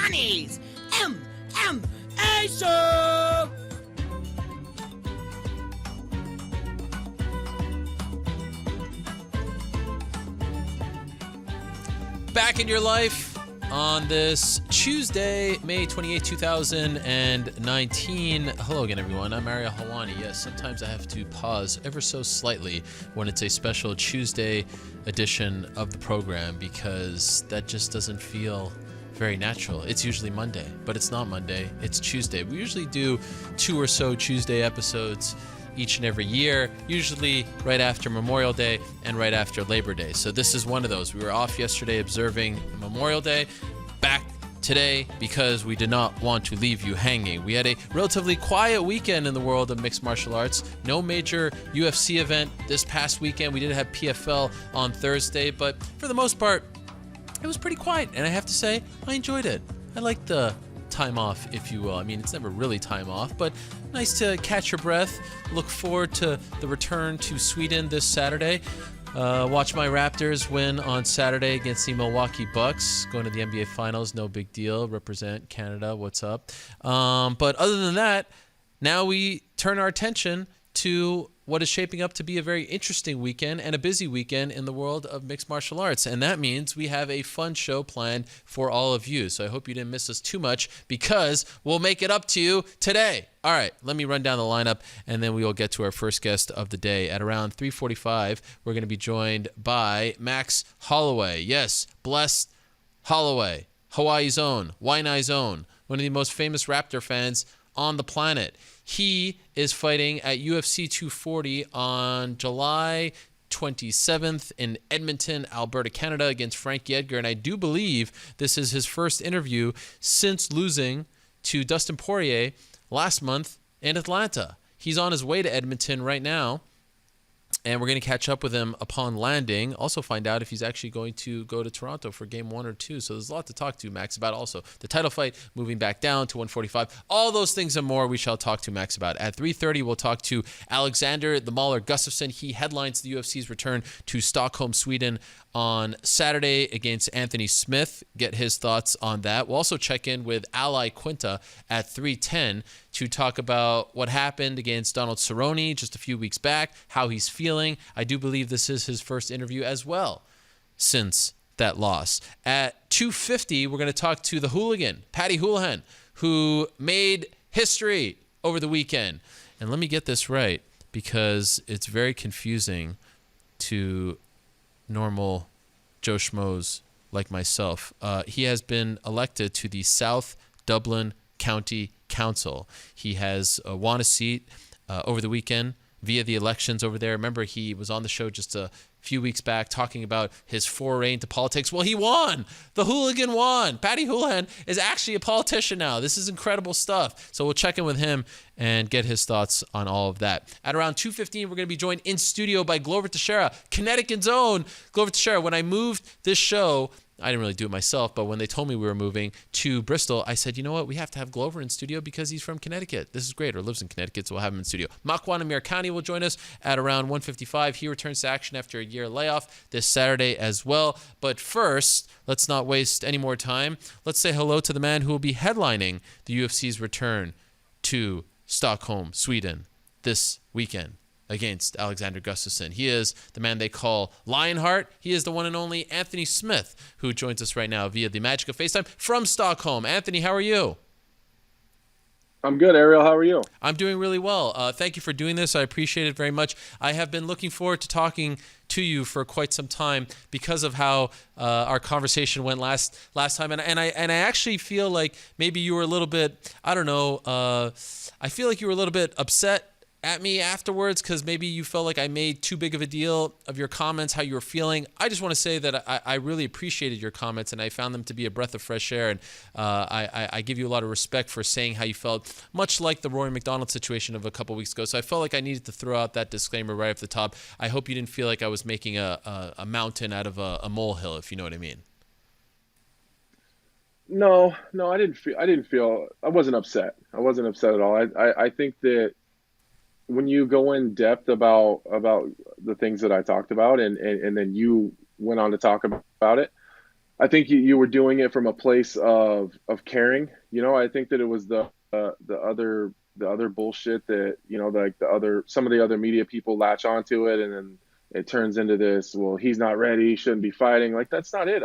Amirkhani's MMA Show! Back in your life on this Tuesday, May 28, 2019. Hello again, everyone. I'm Ariel Helwani. Yes, sometimes I have to pause ever so slightly when it's a special Tuesday edition of the program because that just doesn't feel very natural. It's usually Monday, but it's not Monday. It's Tuesday. We usually do 2 or so Tuesday episodes each and every year, usually right after Memorial Day and right after Labor Day. So this is one of those. We were off yesterday observing Memorial Day, back today because we did not want to leave you hanging. We had a relatively quiet weekend in the world of mixed martial arts. No major UFC event this past weekend. We did have PFL on Thursday, but for the most part, it was pretty quiet. And I have to say, I enjoyed it. I liked the time off, if you will. I mean, it's never really time off, but nice to catch your breath. Look forward to the return to Sweden this Saturday. Watch my Raptors win on Saturday against the Milwaukee Bucks. Going to the NBA Finals, no big deal. Represent Canada, what's up? But other than that, now we turn our attention to what is shaping up to be a very interesting weekend and a busy weekend in the world of mixed martial arts. And that means we have a fun show planned for all of you. So I hope you didn't miss us too much because we'll make it up to you today. All right, let me run down the lineup and then we will get to our first guest of the day. At around 3:45, we're going to be joined by Max Holloway. Yes, blessed Holloway, Hawaii's own, Waianae's own, one of the most famous Raptor fans on the planet. He is fighting at UFC 240 on July 27th in Edmonton, Alberta, Canada, against Frankie Edgar. And I do believe this is his first interview since losing to Dustin Poirier last month in Atlanta. He's on his way to Edmonton right now, and we're going to catch up with him upon landing. Also find out if he's actually going to go to Toronto for game 1 or 2. So there's a lot to talk to Max about. Also, the title fight moving back down to 145. All those things and more we shall talk to Max about. At 3:30, we'll talk to Alexander the Mauler Gustafsson. He headlines the UFC's return to Stockholm, Sweden on Saturday against Anthony Smith. Get his thoughts on that. We'll also check in with Iaquinta at 3:10 to talk about what happened against Donald Cerrone just a few weeks back, how he's feeling. I do believe this is his first interview as well since that loss. At 2:50, we're going to talk to the hooligan, Paddy Holohan, who made history over the weekend. And let me get this right because it's very confusing to normal Joe Schmoes like myself. He has been elected to the South Dublin County Council. He has won a seat over the weekend via the elections over there. Remember, he was on the show just a few weeks back talking about his foray into politics. Well, he won. The hooligan won. Paddy Holohan is actually a politician now. This is incredible stuff. So we'll check in with him and get his thoughts on all of that. At around 2:15, we're going to be joined in studio by Glover Teixeira, Connecticut's own Glover Teixeira. When I moved this show, I didn't really do it myself, but when they told me we were moving to Bristol, I said, you know what, we have to have Glover in studio because he's from Connecticut. This is great, or lives in Connecticut, so we'll have him in studio. Makwan Amirkhani will join us at around 1:55. He returns to action after a year layoff this Saturday as well. But first, let's not waste any more time. Let's say hello to the man who will be headlining the UFC's return to Stockholm, Sweden this weekend against Alexander Gustafsson. He is the man they call Lionheart. He is the one and only Anthony Smith, who joins us right now via the magic of FaceTime from Stockholm. Anthony, how are you? I'm good, Ariel. How are you? I'm doing really well. Thank you for doing this. I appreciate it very much. I have been looking forward to talking to you for quite some time because of how our conversation went last time. And I actually feel like maybe you were a little bit, I don't know, I feel like you were a little bit upset at me afterwards because maybe you felt like I made too big of a deal of your comments, how you were feeling. I just want to say that I really appreciated your comments and I found them to be a breath of fresh air. And I give you a lot of respect for saying how you felt, much like the Rory McDonald situation of a couple weeks ago. So I felt like I needed to throw out that disclaimer right off the top. I hope you didn't feel like I was making a mountain out of a molehill, if you know what I mean. No, I didn't feel, I wasn't upset. I wasn't upset at all. I think that when you go in depth about the things that I talked about and then you went on to talk about it, I think you were doing it from a place of caring. I think that it was the other bullshit that like some of the other media people latch onto it, and then it turns into this. Well, he's not ready. He shouldn't be fighting. Like that's not it.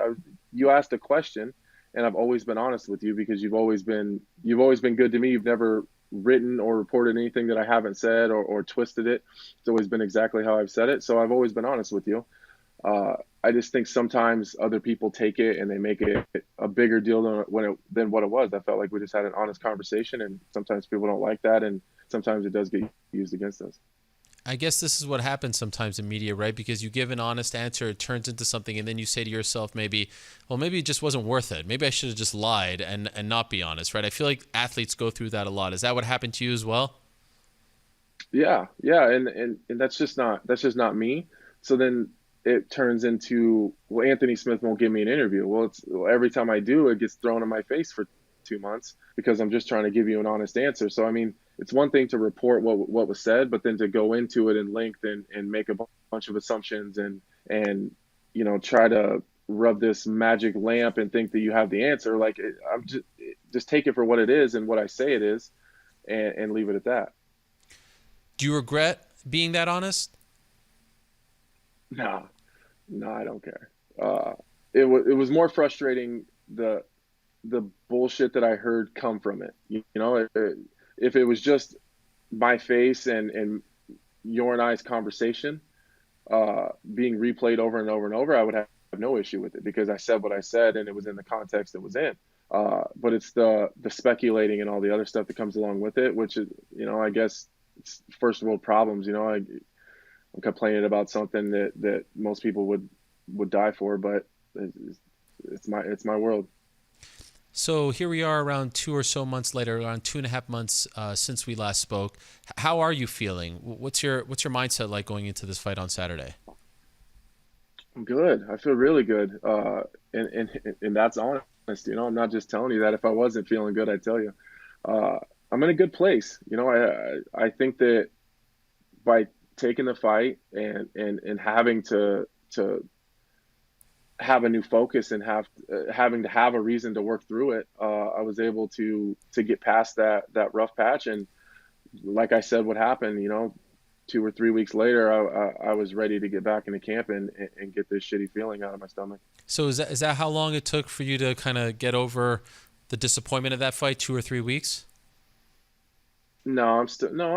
You asked a question, and I've always been honest with you because you've always been good to me. You've never written or reported anything that I haven't said or twisted it. It's always been exactly how I've said it. So I've always been honest with you. I just think sometimes other people take it and they make it a bigger deal than what it was. I felt like we just had an honest conversation, and sometimes people don't like that, and sometimes it does get used against us. I guess this is what happens sometimes in media, right? Because you give an honest answer, it turns into something, and then you say to yourself, maybe it just wasn't worth it. Maybe I should have just lied and not be honest, right? I feel like athletes go through that a lot. Is that what happened to you as well? Yeah, yeah, and that's just not me. So then it turns into, well, Anthony Smith won't give me an interview. Well, every time I do, it gets thrown in my face for 2 months because I'm just trying to give you an honest answer. So I mean, it's one thing to report what was said, but then to go into it in length and make a bunch of assumptions and try to rub this magic lamp and think that you have the answer. Like I'm just take it for what it is and what I say it is, and leave it at that. Do you regret being that honest? No, no, I don't care. It was more frustrating the bullshit that I heard come from it. If it was just my face and your and I's conversation being replayed over and over and over, I would have no issue with it because I said what I said and it was in the context it was in. But it's the speculating and all the other stuff that comes along with it, which is, I guess it's first world problems. I'm complaining about something that most people would die for, but it's my world. So here we are around 2 or so months later, around 2.5 months since we last spoke. How are you feeling? What's your mindset like going into this fight on Saturday? I'm good. I feel really good. And that's honest. I'm not just telling you that. If I wasn't feeling good, I'd tell you. I'm in a good place. I think that by taking the fight and having to have a new focus and having to have a reason to work through it, I was able to get past that rough patch. And like I said, what happened, 2 or 3 weeks later, I was ready to get back into camp and get this shitty feeling out of my stomach. So is that how long it took for you to kind of get over the disappointment of that fight? 2 or 3 weeks? No, I'm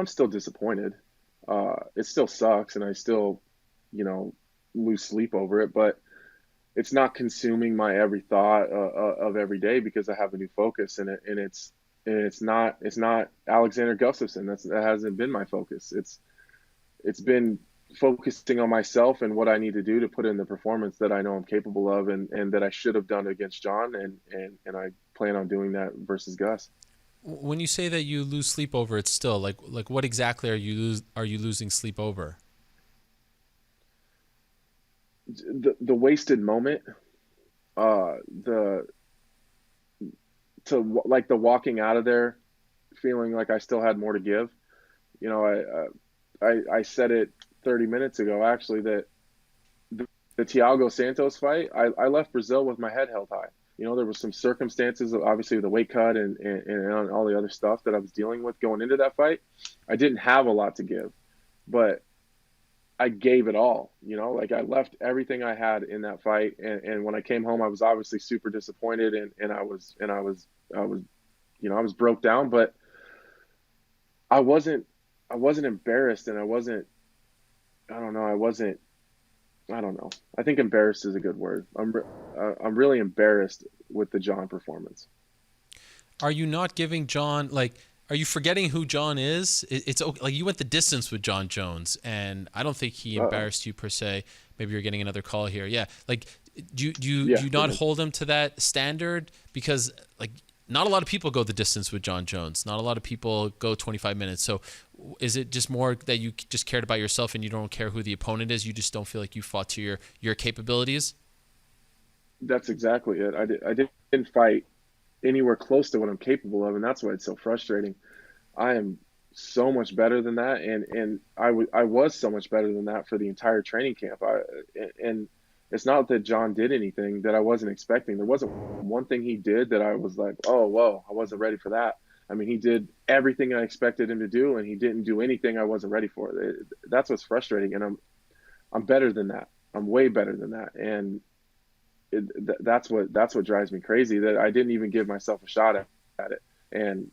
still disappointed. It still sucks, and I still, lose sleep over it. But it's not consuming my every thought of every day because I have a new focus, and it's not Alexander Gustafsson. That hasn't been my focus. It's been focusing on myself and what I need to do to put in the performance that I know I'm capable of, and that I should have done against John, and I plan on doing that versus Gus. When you say that you lose sleep over it, still like what exactly are you losing sleep over? The wasted moment, the walking out of there feeling like I still had more to give. I said it 30 minutes ago actually that the Thiago Santos fight, I left Brazil with my head held high. There were some circumstances, obviously the weight cut and all the other stuff that I was dealing with going into that fight. I didn't have a lot to give, but I gave it all. Like I left everything I had in that fight, and when I came home, I was obviously super disappointed, and I was broke down, but I wasn't embarrassed, and I don't know. I don't know. I think embarrassed is a good word. I'm really embarrassed with the John performance. Are you not giving John, are you forgetting who John is? It's okay. Like you went the distance with John Jones, and I don't think he embarrassed you per se. Maybe you're getting another call here. Yeah. Do you not hold him to that standard? Because not a lot of people go the distance with John Jones. Not a lot of people go 25 minutes. So is it just more that you just cared about yourself and you don't care who the opponent is? You just don't feel like you fought to your capabilities? That's exactly it. I didn't fight anywhere close to what I'm capable of, and that's why it's so frustrating. I am so much better than that, and I was so much better than that for the entire training camp. And it's not that John did anything that I wasn't expecting. There wasn't one thing he did that I was like, oh, whoa, I wasn't ready for that. I mean, he did everything I expected him to do, and he didn't do anything I wasn't ready for. That's what's frustrating, and I'm better than that. I'm way better than that, and that's what drives me crazy. That I didn't even give myself a shot at it, and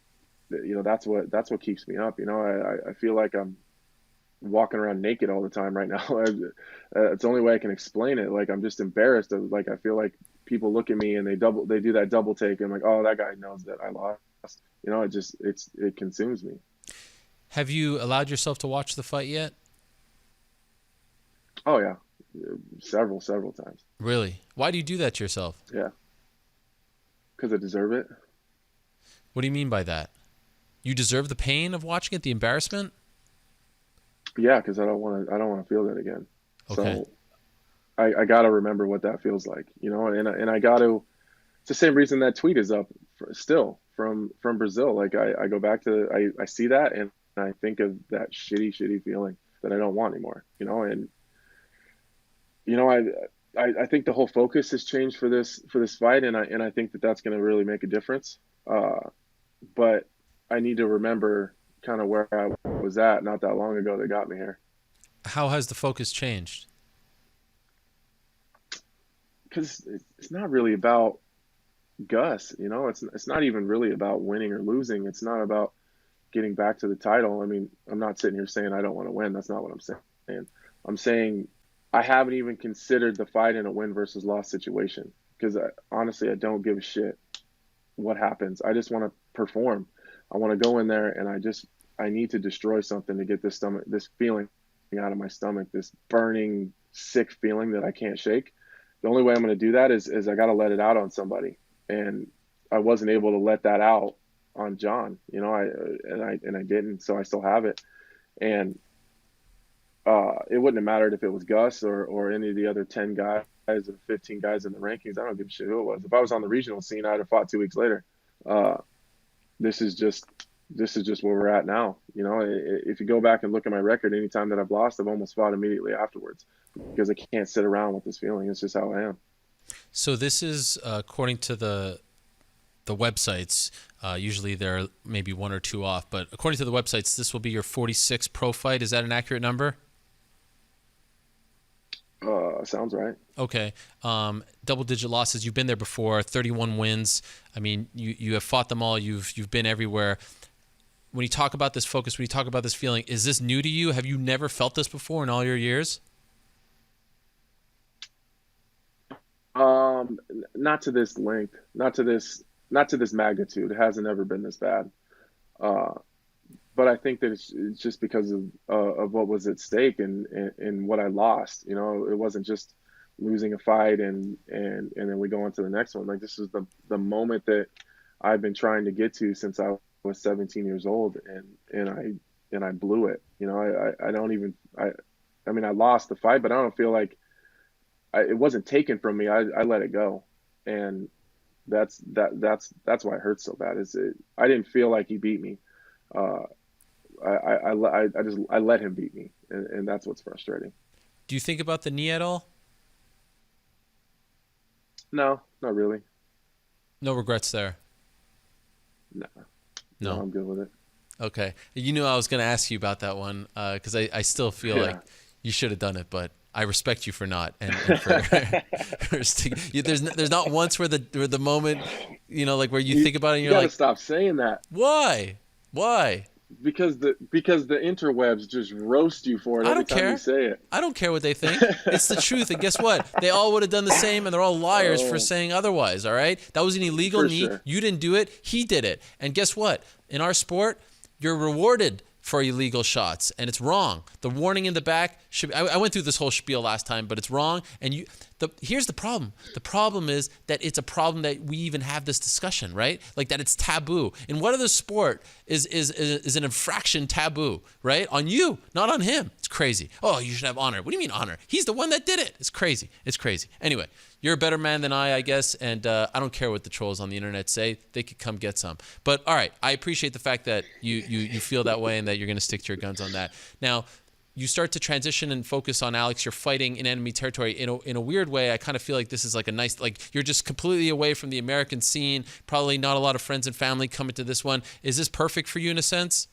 that's what keeps me up. I feel like I'm walking around naked all the time right now. It's the only way I can explain it. Like, I'm just embarrassed. Like, I feel like people look at me and they do that double take. And I'm like, oh, that guy knows that I lost. It consumes me. Have you allowed yourself to watch the fight yet? Oh yeah, several times. Really? Why do you do that to yourself? Yeah, because I deserve it. What do you mean by that? You deserve the pain of watching it, the embarrassment? Yeah, because I don't want to feel that again. Okay. So I got to remember what that feels like, and I got to. It's the same reason that tweet is up still from Brazil. Like, I go back to I see that and I think of that shitty feeling that I don't want anymore. And I think the whole focus has changed for this fight, and I think that that's going to really make a difference. But I need to remember kind of where I was at not that long ago that got me here. How has the focus changed? Because it's not really about Gus, it's not even really about winning or losing. It's not about getting back to the title. I mean, I'm not sitting here saying I don't want to win. That's not what I'm saying. I'm saying I haven't even considered the fight in a win versus loss situation, because honestly, I don't give a shit what happens. I just want to perform. I want to go in there and I need to destroy something to get this feeling out of my stomach, this burning, sick feeling that I can't shake. The only way I'm going to do that is I got to let it out on somebody. And I wasn't able to let that out on John, I didn't, so I still have it. And it wouldn't have mattered if it was Gus or any of the other 10 guys or 15 guys in the rankings. I don't give a shit who it was. If I was on the regional scene, I'd have fought 2 weeks later. This is just where we're at now. If you go back and look at my record, anytime that I've lost, I've almost fought immediately afterwards, because I can't sit around with this feeling. It's just how I am. So this is, according to the websites, usually they're maybe 1 or 2 off, but according to the websites, this will be your 46th pro fight. Is that an accurate number? Sounds right. Okay. Double-digit losses. You've been there before. 31 wins. I mean, you have fought them all. You've been everywhere. When you talk about this focus, when you talk about this feeling, is this new to you? Have you never felt this before in all your years? Not to this length, not to this magnitude. It hasn't ever been this bad. But I think that it's just because of what was at stake and what I lost. It wasn't just losing a fight and then we go on to the next one. Like, this is the moment that I've been trying to get to since I was 17 years old, and I blew it. I mean, I lost the fight, but I don't feel like it wasn't taken from me. I let it go, and that's why it hurts so bad. I didn't feel like he beat me. I let him beat me, and that's what's frustrating. Do you think about the knee at all? No, not really. No regrets there? No, I'm good with it. Okay. You knew I was going to ask you about that one, because I still feel like you should have done it, but I respect you for not. And for, there's not once where the moment, like where you think about it and you're like, stop saying that. Why? Because the interwebs just roast you for it every time you say it. I don't care what they think. It's the truth. And guess what? They all would have done the same, and they're all liars for saying otherwise, all right? That was an illegal knee. Sure. You didn't do it. He did it. And guess what? In our sport, you're rewarded for illegal shots, and it's wrong. The warning in the back should be, I went through this whole spiel last time, but it's wrong. And here's the problem. The problem is that it's a problem that we even have this discussion, right? Like, that it's taboo. In what other sport is an infraction taboo, right? On you, not on him. It's crazy. Oh, you should have honor. What do you mean honor? He's the one that did it. It's crazy. Anyway, you're a better man than I guess, and I don't care what the trolls on the internet say. They could come get some. But all right, I appreciate the fact that you feel that way and that you're going to stick to your guns on that. Now, you start to transition and focus on Alex, you're fighting in enemy territory. In a weird way, I kind of feel like this is like a nice, like you're just completely away from the American scene. Probably not a lot of friends and family coming to this one. Is this perfect for you in a sense?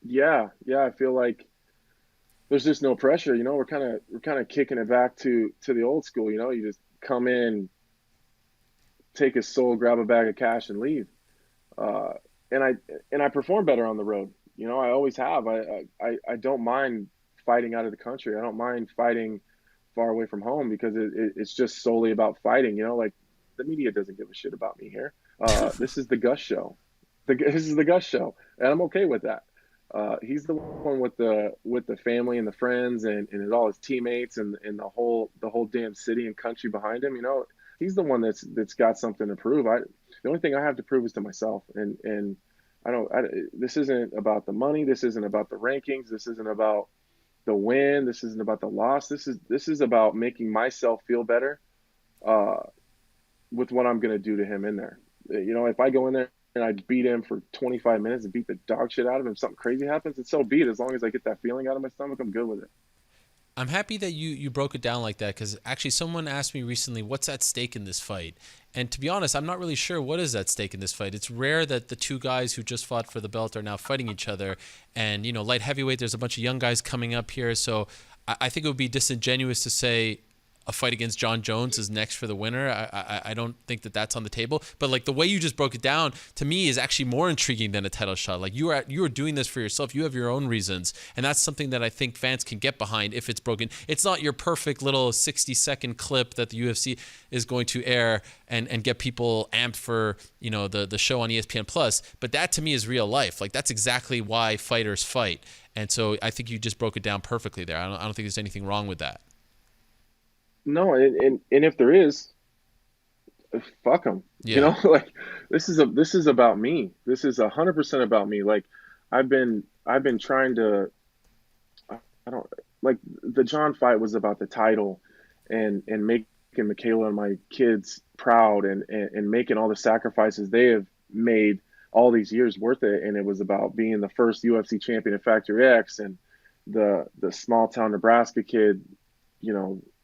Yeah, I feel like there's just no pressure. We're kind of kicking it back to the old school. You just come in, take his soul, grab a bag of cash, and leave. Uh, and I perform better on the road. I always have. I don't mind fighting out of the country. I don't mind fighting far away from home because it's just solely about fighting. Like the media doesn't give a shit about me here. This is the Gus show. This is the Gus show, and I'm okay with that. He's the one with the family and the friends and all his teammates and the whole damn city and country behind him. He's the one that's got something to prove. The only thing I have to prove is to myself. And this isn't about the money. This isn't about the rankings. This isn't about the win. This isn't about the loss. This is about making myself feel better with what I'm going to do to him in there. If I go in there and I beat him for 25 minutes and beat the dog shit out of him, something crazy happens, and so be it. As long as I get that feeling out of my stomach, I'm good with it. I'm happy that you broke it down like that, because actually someone asked me recently, what's at stake in this fight? And to be honest, I'm not really sure what is at stake in this fight. It's rare that the two guys who just fought for the belt are now fighting each other. And, light heavyweight, there's a bunch of young guys coming up here. So I think it would be disingenuous to say a fight against John Jones is next for the winner. I don't think that that's on the table. But like the way you just broke it down to me is actually more intriguing than a title shot. Like you are doing this for yourself. You have your own reasons, and that's something that I think fans can get behind if it's broken. It's not your perfect little 60-second clip that the UFC is going to air and get people amped for the show on ESPN Plus. But that to me is real life. Like that's exactly why fighters fight. And so I think you just broke it down perfectly there. I don't think there's anything wrong with that. No, and if there is, fuck them. Yeah. Like this is about me. This is 100% about me. Like I've been trying to. I don't like the John fight was about the title, and making Michaela and my kids proud, and making all the sacrifices they have made all these years worth it. And it was about being the first UFC champion at Factory X, and the small town Nebraska kid,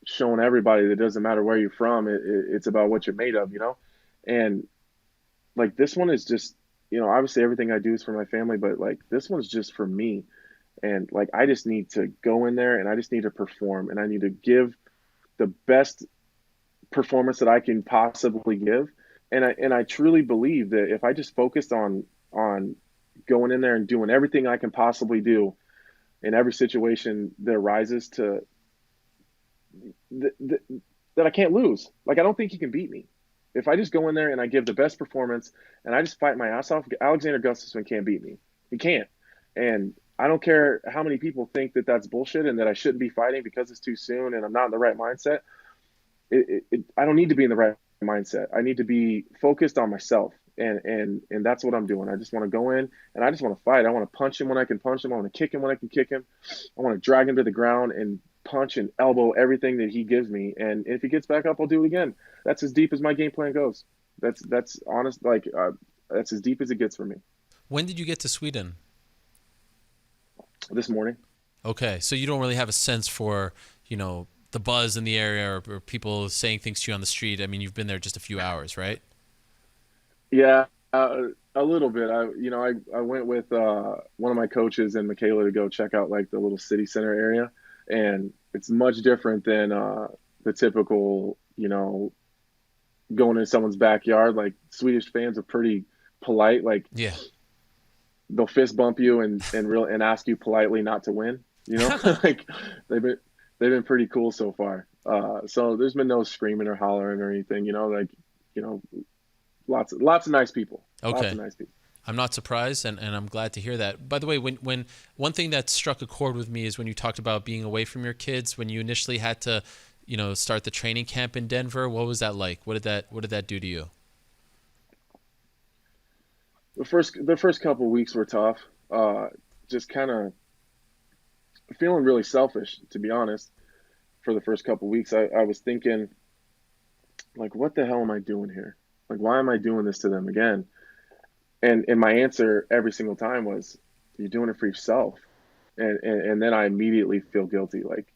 showing everybody that it doesn't matter where you're from. It's about what you're made of, and like this one is just, obviously everything I do is for my family, but like this one's just for me. And like, I just need to go in there and I just need to perform, and I need to give the best performance that I can possibly give. And I truly believe that if I just focused on going in there and doing everything I can possibly do in every situation that arises that I can't lose. Like, I don't think he can beat me. If I just go in there and I give the best performance and I just fight my ass off, Alexander Gustafsson can't beat me. He can't. And I don't care how many people think that that's bullshit and that I shouldn't be fighting because it's too soon and I'm not in the right mindset. I don't need to be in the right mindset. I need to be focused on myself. And that's what I'm doing. I just want to go in and I just want to fight. I want to punch him when I can punch him. I want to kick him when I can kick him. I want to drag him to the ground and punch and elbow everything that he gives me. And if he gets back up, I'll do it again. That's as deep as my game plan goes. That's honest. Like, that's as deep as it gets for me. When did you get to Sweden? This morning. Okay. So you don't really have a sense for, the buzz in the area or people saying things to you on the street. I mean, you've been there just a few hours, right? Yeah, a little bit. I went with one of my coaches and Michaela to go check out like the little city center area, and it's much different than the typical, going in someone's backyard. Like Swedish fans are pretty polite. Like, yeah, they'll fist bump you and ask you politely not to win. Like they've been pretty cool so far. So there's been no screaming or hollering or anything. Lots of nice people. Okay. Lots of nice people. I'm not surprised, and I'm glad to hear that. By the way, when one thing that struck a chord with me is when you talked about being away from your kids, when you initially had to, start the training camp in Denver. What was that like? What did that do to you? The first couple of weeks were tough. Just kind of feeling really selfish, to be honest. For the first couple of weeks, I was thinking, like, what the hell am I doing here? Like, why am I doing this to them again? And my answer every single time was, you're doing it for yourself. and then I immediately feel guilty, like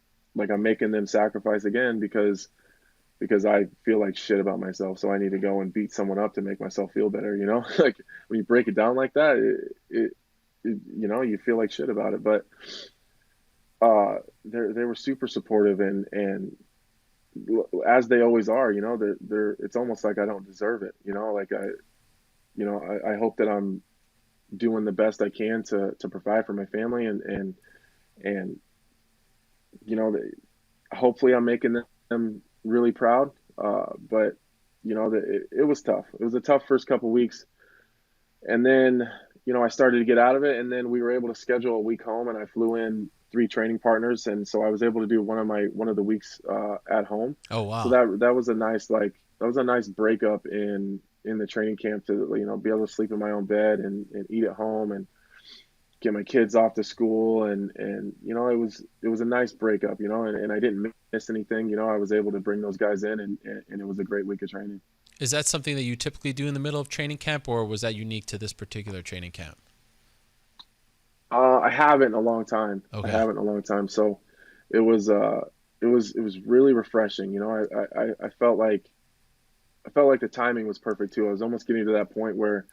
I'm making them sacrifice again because I feel like shit about myself, so I need to go and beat someone up to make myself feel better, you know? Like when you break it down like that, you know, you feel like shit about it. But they were super supportive, and as they always are, you know, they're it's almost like I don't deserve it, you know, like I hope that I'm doing the best I can to provide for my family, and you know, hopefully I'm making them really proud. But you know, it was tough. It was a tough first couple weeks, and then you know I started to get out of it, and then we were able to schedule a week home, and I flew in 3 training partners, and so I was able to do one of the weeks at home. Oh wow. So that was a nice breakup in the training camp, to you know be able to sleep in my own bed and eat at home and get my kids off to school, and you know it was a nice breakup, you know, and I didn't miss anything, you know. I was able to bring those guys in, and it was a great week of training. Is that something that you typically do in the middle of training camp, or was that unique to this particular training camp? I haven't in a long time. Okay. I haven't in a long time. So it was really refreshing. You know, I felt like the timing was perfect too. I was almost getting to that point where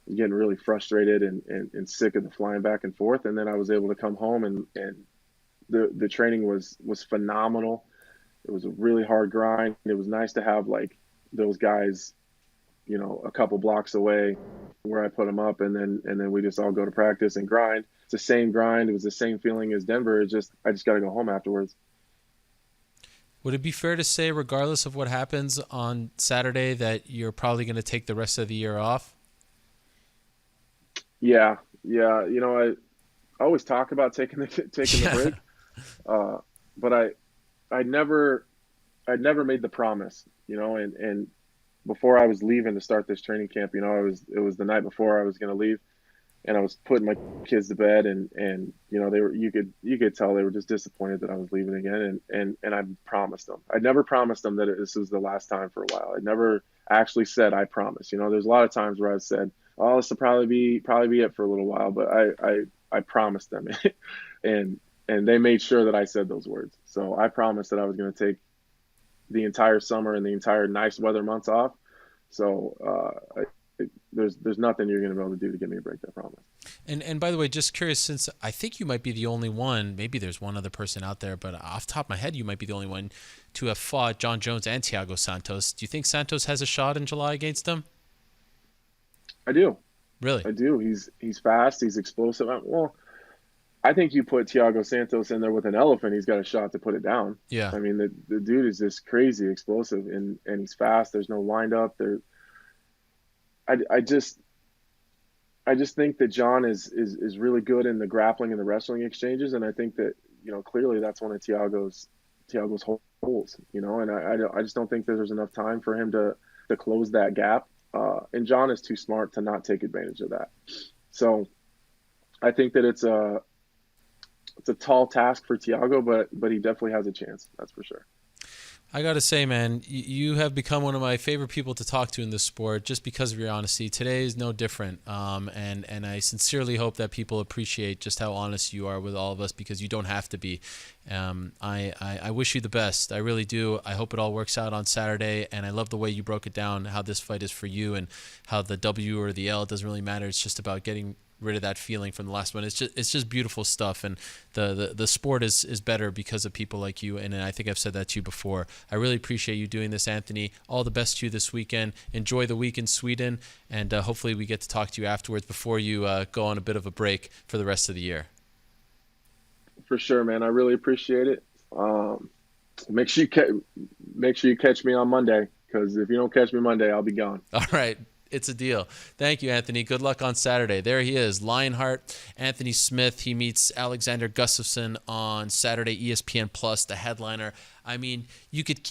I'm getting really frustrated and sick of the flying back and forth. And then I was able to come home, and the training was phenomenal. It was a really hard grind. It was nice to have like those guys, you know, a couple blocks away where I put them up, and then we just all go to practice and grind. It's the same grind. It was the same feeling as Denver. I just got to go home afterwards. Would it be fair to say, regardless of what happens on Saturday, that you're probably going to take the rest of the year off? Yeah. You know, I always talk about taking the break, but I'd never made the promise, you know, and before I was leaving to start this training camp, you know, it was the night before I was going to leave, and I was putting my kids to bed, and you know, you could tell they were just disappointed that I was leaving again, and I promised them. I'd never promised them that this was the last time for a while. I never actually said I promise. You know, there's a lot of times where I said, oh, this will probably be it for a little while, but I promised them, and they made sure that I said those words. So I promised that I was going to take the entire summer and the entire nice weather months off. So there's nothing you're going to be able to do to get me to break that promise. And by the way, just curious, since I think you might be the only one, maybe there's one other person out there, but off the top of my head, you might be the only one to have fought John Jones and Thiago Santos. Do you think Santos has a shot in July against them? I do. Really? I do. He's fast. He's explosive. Well, I think you put Thiago Santos in there with an elephant, he's got a shot to put it down. Yeah. I mean, the dude is just crazy explosive, and he's fast. There's no wind up there. I just think that John is really good in the grappling and the wrestling exchanges, and I think that, you know, clearly that's one of Thiago's holes, you know, and I just don't think that there's enough time for him to close that gap. And John is too smart to not take advantage of that. So I think that it's a tall task for Thiago, but he definitely has a chance. That's for sure. I got to say, man, you have become one of my favorite people to talk to in this sport just because of your honesty. Today is no different. And I sincerely hope that people appreciate just how honest you are with all of us, because you don't have to be. I wish you the best. I really do. I hope it all works out on Saturday. And I love the way you broke it down, how this fight is for you and how the W or the L doesn't really matter. It's just about getting rid of that feeling from the last one. It's just beautiful stuff, and the sport is better because of people like you, and I think I've said that to you before. I really appreciate you doing this, Anthony. All the best to you this weekend. Enjoy the week in Sweden, and hopefully we get to talk to you afterwards before you go on a bit of a break for the rest of the year. For sure, man. I really appreciate it. Make sure you catch me on Monday, because if you don't catch me Monday, I'll be gone. All right. It's a deal. Thank you, Anthony. Good luck on Saturday. There he is, Lionheart, Anthony Smith. He meets Alexander Gustafsson on Saturday, ESPN Plus, the headliner. I mean, you could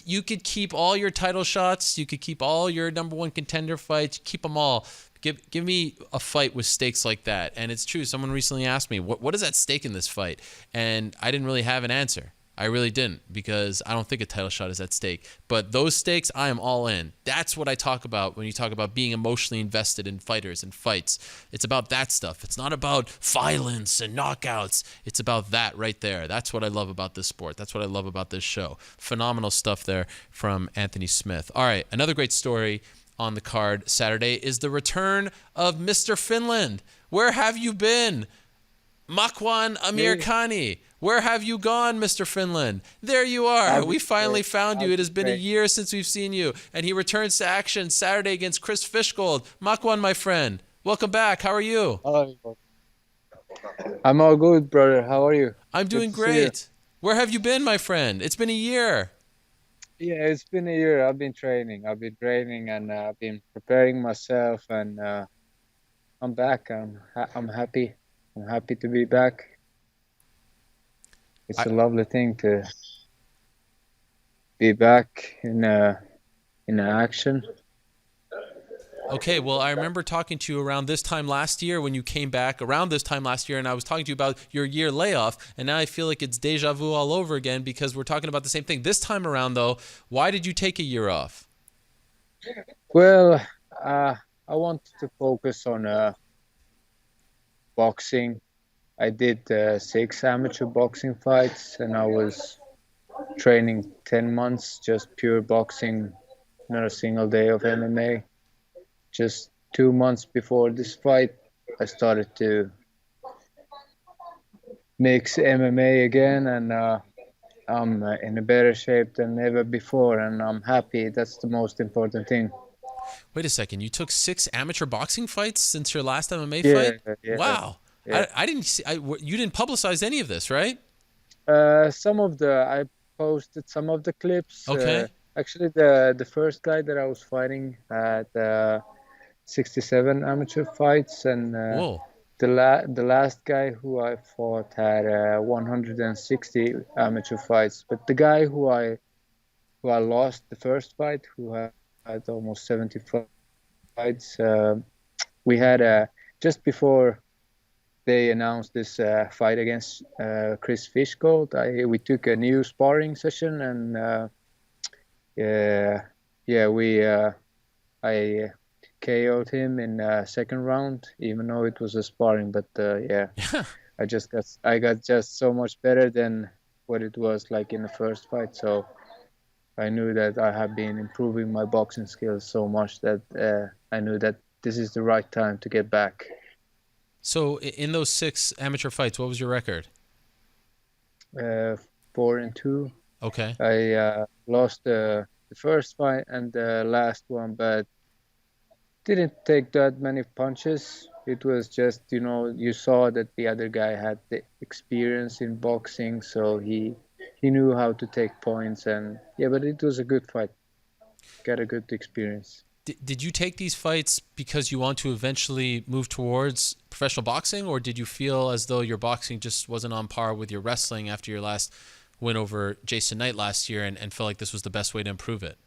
keep all your title shots. You could keep all your number one contender fights. Keep them all. Give me a fight with stakes like that. And it's true. Someone recently asked me, what is at stake in this fight? And I didn't really have an answer. I really didn't, because I don't think a title shot is at stake. But those stakes, I am all in. That's what I talk about when you talk about being emotionally invested in fighters and fights. It's about that stuff. It's not about violence and knockouts. It's about that right there. That's what I love about this sport. That's what I love about this show. Phenomenal stuff there from Anthony Smith. All right, another great story on the card Saturday is the return of Mr. Finland. Where have you been? Makwan Amirkhani. Where have you gone, Mr. Finland? There you are. We finally found you. It has been a year since we've seen you. And he returns to action Saturday against Chris Fishgold. Makwan, my friend, welcome back. How are you? Hello. I'm all good, brother. How are you? I'm doing great. Where have you been, my friend? It's been a year. Yeah, it's been a year. I've been training and I've been preparing myself, and I'm back. I'm happy. I'm happy to be back. It's a lovely thing to be back in action. Okay, well, I remember talking to you around this time last year when you came back around this time last year, and I was talking to you about your year layoff, and now I feel like it's deja vu all over again because we're talking about the same thing. This time around, though, why did you take a year off? Well, I wanted to focus on boxing. I did 6 amateur boxing fights, and I was training 10 months, just pure boxing, not a single day of MMA. Just 2 months before this fight, I started to mix MMA again, and I'm in a better shape than ever before, and I'm happy. That's the most important thing. Wait a second. You took 6 amateur boxing fights since your last MMA fight? Yeah. Wow. Yeah. I didn't see. You didn't publicize any of this, right? I posted some of the clips. Okay. Actually, the first guy that I was fighting had 67 amateur fights, and the last guy who I fought had 160 amateur fights. But the guy who I lost the first fight, who had almost 70 fights, we had just before they announced this fight against Chris Fishgold, we took a new sparring session, and I KO'd him in second round, even though it was a sparring. But I got just so much better than what it was like in the first fight. So I knew that I have been improving my boxing skills so much that I knew that this is the right time to get back. So in those 6 amateur fights, what was your record? 4-2. Okay. I lost the first fight and the last one, but didn't take that many punches. It was just, you saw that the other guy had the experience in boxing, so he knew how to take points, and but it was a good fight. Got a good experience. Did you take these fights because you want to eventually move towards professional boxing, or did you feel as though your boxing just wasn't on par with your wrestling after your last win over Jason Knight last year, and felt like this was the best way to improve it?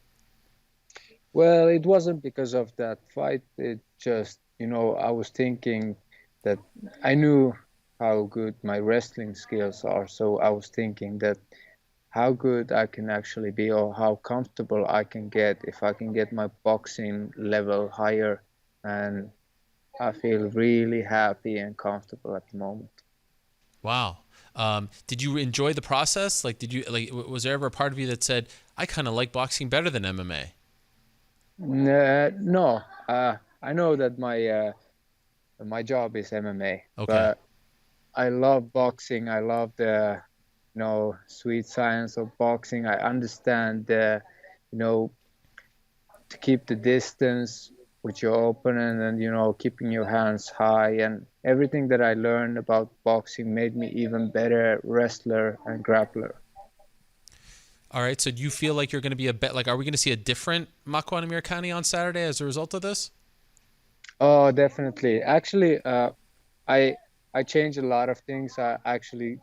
Well, it wasn't because of that fight. It just, I was thinking that I knew how good my wrestling skills are, so I was thinking that how good I can actually be, or how comfortable I can get if I can get my boxing level higher. And I feel really happy and comfortable at the moment. Wow. Did you enjoy the process? Was there ever a part of you that said, I kind of like boxing better than MMA? No. I know that my job is MMA. Okay. But I love boxing. I love the sweet science of boxing. I understand to keep the distance with your opponent, and keeping your hands high, and everything that I learned about boxing made me even better wrestler and grappler. All right, so do you feel like you're going to be are we going to see a different Makwan Amirkhani on Saturday as a result of this? Oh, definitely. Actually, I changed a lot of things. I actually,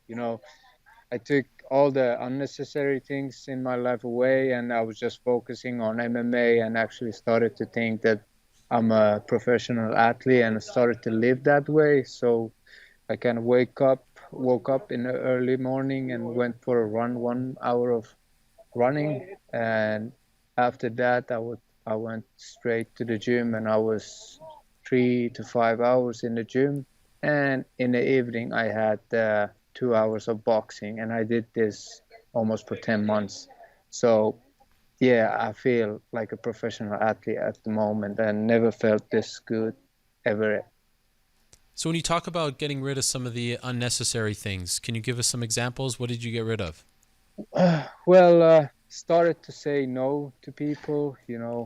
I took all the unnecessary things in my life away, and I was just focusing on MMA, and actually started to think that I'm a professional athlete and started to live that way. So I kind of wake up woke up in the early morning and went for a run, 1 hour of running, and after that I went straight to the gym, and I was 3 to 5 hours in the gym, and in the evening I had 2 hours of boxing, and I did this almost for 10 months. So yeah, I feel like a professional athlete at the moment and never felt this good ever. So when you talk about getting rid of some of the unnecessary things, can you give us some examples? What did you get rid of? Well, started to say no to people,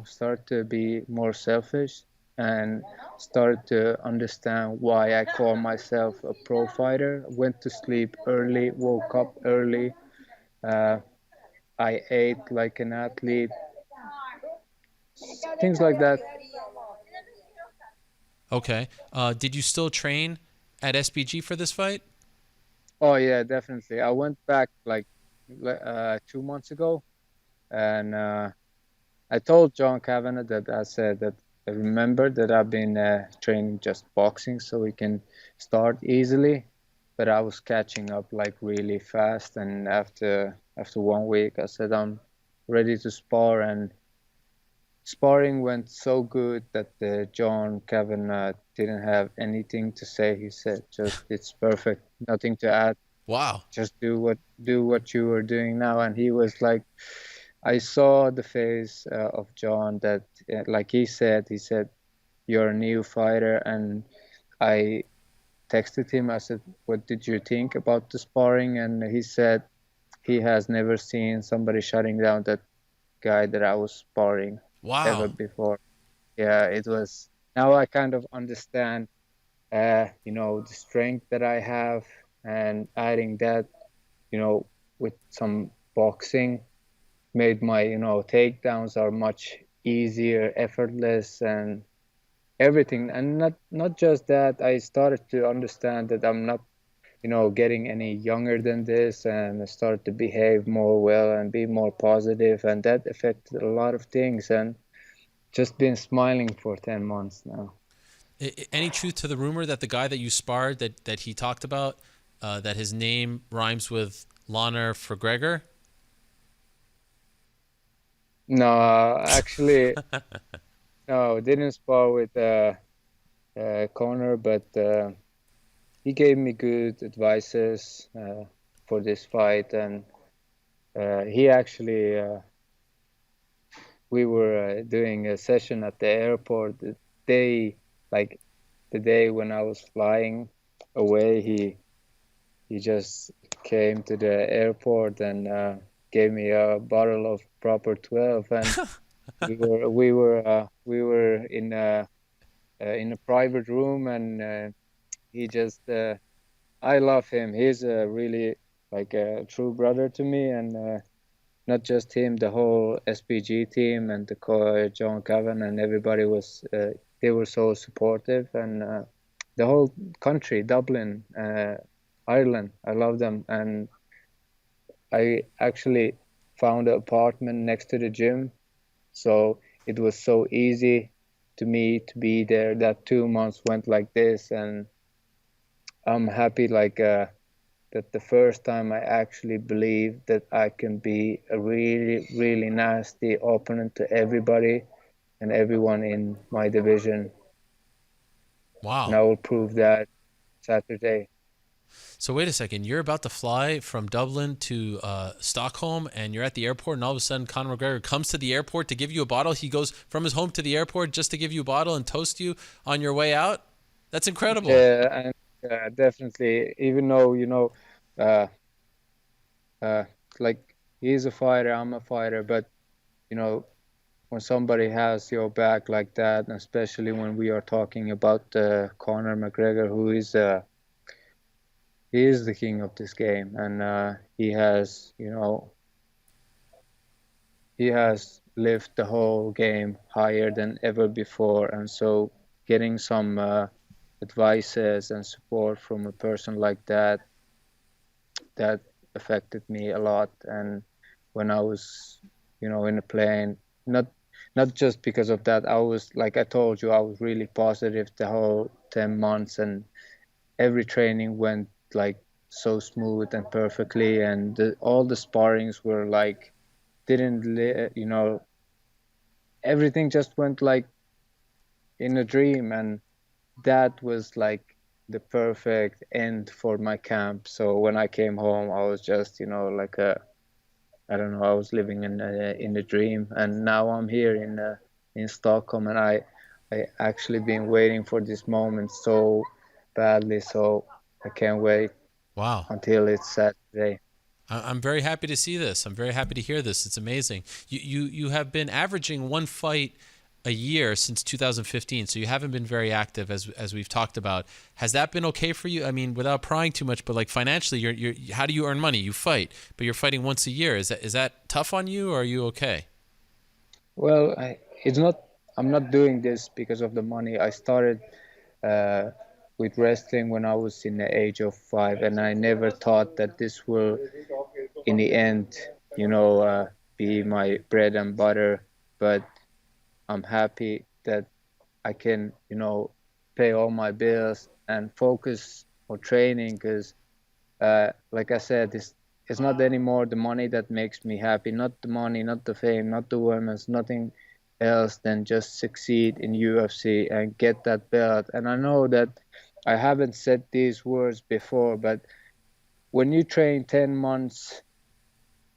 start to be more selfish, and started to understand why I call myself a pro fighter. Went to sleep early, woke up early. I ate like an athlete, things like that. Okay. Did you still train at SBG for this fight? Oh yeah, definitely. I went back like 2 months ago, and I told John Kavanagh that I said that I remember that I've been training just boxing so we can start easily, but I was catching up like really fast. And after 1 week, I said I'm ready to spar, and sparring went so good that John Kavanagh didn't have anything to say. He said, "Just it's perfect, nothing to add. Wow. Just do what you were doing now." And he was like, I saw the face of John that, like he said, "You're a new fighter," and I texted him. I said, "What did you think about the sparring?" And he said he has never seen somebody shutting down that guy that I was sparring ever Wow. before. Yeah, it was. Now I kind of understand, the strength that I have, and adding that, with some boxing made my takedowns are much easier, effortless, and everything. And not just that, I started to understand that I'm not getting any younger than this, and I started to behave more well and be more positive, and that affected a lot of things. And just been smiling for 10 months now. Any truth to the rumor that the guy that you sparred, that he talked about, that his name rhymes with Lana McGregor? No, actually, no, didn't spar with Connor, but he gave me good advices for this fight, and he actually, we were doing a session at the airport the day, like the day when I was flying away. He just came to the airport and gave me a bottle of proper 12, and we were in a private room, and he just I love him. He's a really like a true brother to me, and not just him, the whole SPG team and the John Cavan and everybody was they were so supportive, and the whole country, Dublin, Ireland, I love them. And I actually found an apartment next to the gym, so it was so easy to me to be there. That 2 months went like this, and I'm happy that the first time I actually believe that I can be a really, really nasty opponent to everybody and everyone in my division. Wow. And I will prove that Saturday. So wait a second. You're about to fly from Dublin to Stockholm, and you're at the airport, and all of a sudden Conor McGregor comes to the airport to give you a bottle. He goes from his home to the airport just to give you a bottle and toast you on your way out? That's incredible. Yeah, and definitely, even though, uh, like he's a fighter, I'm a fighter, but, when somebody has your back like that, and especially when we are talking about Conor McGregor, who is he is the king of this game, and he has lived the whole game higher than ever before. And so getting some advices and support from a person like that affected me a lot. And when I was in a plane, not just because of that, I was, like I told you, I was really positive the whole 10 months, and every training went like so smooth and perfectly, and all the sparrings were like everything just went like in a dream, and that was like the perfect end for my camp. So when I came home, I was just like I don't know, I was living in a dream, and now I'm here in Stockholm, and I actually been waiting for this moment so badly, so I can't wait Wow. until it's Saturday. I'm very happy to see this. I'm very happy to hear this. It's amazing. You have been averaging one fight a year since 2015, so you haven't been very active as we've talked about. Has that been okay for you? I mean, without prying too much, but like financially, you're how do you earn money? You fight, but you're fighting once a year. Is that tough on you, or are you okay? Well, it's not. I'm not doing this because of the money. I started uh, with wrestling when I was in the age of 5, and I never thought that this will, in the end, be my bread and butter. But I'm happy that I can, pay all my bills and focus on training because, like I said, it's not anymore the money that makes me happy. Not the money, not the fame, not the women's, nothing else than just succeed in UFC and get that belt. And I know that I haven't said these words before, but when you train 10 months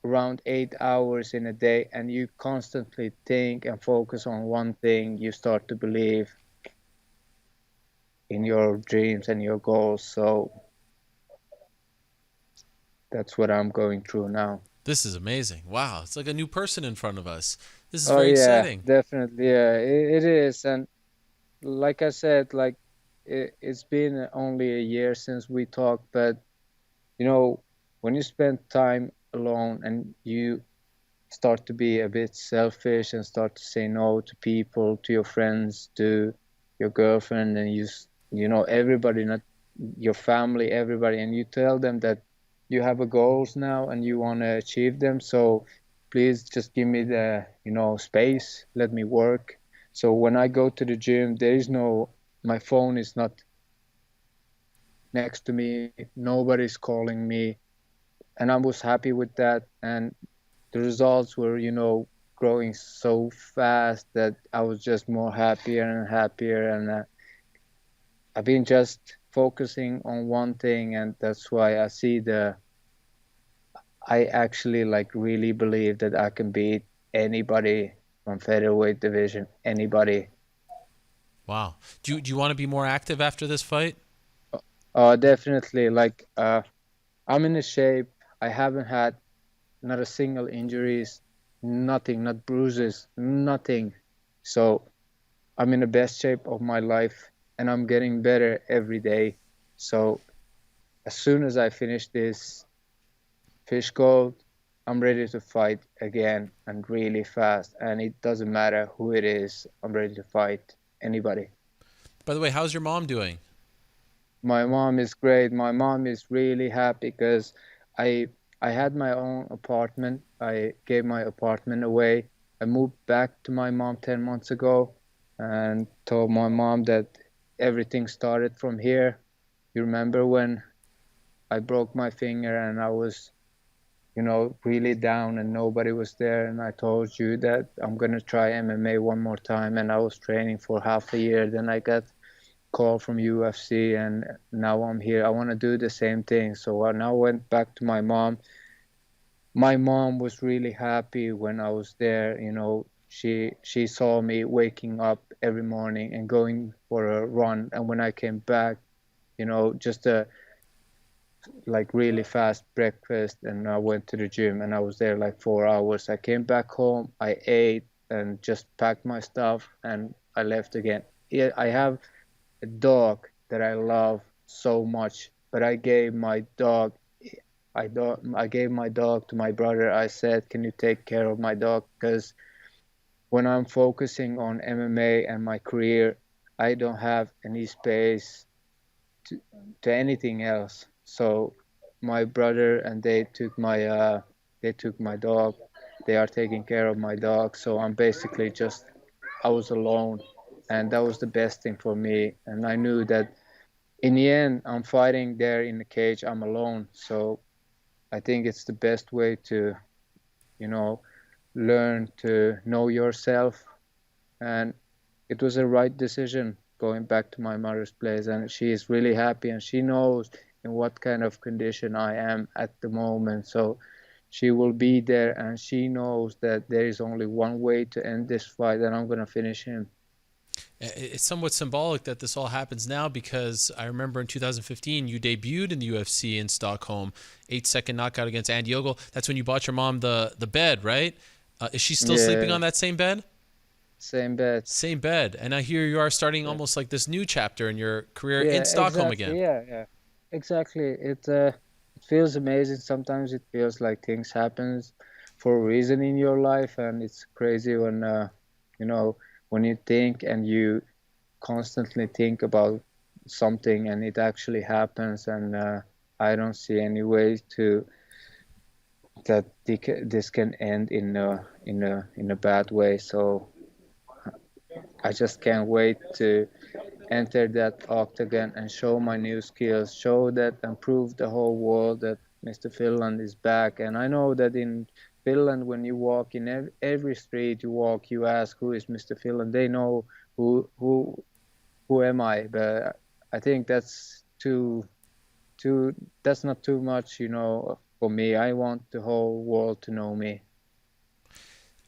around 8 hours in a day and you constantly think and focus on one thing, you start to believe in your dreams and your goals. So that's what I'm going through now. This is amazing. Wow, it's like a new person in front of us. This is Oh very yeah, exciting. definitely. Yeah, it is. And like I said, like it's been only a year since we talked, but when you spend time alone and you start to be a bit selfish and start to say no to people, to your friends, to your girlfriend, and everybody, not your family, everybody, and you tell them that you have a goals now and you want to achieve them. So please just give me the space, let me work. So when I go to the gym, my phone is not next to me, nobody's calling me, and I was happy with that. And the results were, growing so fast that I was just more happier and happier. And I've been just focusing on one thing, and that's why I actually like really believe that I can beat anybody from featherweight division, anybody. Wow. Do you want to be more active after this fight? Definitely. Like, I'm in a shape. I haven't had not a single injuries, nothing, not bruises, nothing. So I'm in the best shape of my life, and I'm getting better every day. So as soon as I finish this fish gold, I'm ready to fight again and really fast. And it doesn't matter who it is. I'm ready to fight anybody. By the way, how's your mom doing? My mom is great. My mom is really happy because I I had my own apartment. I gave my apartment away. I moved back to my mom 10 months ago and told my mom that everything started from here. You remember when I broke my finger and I was, really down and nobody was there, and I told you that I'm gonna try MMA one more time, and I was training for half a year. Then I got call from UFC, and now I'm here. I want to do the same thing. So I now went back to my mom. My mom was really happy when I was there. She saw me waking up every morning and going for a run. And when I came back, just a like really fast breakfast, and I went to the gym and I was there like 4 hours. I came back home, I ate and just packed my stuff and I left again. Yeah, I have a dog that I love so much, but I gave my dog to my brother. I said, "Can you take care of my dog?" Because when I'm focusing on MMA and my career, I don't have any space to anything else. So my brother and they took my dog. They are taking care of my dog. So I'm basically I was alone, and that was the best thing for me. And I knew that in the end, I'm fighting there in the cage. I'm alone. So I think it's the best way to, learn to know yourself. And it was a right decision going back to my mother's place. And she is really happy, and she knows in what kind of condition I am at the moment. So she will be there, and she knows that there is only one way to end this fight, and I'm going to finish him. It's somewhat symbolic that this all happens now, because I remember in 2015 you debuted in the UFC in Stockholm, 8-second knockout against Andy Ogle. That's when you bought your mom the bed, right? Is she still sleeping on that same bed? Same bed. Same bed. And I hear you are starting almost like this new chapter in your career in Stockholm again. Yeah, exactly. It feels amazing. Sometimes it feels like things happen for a reason in your life, and it's crazy when when you think and you constantly think about something and it actually happens. And I don't see any way that this can end in a bad way. So I just can't wait to enter that octagon and show my new skills, show that and prove the whole world that Mr. Finland is back. And I know that in Finland, when you walk in every street you walk, you ask, who is Mr. Finland? They know who am I. But I think that's that's not too much, for me. I want the whole world to know me.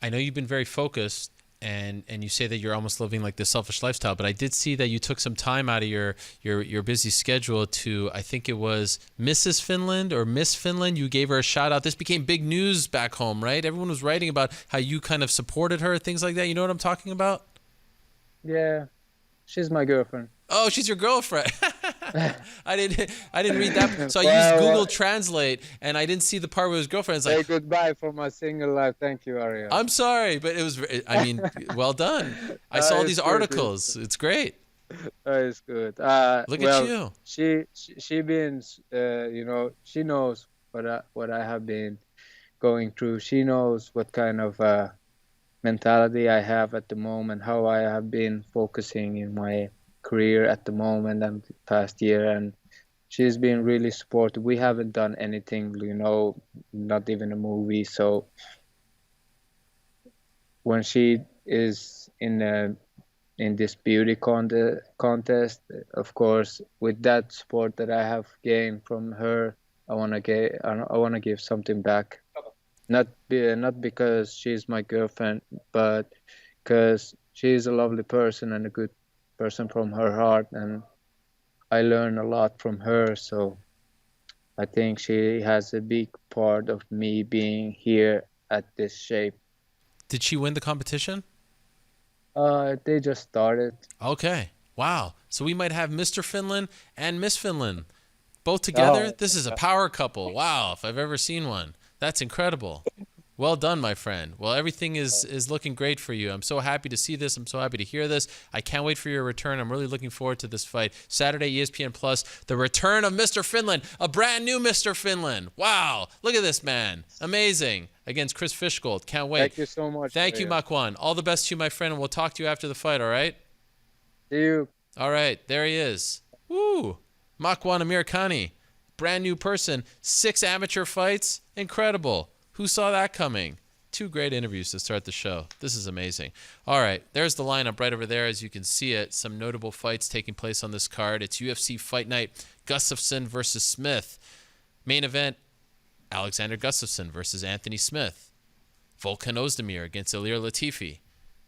I know you've been very focused, and you say that you're almost living like this selfish lifestyle, but I did see that you took some time out of your busy schedule to, I think it was Mrs. Finland or Miss Finland. You gave her a shout out. This became big news back home, right? Everyone was writing about how you kind of supported her, things like that. You know what I'm talking about? Yeah, she's my girlfriend. Oh, she's your girlfriend. I didn't read that. So I used Google Translate, and I didn't see the part where his girlfriend is like, "Say goodbye for my single life. Thank you, Ariel." I'm sorry, but it was, I mean, well done. I saw these articles. It's great. It's good. Look at you. She been, she knows what I have been going through. She knows what kind of mentality I have at the moment, how I have been focusing in my career at the moment and the past year, and she's been really supportive. We haven't done anything, not even a movie. So when she is in this beauty contest, of course, with that support that I have gained from her, I want to give something back. Not because she's my girlfriend, but because she's a lovely person and a good person from her heart, and I learn a lot from her. So I think she has a big part of me being here at this shape. Did she win the competition? They just started. Okay. Wow. So we might have Mr. Finland and Miss Finland both together. Oh. This is a power couple. Wow. If I've ever seen one. That's incredible. Well done, my friend. Well, everything is looking great for you. I'm so happy to see this. I'm so happy to hear this. I can't wait for your return. I'm really looking forward to this fight. Saturday, ESPN Plus, the return of Mr. Finland, a brand new Mr. Finland. Wow. Look at this man. Amazing. Against Chris Fishgold. Can't wait. Thank you so much. Thank you, Makwan. All the best to you, my friend, and we'll talk to you after the fight, all right? See you. All right. There he is. Woo. Makwan Amirkhani. Brand new person. 6 amateur fights. Incredible. Who saw that coming? 2 great interviews to start the show. This is amazing. All right, there's the lineup right over there as you can see it. Some notable fights taking place on this card. It's UFC Fight Night, Gustafsson versus Smith. Main event, Alexander Gustafsson versus Anthony Smith. Volkan Ozdemir against Ilir Latifi.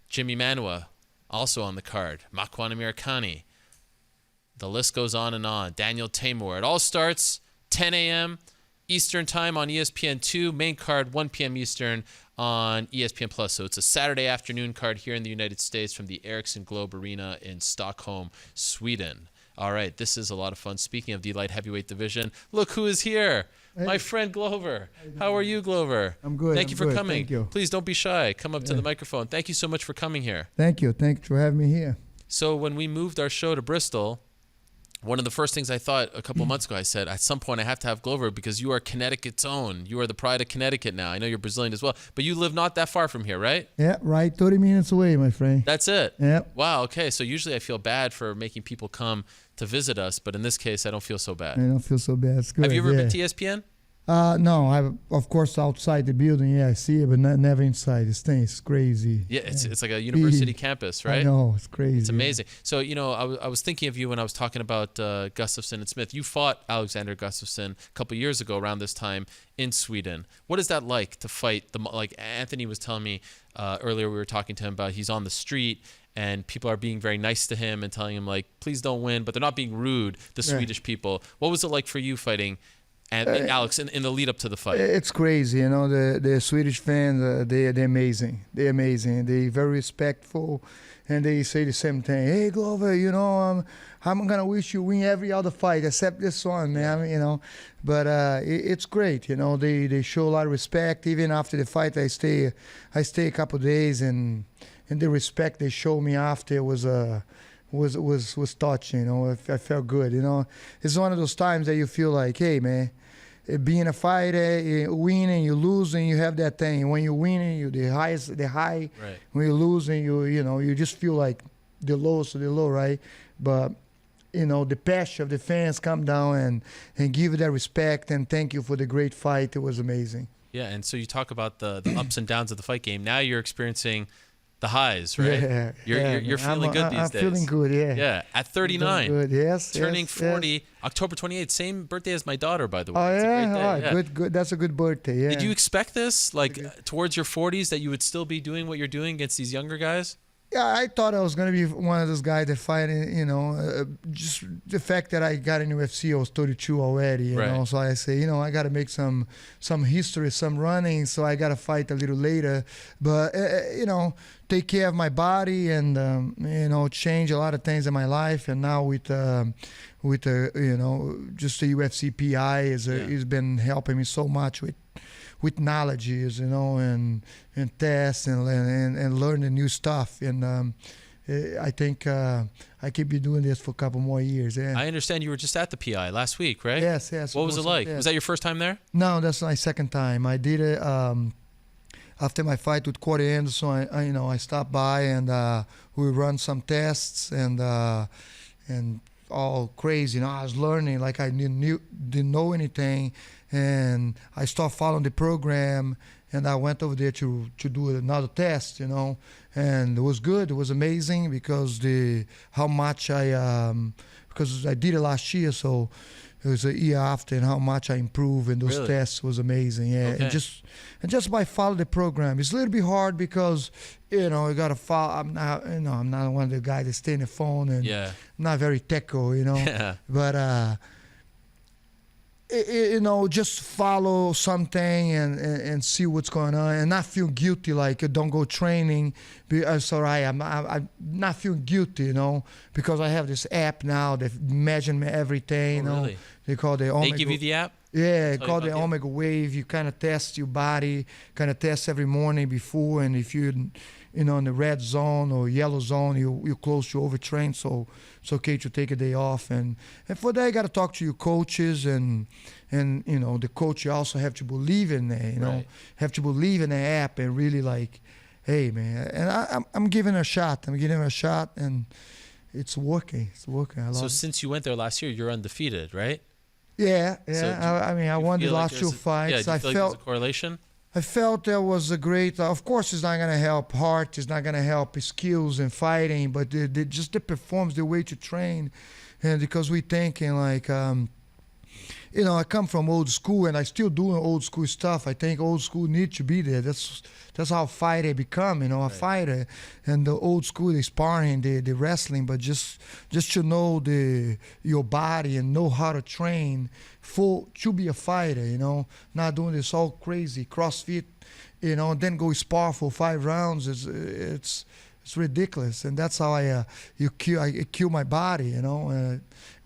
Jimmy Manuwa also on the card. Makwan Amirkhani. The list goes on and on. Daniel Tamor. It all starts 10 a.m. Eastern time on ESPN2, main card 1 p.m. Eastern on ESPN Plus. So it's a Saturday afternoon card here in the United States from the Ericsson Globe Arena in Stockholm, Sweden. All right, this is a lot of fun. Speaking of the light heavyweight division, look who is here. Hey. My friend Glover. How are you, Glover? I'm good. Thank you for coming. Thank you. Please don't be shy. Come up to the microphone. Thank you so much for coming here. Thank you. Thanks for having me here. So when we moved our show to Bristol, one of the first things I thought a couple months ago, I said, at some point I have to have Glover because you are Connecticut's own. You are the pride of Connecticut now. I know you're Brazilian as well, but you live not that far from here, right? Yeah, right. 30 minutes away, my friend. That's it? Yeah. Wow, okay. So usually I feel bad for making people come to visit us, but in this case, I don't feel so bad. I don't feel so bad. It's good. Have you ever been to ESPN? No, of course outside the building, I see it, but never inside. This thing is crazy. Yeah, it's like a university campus, right? I know, it's crazy. It's amazing. So, I was thinking of you when I was talking about Gustafsson and Smith. You fought Alexander Gustafsson a couple years ago around this time in Sweden. What is that like to fight? Like Anthony was telling me earlier, we were talking to him about he's on the street and people are being very nice to him and telling him, like, please don't win, but they're not being rude, the Swedish people. What was it like for you fighting and Alex in the lead up to the fight? It's crazy, the Swedish fans, they're amazing. They're amazing. They're very respectful, and they say the same thing. Hey, Glover, I'm gonna wish you win every other fight except this one, man. But it's great. They show a lot of respect. Even after the fight, I stay a couple of days, and the respect they show me after was touching. I felt good. It's one of those times that you feel like, hey, man, being a fighter, you win and you lose, and you have that thing. When you win, you the high. Right. When you lose, and you just feel like the lowest of the low, right? But the passion of the fans come down and give you that respect and thank you for the great fight. It was amazing. Yeah, and so you talk about the ups and downs of the fight game. Now you're experiencing the highs, right? Yeah, you're feeling good these days. I'm feeling good, yeah. Yeah, at 39. Good, yes. Turning 40, yes. October 28th, same birthday as my daughter, by the way. Oh, it's a great day. Yeah. Good. That's a good birthday, yeah. Did you expect this, towards your 40s, that you would still be doing what you're doing against these younger guys? Yeah, I thought I was going to be one of those guys that fight, just the fact that I got in UFC, I was 32 already, you know. So I say, I got to make some history, some running, so I got to fight a little later. But, take care of my body and, change a lot of things in my life. And now with just the UFC PI has been helping me so much with knowledge, and tests and learning new stuff. And I think I could be doing this for a couple more years. Yeah. I understand you were just at the PI last week, right? Yes. What was it like? Yes. Was that your first time there? No, that's my second time. I did it after my fight with Corey Anderson. I stopped by and we run some tests and all crazy. I was learning like I didn't know anything. And I started following the program, and I went over there to do another test, and it was good. It was amazing because because I did it last year, so it was a year after, and how much I improved in those tests was amazing. Yeah, okay. and just by following the program, it's a little bit hard because you gotta follow. I'm not one of the guys that stay in the phone and I'm not very technical, Yeah. But. Just follow something and see what's going on and not feel guilty like don't go training. It's all right. I'm not feeling guilty, because I have this app now that measures everything. Really? They call the Omega. They give you the app? Yeah, called the Omega Wave. You kind of test your body, test every morning before, and if you're in the red zone or yellow zone, you're close to overtrain, so it's okay to take a day off. And for that, you got to talk to your coaches, and the coach, you also have to believe in there, have to believe in the app and really like, hey, man. And I'm giving it a shot. And it's working. I love So it. since you went there last year, you're undefeated, right? Yeah. So I won the last two fights. Yeah, do you feel like there's a correlation? I felt there was a great. Of course, it's not gonna help heart. It's not gonna help skills and fighting, but just the performance, the way to train, and because we thinking like, I come from old school and I still doing old school stuff. I think old school need to be there. That's how a fighter become, a fighter. And the old school, the sparring, the wrestling, but just to know your body and know how to train to be a fighter, not doing this all crazy CrossFit, then go spar for 5 rounds. It's ridiculous, and that's how I kill my body, it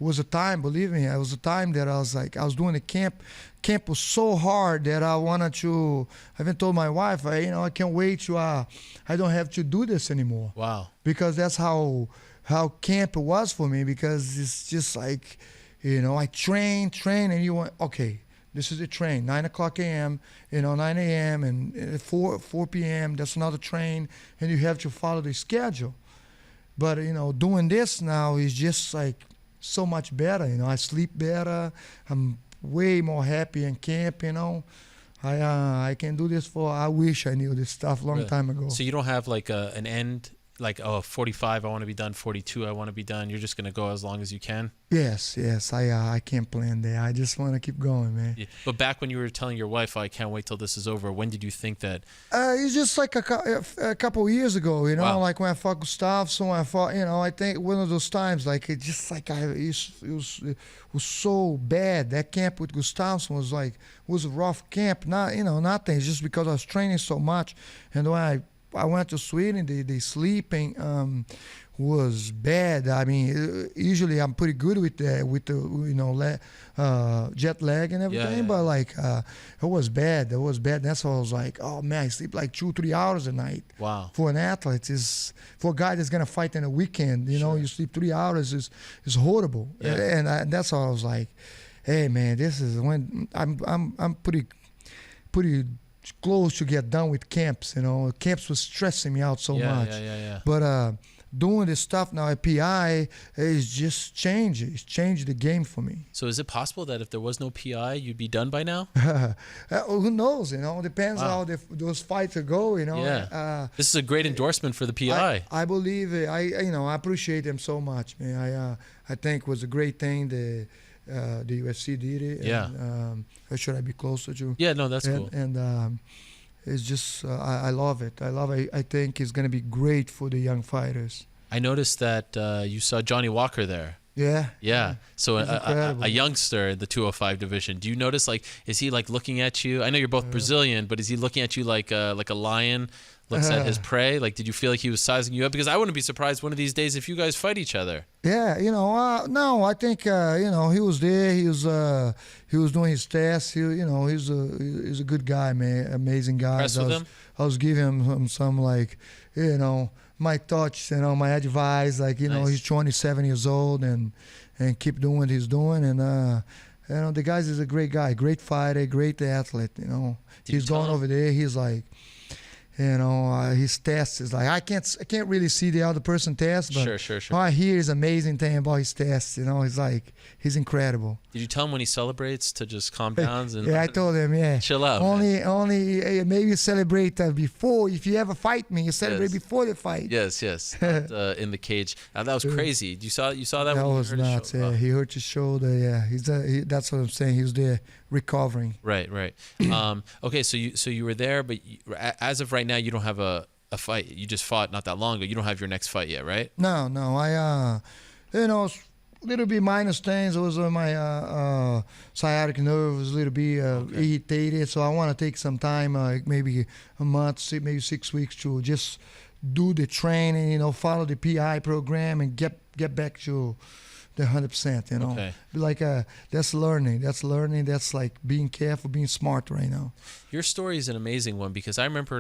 was a time, believe me, it was a time that I was doing a camp. Camp was so hard that I wanted to. I even told my wife, I can't wait to. I don't have to do this anymore. Wow. Because that's how how camp was for me, because it's just like, I train, and you want, okay, this is the train, 9 o'clock a.m., 9 a.m., and 4 p.m., that's another train, and you have to follow the schedule. But, doing this now is just like so much better. I sleep better. I'm way more happy in camp, I can do this I wish I knew this stuff long time ago. So you don't have like an end, like, 45, I want to be done, 42, I want to be done. You're just going to go as long as you can? Yes. I can't plan that. I just want to keep going, man. Yeah. But back when you were telling your wife, I can't wait till this is over, when did you think that? It's just like a couple of years ago, Wow. like when I fought Gustafsson, I think one of those times, like, it just like it was so bad. That camp with Gustafsson was a rough camp. Not, nothing. It's just because I was training so much. And when I went to Sweden, the sleeping was bad. I mean, usually I'm pretty good with the jet lag and everything, but like it was bad. That's why I was like, oh man, I sleep like 2-3 hours a night. Wow. For an athlete, for a guy that's gonna fight in a weekend, you sleep 3 hours is horrible. Yeah. And that's why I was like, hey man, this is when I'm pretty close to get done with camps. Camps was stressing me out so much. Yeah. But doing this stuff now at PI is just changed. It's changed the game for me. So is it possible that if there was no PI, you'd be done by now? Who knows? Depends how those fights go. Yeah. This is a great endorsement for the PI. I believe it. I appreciate them so much, man. I think it was a great thing that the UFC did it. Yeah. And, should I be closer to? Yeah. No, that's cool. And it's just I love it. I think it's gonna be great for the young fighters. I noticed that you saw Johnny Walker there. Yeah. So a youngster in the 205 division. Do you notice, like, is he like looking at you? I know you're both Brazilian, but is he looking at you like a lion looks at his prey? Like, did you feel like he was sizing you up? Because I wouldn't be surprised one of these days if you guys fight each other. Yeah, no, I think he was there. He was doing his tests. He's a good guy, man. Amazing guy. Impressed with him? I was giving him some like, my thoughts, my advice. Like, Nice. He's 27 years old and keep doing what he's doing. And the guy is a great guy, great fighter, great athlete. He's going over there. He's like, his test is like, I can't really see the other person test, but Sure. all I hear is amazing thing about his tests. He's incredible. Did you tell him when he celebrates to just calm down and Yeah, I told him, chill out? Only maybe celebrate before. If you ever fight me, you celebrate Yes. before the fight. Yes. Not, in the cage. That was crazy. You saw that? That when was you hurt his nuts. shoulder? Yeah, he hurt his shoulder. Yeah, that's what I'm saying. He was there recovering. Right. Okay, so you were there, but as of right now, you don't have a fight. You just fought not that long ago. You don't have your next fight yet, right? No. I a little bit minus things. It was my sciatic nerve was a little bit irritated, so I want to take some time, maybe a month, maybe 6 weeks, to just do the training, follow the PI program and get back to the 100%. Okay. Like that's learning. That's like being careful, being smart right now. Your story is an amazing one, because I remember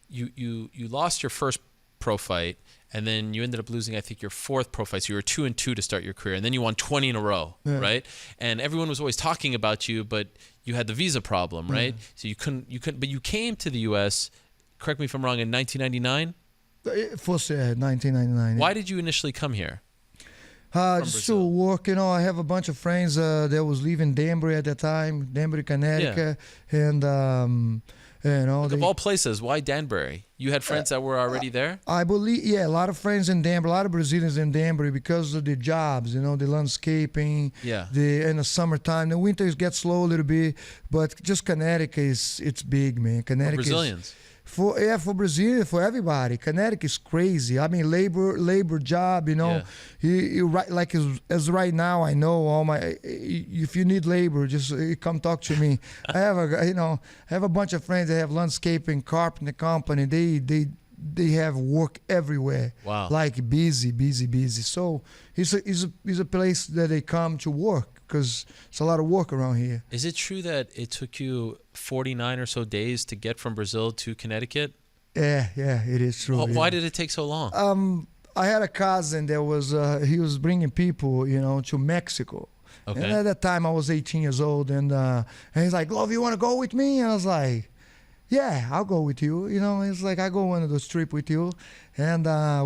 you lost your first pro fight, and then you ended up losing, I think, your fourth pro fight. So you were 2-2 to start your career, and then you won 20 in a row, right? And everyone was always talking about you, but you had the visa problem, right? So you couldn't. But you came to the U.S. Correct me if I'm wrong. In 1999. First, 1999. Why did you initially come here? Just to work. I have a bunch of friends that was living in Danbury at that time, Danbury, Connecticut, and Of all places, why Danbury? You had friends that were already there? I believe, a lot of friends in Danbury, a lot of Brazilians in Danbury, because of the jobs, the landscaping. Yeah. In the summertime, the winters get slow a little bit, but just Connecticut it's big, man. Connecticut. Brazilians. For Brazil, for everybody, Connecticut is crazy. I mean, labor job. You right, like as right now, I know if you need labor, just come talk to me. I have a bunch of friends that have landscaping, carpentry company. They have work everywhere. Wow. Like busy. So it's a place that they come to work, because it's a lot of work around here. Is it true that it took you 49 or so days to get from Brazil to Connecticut? Yeah, it is true. Why did it take so long? I had a cousin that was he was bringing people, to Mexico. Okay. And at that time I was 18 years old, and he's like, "Love, you want to go with me?" And I was like, "Yeah, I'll go with you." It's like, I go one of those trip with you, and I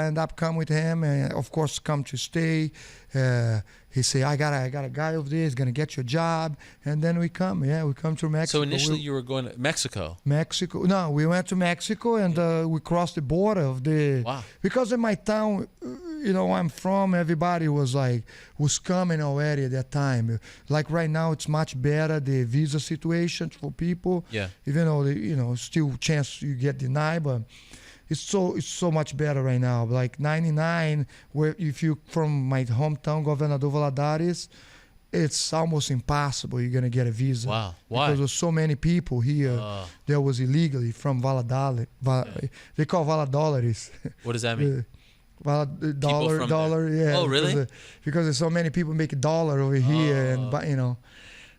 end up come with him, and of course come to stay. He say, I got a guy over there. He's gonna get you a job, and then we come to Mexico. So initially you were going to Mexico. Mexico. No, we went to Mexico, and we crossed the border of the. Wow. Because in my town, I'm from, everybody was coming already at that time. Like right now, it's much better, the visa situation for people. Yeah. Even though still chance you get denied, but it's so much better right now. Like 99, where if you from my hometown, Governador Valadares, it's almost impossible you're gonna get a visa. Wow. Why? Because there's so many people here that was illegally from Valladolid. They call Valladolid. What does that mean? Dollar, yeah. Oh, really? Because there's so many people make a dollar over here, and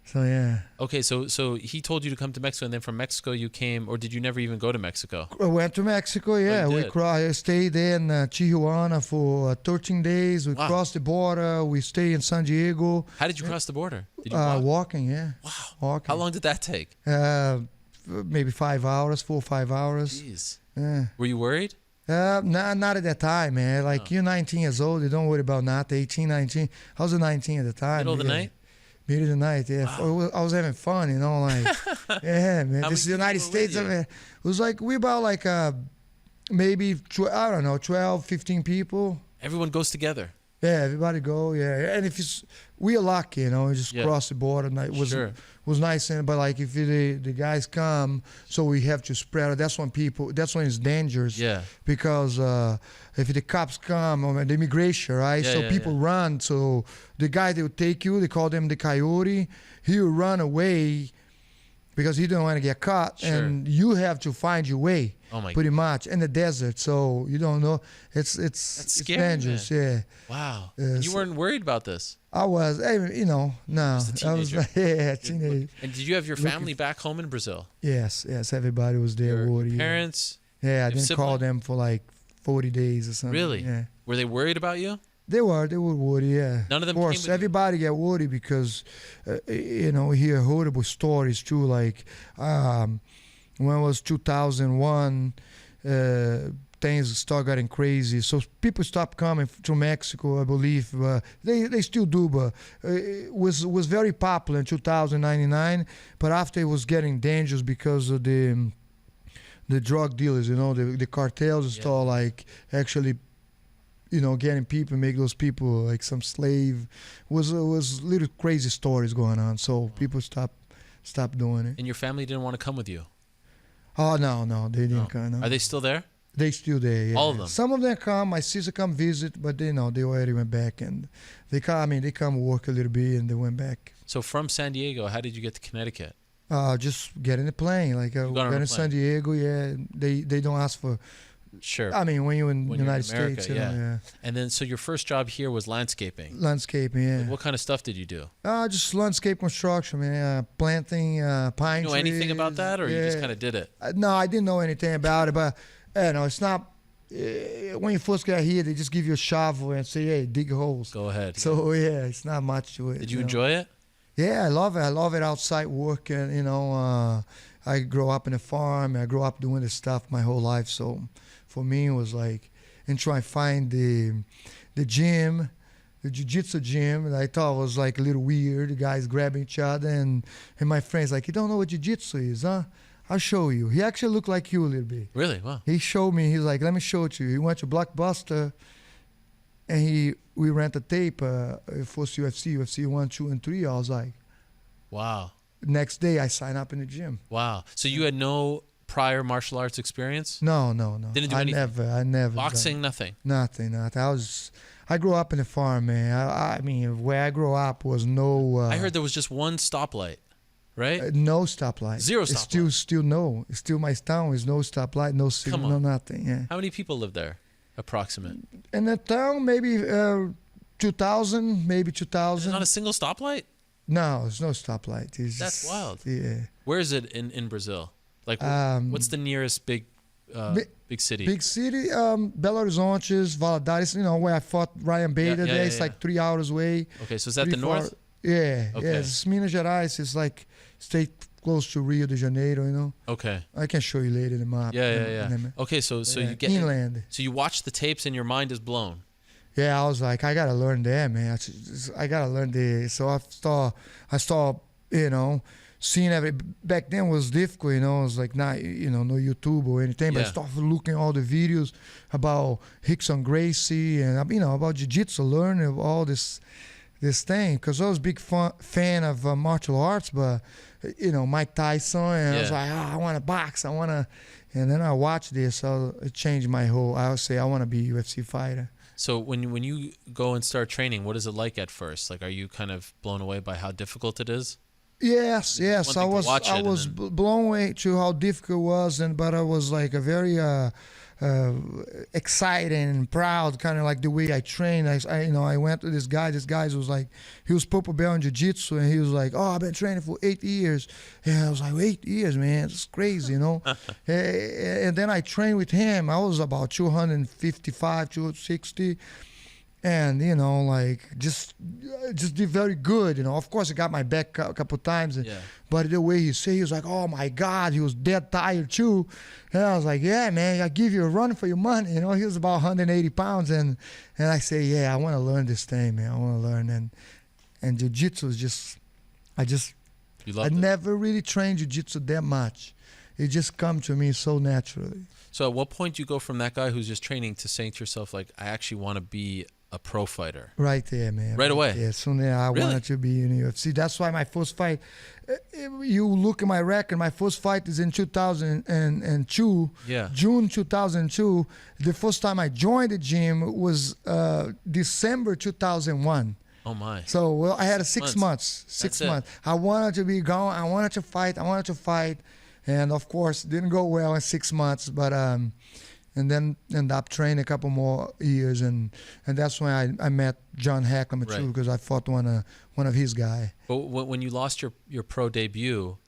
so yeah. Okay, so he told you to come to Mexico, and then from Mexico you came, or did you never even go to Mexico? I went to Mexico, yeah. I stayed there in Tijuana for 13 days. We crossed the border. We stayed in San Diego. How did you cross the border? Did you walk? Walking, yeah. Wow. Walking. How long did that take? Maybe 5 hours, 4 or 5 hours. Jeez. Yeah. Were you worried? Not at that time, man. Like, you're 19 years old. You don't worry about nothing. 18, 19. I was 19 at the time. Middle of the night? Middle of the night, yeah. Wow. I was having fun, yeah, man. This is the United States. It was like, we about maybe, 12, 15 people. Everyone goes together. Yeah, everybody go, yeah. And if we are lucky, we just cross the border. And it was nice, but like if the guys come, so we have to spread it. That's when it's dangerous. Yeah. Because if the cops come, or the immigration, right? Yeah, people run. So the guy that will take you, they call them the coyote. He will run away because he don't want to get caught, and you have to find your way. Oh my! Pretty much in the desert, so you don't know. It's scary, dangerous, man. yeah. Wow. You weren't worried about this? I was, no. I was teenager. And did you have your family back home in Brazil? Yes. Everybody was there. Your parents? Yeah, I didn't call them for like 40 days or something. Really? Yeah. Were they worried about you? They were worried, yeah. None of them Of course, everybody get worried because, we hear horrible stories too. Like, when it was 2001, things start getting crazy. So people stopped coming to Mexico, I believe. They still do, but it was very popular in 2099. But after it was getting dangerous because of the drug dealers, the cartels start like actually, getting people, make those people like some slave. Was little crazy stories going on. So people stopped doing it. And your family didn't want to come with you? Oh no, they didn't come. No. Are they still there? They still there. Yeah. All of them. Some of them come. My sister come visit, but they already went back, and they come work a little bit, and they went back. So from San Diego, how did you get to Connecticut? Just get in the plane. Like got in San Diego. Yeah, they don't ask for. Sure. I mean, when you're in the United America, States, yeah. And then, so your first job here was landscaping. Landscaping, yeah. Like, what kind of stuff did you do? Just landscape construction, man. Planting pine trees. You know anything about that, or you just kind of did it? No, I didn't know anything about it, but it's not. When you first get here, they just give you a shovel and say, "Hey, dig holes." Go ahead. So it's not much to it. Did you enjoy it? Yeah, I love it. I love it outside working. I grew up in a farm. I grew up doing this stuff my whole life. So for me, it was like, and try to find the gym, the jiu-jitsu gym. And I thought it was like a little weird. The guys grabbing each other, and my friends like, "You don't know what jiu-jitsu is, huh? I'll show you." He actually looked like you a little bit. Really? Wow. He showed me. He's like, "Let me show it to you." He went to Blockbuster, and we rent a tape. First UFC 1, 2, and 3. I was like, wow. Next day, I signed up in the gym. Wow. So you had no prior martial arts experience? No. Didn't do anything? I never. Boxing, nothing? Nothing. I grew up in a farm, man. I mean, where I grew up was no. I heard there was just one stoplight, right? No stoplight. Zero stoplight. Still no. It's still my town is no stoplight, no signal, no nothing. Yeah. How many people live there, approximate? In the town, maybe 2,000, maybe 2,000. Not a single stoplight? No, there's no stoplight. That's wild. Yeah. Where is it in Brazil? Like, what's the nearest big big city? Big city, Belo Horizonte, Valadares, where I fought Ryan Bader there. It's like 3 hours away. Okay, so is that the north? Yeah, okay. Yeah. It's Minas Gerais. It's like stay close to Rio de Janeiro, Okay. I can show you later the map. Yeah. Okay, so you get inland. So you watch the tapes and your mind is blown. Yeah, I was like, I gotta learn that, man. I gotta learn this. So I start, seeing back then was difficult, it was like not, no YouTube or anything, but I started looking all the videos about Rickson Gracie and, about jiu-jitsu, learning all this thing, because I was a big fan of martial arts, but, Mike Tyson, and I was like, I want to box, and then I watched this, so it changed my whole, I would say I want to be a UFC fighter. So when you go and start training, what is it like at first? Like, are you kind of blown away by how difficult it is? Yes. I was blown away to how difficult it was, but I was like a very excited and proud, kind of like the way I trained. I went to this guy. This guy was like, he was purple belt in jiu-jitsu, and he was like, I've been training for 8 years. And I was like, 8 years, man, it's crazy, And then I trained with him. I was about 255, 260. And just did very good. Of course, I got my back a couple times. But the way he said, he was like, "Oh my God," he was dead tired too. And I was like, "Yeah, man, I give you a run for your money." He was about 180 pounds, and I say, "Yeah, I want to learn this thing, man. I want to learn." And jiu-jitsu is I never really trained jiu-jitsu that much. It just come to me so naturally. So at what point do you go from that guy who's just training to saying to yourself, like, I actually want to be a pro fighter? Right there, man. Right away? Yeah, soon as I wanted to be in the UFC. That's why my first fight, you look at my record, my first fight is in 2002. Yeah. June 2002. The first time I joined the gym was December 2001. Oh, my. So, I had 6 months. 6 months. I wanted to be going. I wanted to fight. And, of course, didn't go well in 6 months. But and then ended up training a couple more years, and that's when I met John Hackleman too, because I fought one of his guys. But when you lost your pro debut,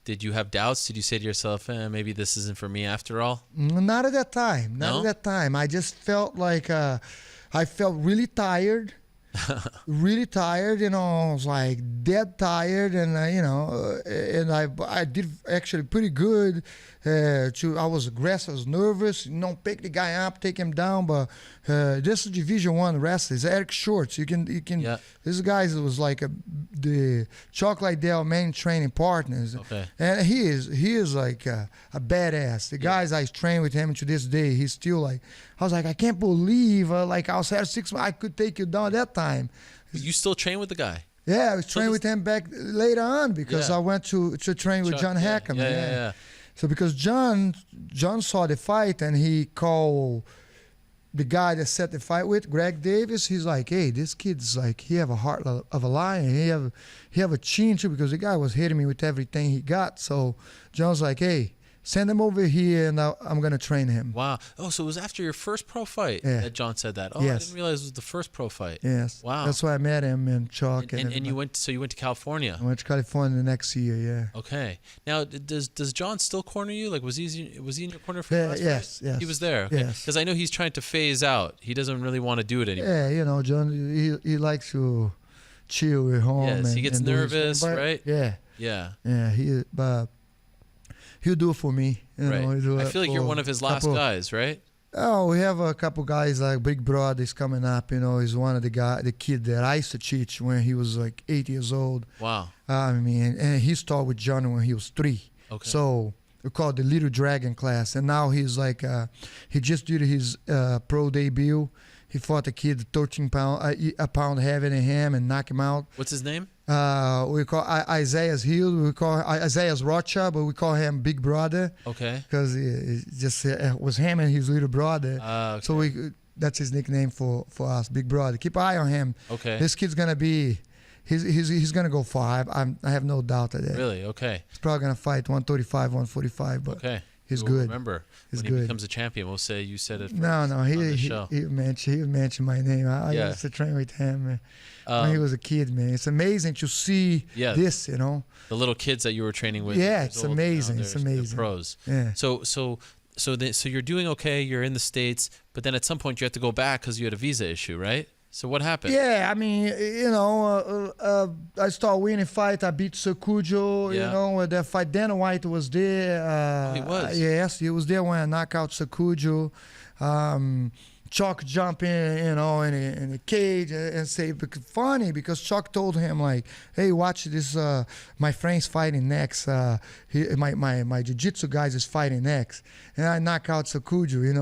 did you have doubts? Did you say to yourself, maybe this isn't for me after all? Not at that time. Not at that time. I just felt like I felt really tired. Really tired, I was like dead tired, and and I did actually pretty good. I was aggressive, I was nervous. Pick the guy up, take him down. But this is Division I wrestler. It's Eric Shorts. You can. This guy was like the Chocolate Dale main training partners. Okay. And he is like a badass. The guys I train with him to this day, he's still like. I was like, I can't believe I was at 6 months. I could take you down at that time. You still train with the guy? Yeah, I was training with him back later on, because I went to train with John Hackleman. Yeah. So because John saw the fight, and he called the guy that set the fight with, Greg Davis. He's like, hey, this kid's like, he have a heart of a lion. He have a chin too, because the guy was hitting me with everything he got. So John's like, hey, send him over here, and I'm going to train him. Wow. Oh, so it was after your first pro fight that John said that. Oh, yes. I didn't realize it was the first pro fight. Yes. Wow. That's why I met him in Chalk. And you went to California. I went to California the next year, yeah. Okay. Now, does John still corner you? Like, was he in your corner for the last yes, fight? yes. He was there. Okay. Yes. Because I know he's trying to phase out. He doesn't really want to do it anymore. Yeah, John, he likes to chill at home. Yes, he gets nervous, right? Yeah. Yeah. Yeah, but he'll do it for me. Right. I feel like you're one of his last guys, right? Oh, we have a couple guys like Big Brother is coming up. He's one of the kid that I used to teach when he was like 8 years old. Wow. And he started with John when he was 3. Okay. So we call it the Little Dragon class. And now he's like, he just did his pro debut. He fought a kid 13 pound, a pound heavier than him, and knocked him out. What's his name? We call Isaiah's Hill. We call Isaiah's Rocha, but we call him Big Brother. Okay. Because it just was him and his little brother. Okay. So that's his nickname for us, Big Brother. Keep an eye on him. Okay. This kid's gonna be, he's gonna go far. I have no doubt of that. Really? Okay. He's probably gonna fight 135, 145, but okay. He's good. Remember, he's when he becomes a champion, we'll say you said it. No, he mentioned my name. I used to train with him when he was a kid, man. It's amazing to see this, The little kids that you were training with. Yeah, it's amazing. It's amazing. They're pros. Yeah. So so you're doing okay. You're in the States, but then at some point you have to go back because you had a visa issue, right? So what happened? Yeah, I mean, I started winning fight. I beat Sakujo, that fight. Dana White was there. He was? Yes, he was there when I knocked out Sakujo. Chuck jumping, in the cage and say, funny because Chuck told him like, hey, watch this, my friend's fighting next. My jiu-jitsu guys is fighting next. And I knock out Sakujo, it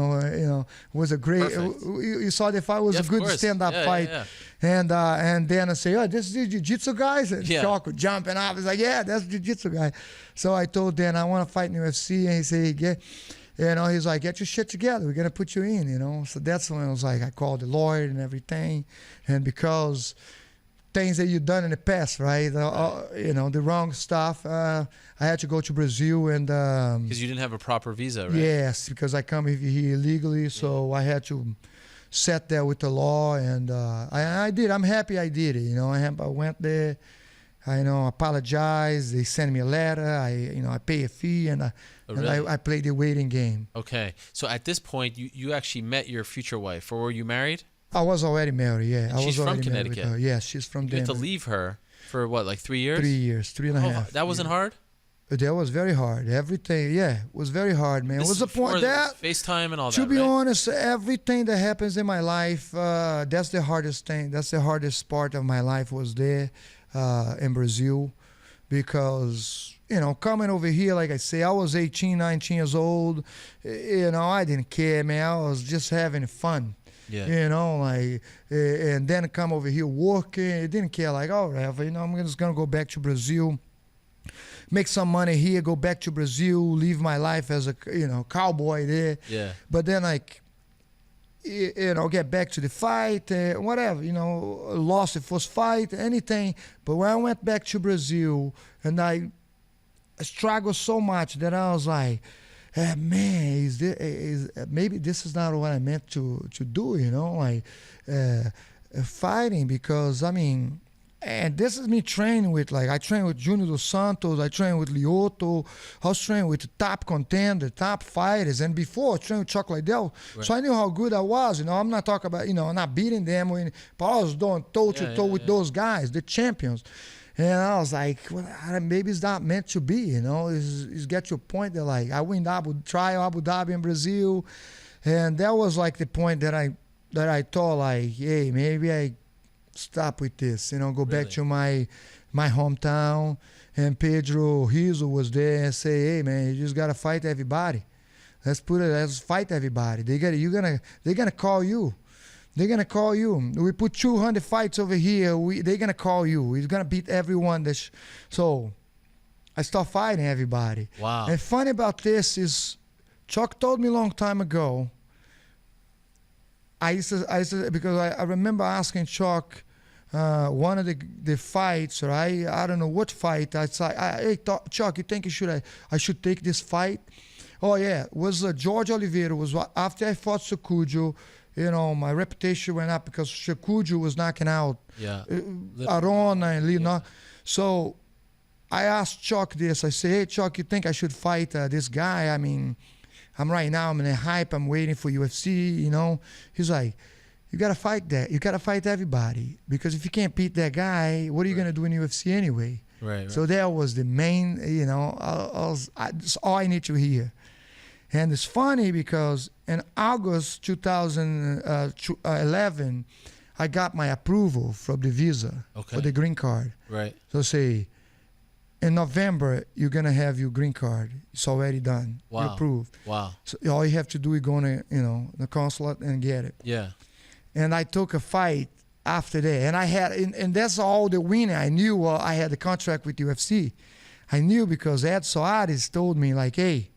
was a great, you saw the fight, was a good stand-up fight. Yeah. And then I say, oh, this is the jiu-jitsu guys? And Chuck jumping off. He's like, yeah, that's the jiu-jitsu guy. So I told Dan, I want to fight in UFC. And he said, he's like, get your shit together. We're going to put you in, So that's when I was like, I called the lawyer and everything. And because things that you've done in the past, right? The wrong stuff, I had to go to Brazil and... Because you didn't have a proper visa, right? Yes, because I come here illegally. So I had to set that with the law. And I did. I'm happy I did it, I went there. I apologize. They sent me a letter. I pay a fee and I played the waiting game. Okay. So at this point, you actually met your future wife, or were you married? I was already married, yeah. And she's from Connecticut? Yes, she's from Denver. You had to leave her for what, like 3 years? 3 years, 3.5. That wasn't hard? That was very hard. Everything, was very hard, man. This was the point that FaceTime and all that, to be right? honest, everything that happens in my life, that's the hardest thing. That's the hardest part of my life was there in Brazil. Because, coming over here, like I say, I was 18, 19 years old. I didn't care, man. I was just having fun. Yeah. And then come over here working. Didn't care, like, all right, I'm just going to go back to Brazil, make some money here, go back to Brazil, live my life as a, cowboy there. Yeah. But then, like, get back to the fight, whatever, lost the first fight, anything. But when I went back to Brazil, and I struggled so much that I was like, man, maybe this is not what I meant to do, fighting, because, and this is me training with, like, I train with Junior Dos Santos, I train with Lyoto, I was training with the top contender, top fighters, and before I trained with Chuck Liddell, so I knew how good I was, I'm not talking about, I'm not beating them, but I was doing toe-to-toe with those guys, the champions, and I was like, well, maybe it's not meant to be, it's get to a point that, like, I win Abu Dhabi in Brazil, and that was, like, the point that I thought, like, hey, maybe I stop with this, go back to my hometown. And Pedro Rizzo was there and say, hey man, you just gotta fight everybody. Let's fight everybody. They're gonna call you. They're gonna call you. We put 200 fights over here. They're gonna call you. We're gonna beat everyone. So I start fighting everybody. Wow. And funny about this is, Chuck told me a long time ago. I used to because I remember asking Chuck. One of the fights, right? I don't know what fight. I said, hey, Chuck, you think I should take this fight? Oh, yeah. It was George Oliveira. It was after I fought Sakujo. My reputation went up because Sakujo was knocking out Arona and Lee. Yeah. So I asked Chuck this. I said, hey, Chuck, you think I should fight this guy? I'm right now, I'm in a hype. I'm waiting for UFC, He's like, you got to fight that. You got to fight everybody. Because if you can't beat that guy, what are you going to do in UFC anyway? Right. So that was the main, that's all I need to hear. And it's funny because in August 2011, I got my approval from the visa for the green card. Right. So say, in November, you're going to have your green card. It's already done. Wow. You're approved. Wow. So all you have to do is go to, the consulate and get it. Yeah. And I took a fight after that. And I had, and that's all the winning. I knew I had the contract with UFC. I knew because Ed Soares told me, like, hey,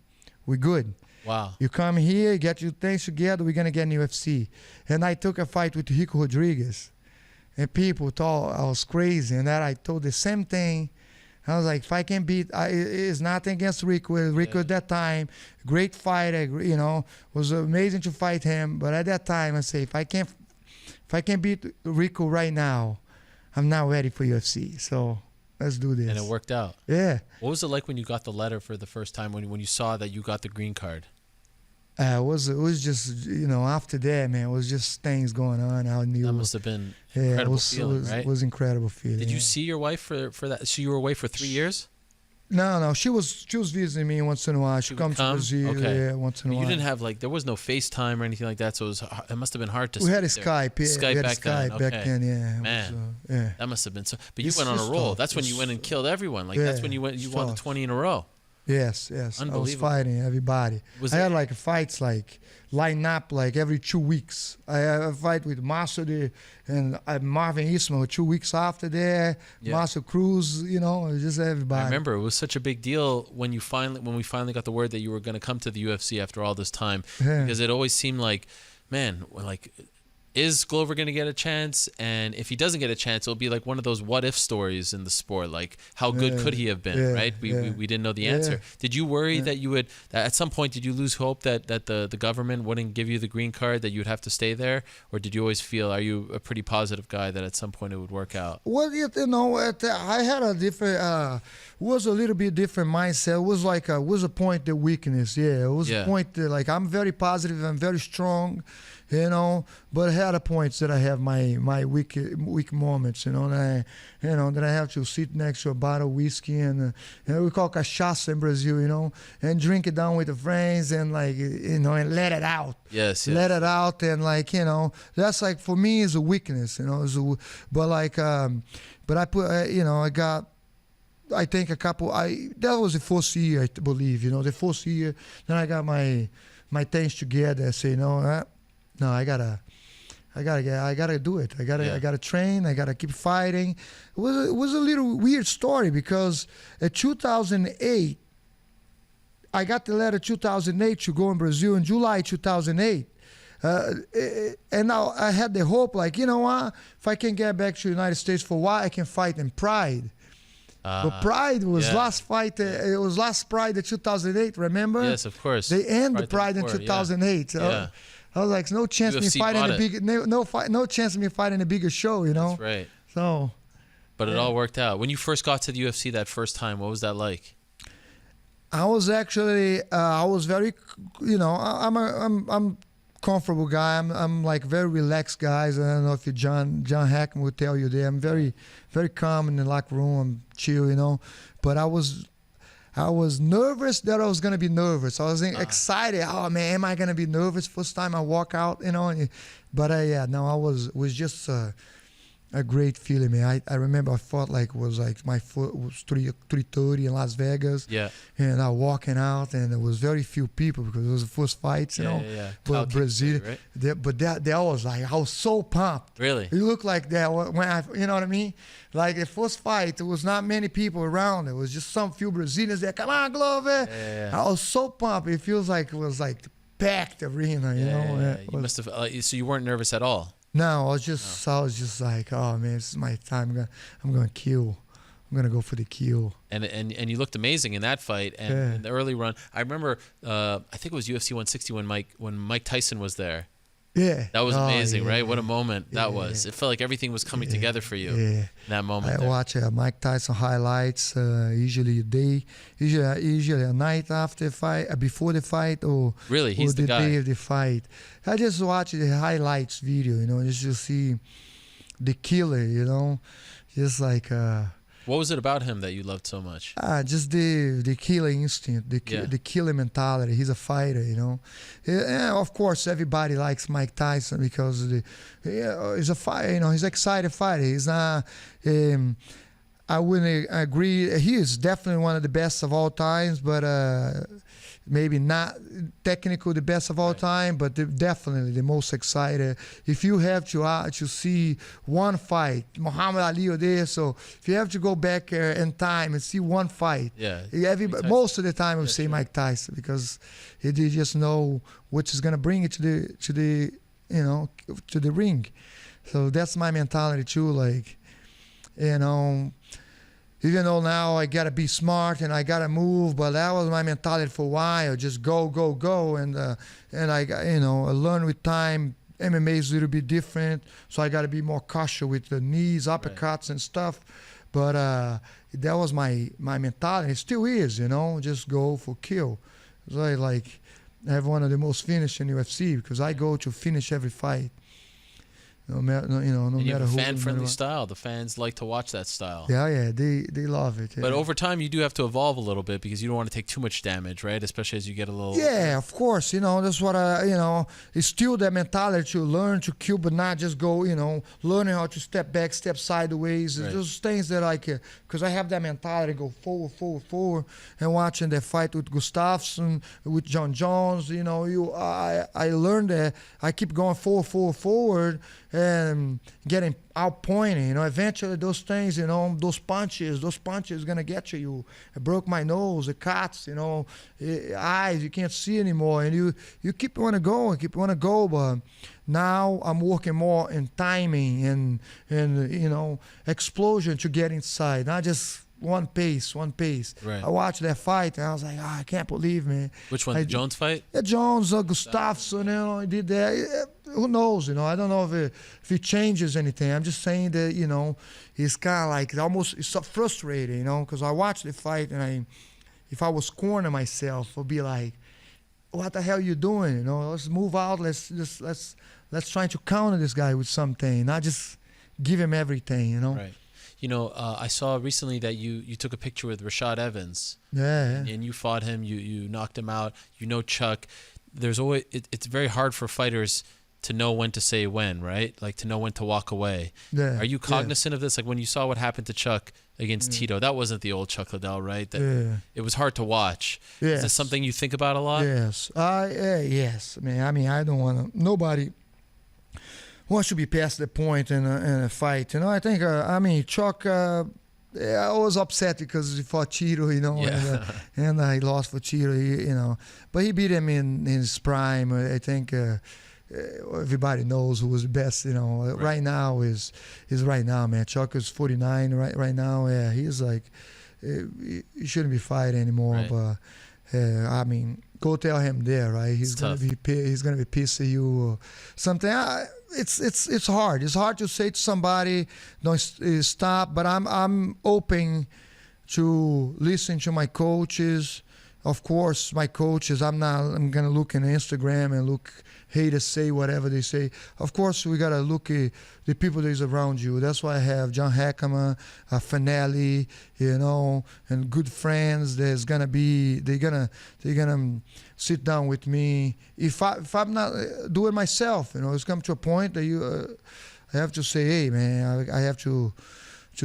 we're good. Wow. You come here, get your things together, we're going to get in UFC. And I took a fight with Rico Rodriguez. And people thought I was crazy. And that I told the same thing. I was like, if I can beat, it's nothing against Rico. Rico at that time, great fighter, was amazing to fight him. But at that time, I say, if I can beat Rico right now, I'm not ready for UFC. So let's do this. And it worked out. Yeah. What was it like when you got the letter for the first time, when you saw that you got the green card? It was just, after that, man, it was just things going on. I knew that must have been incredible feeling, right? It was incredible feeling. Did you see your wife for that? So you were away for 3 years? No, she was visiting me once in a while. She comes to Brazil, once in a while. You didn't have there was no FaceTime or anything like that, so it must have been hard to. We had a Skype, Skype back then, yeah. Man, that must have been so. But you went on a roll. Tough. That's when you went and killed everyone. That's when you won the 20 in a row. Yes. I was fighting everybody. I had fights line up every 2 weeks. I had a fight with Masudi and Marvin Ismail 2 weeks after that. Yeah. Marcel Cruz, just everybody. I remember it was such a big deal when we finally got the word that you were going to come to the UFC after all this time, because it always seemed like, man, is Glover going to get a chance? And if he doesn't get a chance, it'll be one of those what-if stories in the sport. How good could he have been, right? We didn't know the answer. Did you worry that you would, at some point, did you lose hope that the government wouldn't give you the green card, that you'd have to stay there? Or did you always feel, are you a pretty positive guy that at some point it would work out? Well, I had a different, was a little bit different mindset. It was a point of weakness, It was a point that, I'm very positive, I'm very strong, but I had a points that I have my weak moments, that I have to sit next to a bottle of whiskey and we call cachaça in Brazil, and drink it down with the friends and and let it out. Yes. Let it out and that's for me is a weakness, but I put I got. I think that was the first year, I believe, the first year. Then I got my things together and say, no, I gotta do it. I gotta train. I gotta keep fighting. It was a little weird story because in 2008, I got the letter 2008 to go in Brazil in July 2008. And now I had the hope, if I can get back to the United States for a while, I can fight in Pride. But Pride was last fight. It was last Pride in 2008. Remember? Yes, of course. They ended Pride in 2008. So I was like, no chance of me fighting a big, no chance of me fighting a bigger show. That's right. So. But it all worked out. When you first got to the UFC that first time, what was that like? I was actually, I was very, I'm comfortable guy. I'm very relaxed guys. I don't know if John Hackman would tell you that. I'm very, very calm in the locker room. I'm chill, But I was nervous that I was gonna be nervous. I was excited. Oh man, am I gonna be nervous first time I walk out? But I was just a great feeling, man. I remember I fought my foot was 3:30 in Las Vegas. Yeah. And I walking out, and there was very few people because it was the first fights, But Brazil, right? But that was I was so pumped. Really? It looked like that when you know what I mean? The first fight, there was not many people around. It was just some few Brazilians there. Come on, Glover! Yeah. I was so pumped. It feels like it was packed arena. You must have. So you weren't nervous at all. No, I was just like, oh man, this is my time. I'm gonna kill. I'm gonna go for the kill. And you looked amazing in that fight. And in the early run, I remember, I think it was UFC 160 when Mike Tyson was there. Yeah. That was amazing, right? What a moment that was. It felt like everything was coming together for you in that moment. I watch Mike Tyson highlights usually a night after the fight, before the fight, or really, he's the guy. Day of the fight. I just watch the highlights video, just to see the killer, just What was it about him that you loved so much? Just the killer instinct, the killer mentality. He's a fighter, Yeah, of course, everybody likes Mike Tyson because he's a fighter. He's an excited fighter. He's not. I wouldn't agree. He is definitely one of the best of all times, but maybe not technically the best of all time, but definitely the most excited. If you have to see one fight, Muhammad Ali or this, so if you have to go back in time and see one fight, most of the time I would say Mike Tyson, because he did just know which is gonna bring it to the ring. So that's my mentality too, even though now I gotta be smart and I gotta move, but that was my mentality for a while. Just go, and I learned with time. MMA is a little bit different, so I gotta be more cautious with the knees, uppercuts, and stuff. But that was my mentality. It still is, just go for kill. So have one of the most finished in UFC because I go to finish every fight. No matter, no and you matter have who. a fan-friendly style. The fans like to watch that style. Yeah, they love it. Yeah. But over time, you do have to evolve a little bit because you don't want to take too much damage, right? Especially as you get a little. Yeah, of course. That's what it's still that mentality to learn to kill, but not just go. Learning how to step back, step sideways. Right. Those things that because I have that mentality, go forward, and watching the fight with Gustafsson, with John Jones. I learned that I keep going forward. And getting outpointing, eventually those things, those punches gonna get you. I broke my nose, the cuts, eyes you can't see anymore, and you keep want to go, but now I'm working more in timing and explosion to get inside, not just one pace. Right. I watched that fight and I was like, I can't believe, man. Which one? The Jones fight? Yeah, Jones, Gustafsson, he did that. Who knows? I don't know if it changes anything. I'm just saying that he's kind of like almost it's so frustrating, because I watched the fight and if I was cornering myself, I'd be like, what the hell you doing? Let's move out. Let's try to counter this guy with something, not just give him everything. Right. I saw recently that you took a picture with Rashad Evans. Yeah. And you fought him. You knocked him out. Chuck. There's always it's very hard for fighters to know when to say when, right? Like to know when to walk away. Yeah. Are you cognizant of this? Like when you saw what happened to Chuck against Tito, that wasn't the old Chuck Liddell, right? It was hard to watch. Yes. Is this something you think about a lot? Yes. Yes. I don't want to. Nobody wants to be past the point in a fight. I think. Chuck. I was upset because he fought Tito, and he lost for Tito, But he beat him in his prime. I think. Everybody knows who was the best, Right. Right now is right now, man. Chuck is 49 right now. Yeah, he's like, he shouldn't be fighting anymore. Right. But go tell him there, right? He's gonna be pissed at you or something. It's hard. It's hard to say to somebody, don't stop. But I'm open to listen to my coaches. Of course, my coaches. I'm gonna look on Instagram and look. Haters say whatever they say. Of course, we gotta look at the people that is around you. That's why I have John Hackman, Finelli, and good friends. They're gonna sit down with me. If I'm not doing myself, it's come to a point that I have to say, hey man, I have to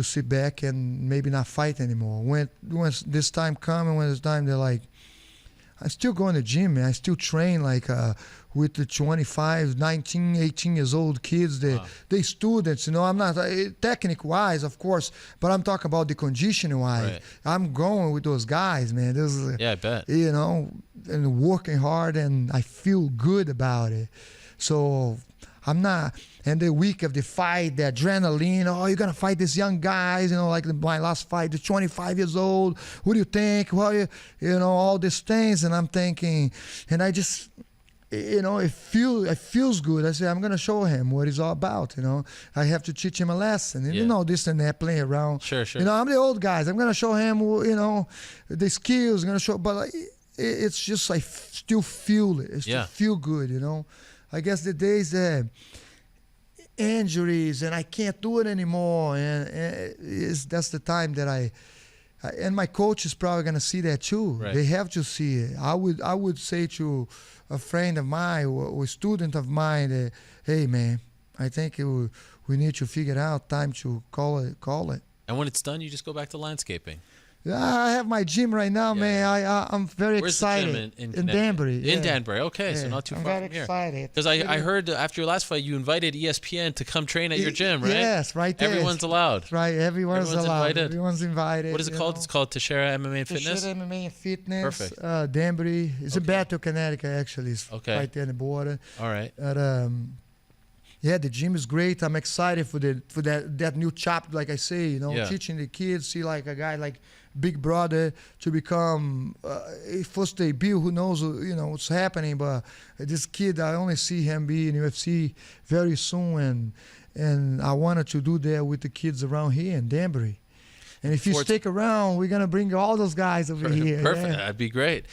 sit back and maybe not fight anymore. When this time comes and when it's time, they're like, I still go in the gym, man. I still train with the 25, 19, 18 years old kids. They students, I'm not technique-wise, of course, but I'm talking about the conditioning-wise. Right. I'm going with those guys, man. Yeah, I bet. And working hard, and I feel good about it. So I'm not. And the week of the fight, the adrenaline, you're going to fight these young guys, like my last fight, the 25 years old. What do you think? Well, all these things. And I'm thinking, and I just, it feels good. I say, I'm going to show him what it's all about, I have to teach him a lesson. And this and that, playing around. Sure. I'm the old guys. I'm going to show him, the skills. I'm going to show, but it's just, I still feel it. It's still feel good, I guess the days that injuries and I can't do it anymore, and that's the time that I and my coach is probably gonna see that too. Right. They have to see it. I would say to a friend of mine or a student of mine that, hey man, I think we need to figure out time to call it. And when it's done, you just go back to landscaping. I have my gym right now, man. I'm very Where's excited. The gym in Danbury. In Danbury, okay, so not too far from here. I'm very excited. Because I heard after your last fight, you invited ESPN to come train at your gym, right? Yes, right there. Everyone's allowed. Right, everyone's allowed. Invited. Everyone's invited. What is it called? It's called Teixeira MMA Fitness? Teixeira MMA Fitness. Perfect. Danbury. It's in Battle, Connecticut, actually. It's right there on the border. All right. Yeah, the gym is great. I'm excited for that new chapter, like I say, teaching the kids, see like a guy like Big Brother to become first debut. Who knows, what's happening? But this kid, I only see him be in UFC very soon, and I wanted to do that with the kids around here in Danbury. And if you stick around, we're gonna bring all those guys over here. Perfect. Yeah. That'd be great.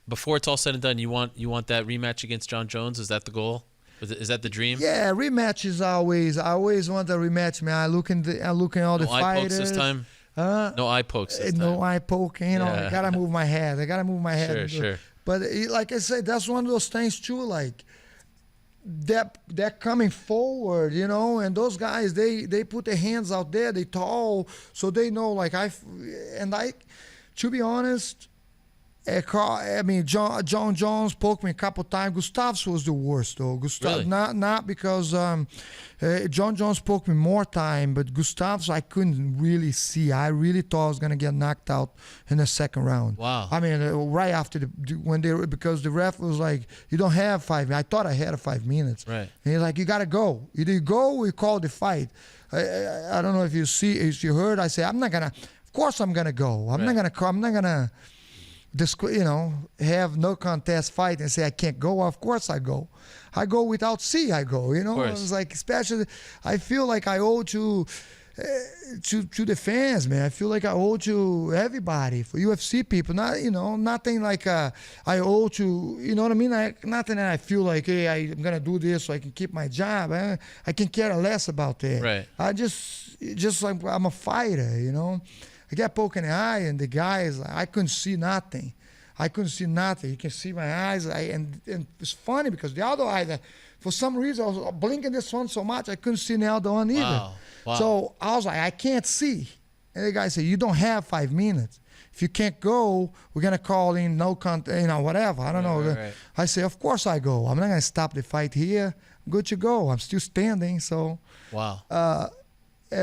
Before it's all said and done, you want that rematch against John Jones? Is that the goal? Is that the dream? Yeah, rematch is always. I always want a rematch, man. I look in all the eye fighters. pokes this time. No eye pokes this time. No eye poking. You know, I gotta move my head. Sure. But like I said, that's one of those things too. Like that coming forward, you know, and those guys they put their hands out there. They tall, so they know. Like to be honest. I mean, John Jones poked me a couple times. Gustafsson was the worst, though. Really? Not because John Jones poked me more time, but Gustafsson I couldn't really see. I really thought I was gonna get knocked out in the second round. Wow. I mean, right after because the ref was like, "You don't have 5 minutes." I thought I had 5 minutes. Right. And he's like, "You gotta go. Either you go or you call the fight." I don't know if you heard. I say, "I'm not gonna. Of course, I'm gonna go. I'm not gonna." Have no contest fight and say I can't go. Of course I go. I go without I go. You know, it's like especially. I feel like I owe to the fans, man. I feel like I owe to everybody, for UFC people. Nothing like I owe to. You know what I mean? Nothing that I feel like, hey, I'm gonna do this so I can keep my job. I can care less about that. Right. I just like I'm a fighter. You know. I got poked in the eye, and the guys, I couldn't see nothing. You can see my eyes. And it's funny because the other eye, for some reason, I was blinking this one so much, I couldn't see the other one either. Wow. So I was like, I can't see. And the guy said, you don't have 5 minutes. If you can't go, we're going to call in whatever. I don't know. Right. I say, of course I go. I'm not going to stop the fight here. I'm good to go. I'm still standing. So. Wow. But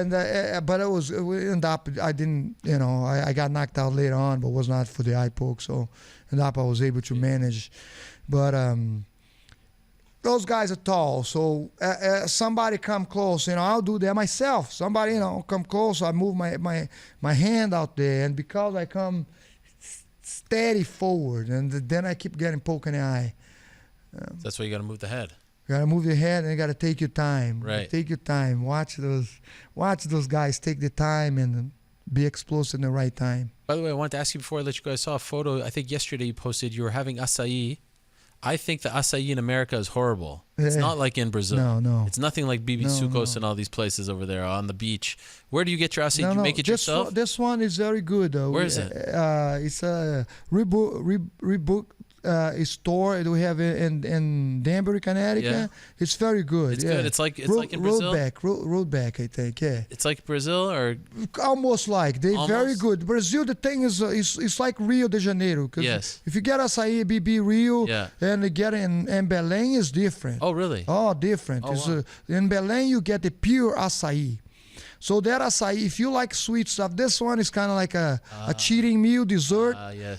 it ended up, I didn't, I got knocked out later on, but was not for the eye poke. So ended up I was able to manage. But those guys are tall. So somebody come close, I'll do that myself. Somebody, come close. I move my hand out there. And because I come steady forward, and then I keep getting poked in the eye. That's why you got to move the head. You gotta move your head, and you gotta take your time. Right. Take your time. Watch those guys take the time and be explosive in the right time. By the way, I wanted to ask you before I let you guys saw a photo. I think yesterday you posted you were having acai. I think the acai in America is horrible. It's not like in Brazil. No. It's nothing like Bibi Sucos and all these places over there on the beach. Where do you get your acai? Do you make it yourself? This one is very good. Where is it? It's a Reebok store that we have in Danbury, Connecticut. Yeah. It's very good. It's good. It's like in Brazil. Roadback, I think. Yeah. It's like Brazil, or almost like they're very good. Brazil, the thing is, it's like Rio de Janeiro. Yes. If you get acai BB Rio, and you get in Belém, is different. Oh really? Oh, different. Wow. In Belém you get the pure acai. So that acai, if you like sweet stuff, this one is kind of like a cheating meal, dessert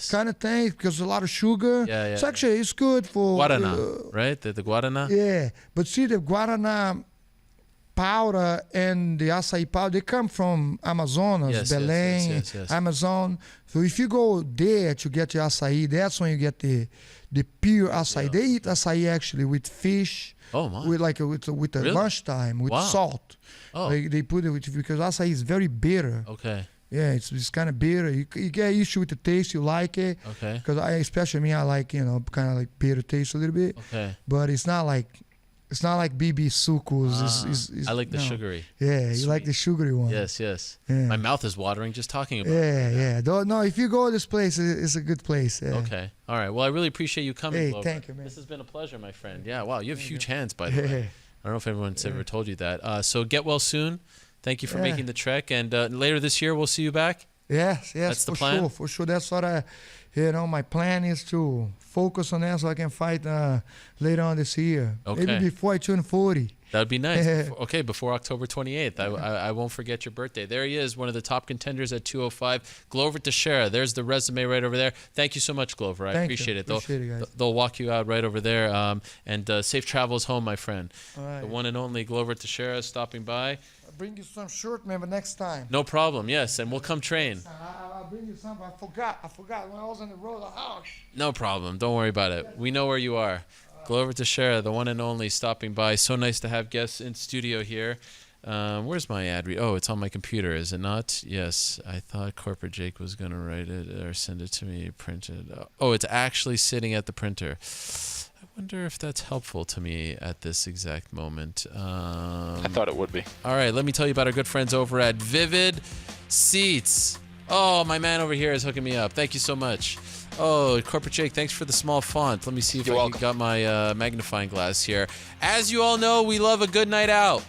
kind of thing, because a lot of sugar. So actually, it's good for Guaraná, right? The Guaraná. Yeah, but see, the Guaraná powder and the acai powder, they come from Amazonas, Belém, Amazon. So if you go there to get your acai, that's when you get the pure acai. Yeah. They eat acai actually with fish. Oh my! With the lunchtime with salt. Oh. They put it because acai is very bitter. Okay. Yeah, it's kind of bitter. You get used to it, the taste. You like it. Okay. Because especially me, I like kind of like bitter taste a little bit. Okay. But it's not like BB Sucos. I like the sugary. Yeah, Sweet. You like the sugary one. Yes. Yeah. My mouth is watering just talking about it. Yeah. No, if you go to this place, it's a good place. Yeah. Okay. All right. Well, I really appreciate you coming, Hey, Glover. thank you, man. This has been a pleasure, my friend. Yeah, wow. You have huge hands, by the way. I don't know if everyone's ever told you that. So get well soon. Thank you for making the trek. And later this year, we'll see you back. Yes. That's the plan? For sure. That's what my plan is to focus on that so I can fight later on this year. Okay. Maybe before I turn 40. That would be nice. Before October 28th. I won't forget your birthday. There he is, one of the top contenders at 205. Glover Teixeira. There's the resume right over there. Thank you so much, Glover. I appreciate it. Appreciate it, guys. They'll walk you out right over there. And safe travels home, my friend. All right. The one and only Glover Teixeira stopping by. I'll bring you some shirt, man, but next time. No problem. Yes, and we'll come train. I'll bring you some. I forgot when I was on the road. No problem. Don't worry about it. We know where you are. Glover Teixeira, the one and only, stopping by. So nice to have guests in studio here. Where's my ad read? Oh, it's on my computer, is it not? Yes, I thought Corporate Jake was going to write it or send it to me printed. Oh, it's actually sitting at the printer. I wonder if that's helpful to me at this exact moment. I thought it would be. All right, let me tell you about our good friends over at Vivid Seats. Oh, my man over here is hooking me up. Thank you so much. Oh, Corporate Jake, thanks for the small font. Let me see if I got my magnifying glass here. As you all know, we love a good night out.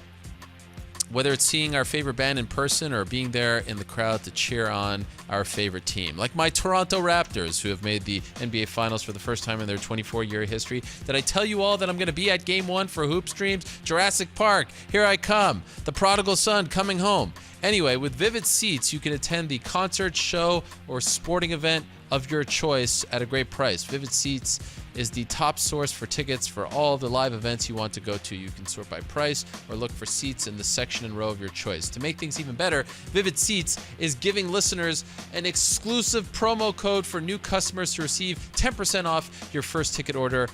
Whether it's seeing our favorite band in person or being there in the crowd to cheer on our favorite team. Like my Toronto Raptors, who have made the NBA Finals for the first time in their 24-year history. Did I tell you all that I'm going to be at Game 1 for Hoop Streams? Jurassic Park, here I come. The prodigal son coming home. Anyway, with Vivid Seats, you can attend the concert, show, or sporting event of your choice at a great price. Vivid Seats is the top source for tickets for all the live events you want to go to. You can sort by price or look for seats in the section and row of your choice. To make things even better, Vivid Seats is giving listeners an exclusive promo code for new customers to receive 10% off your first ticket order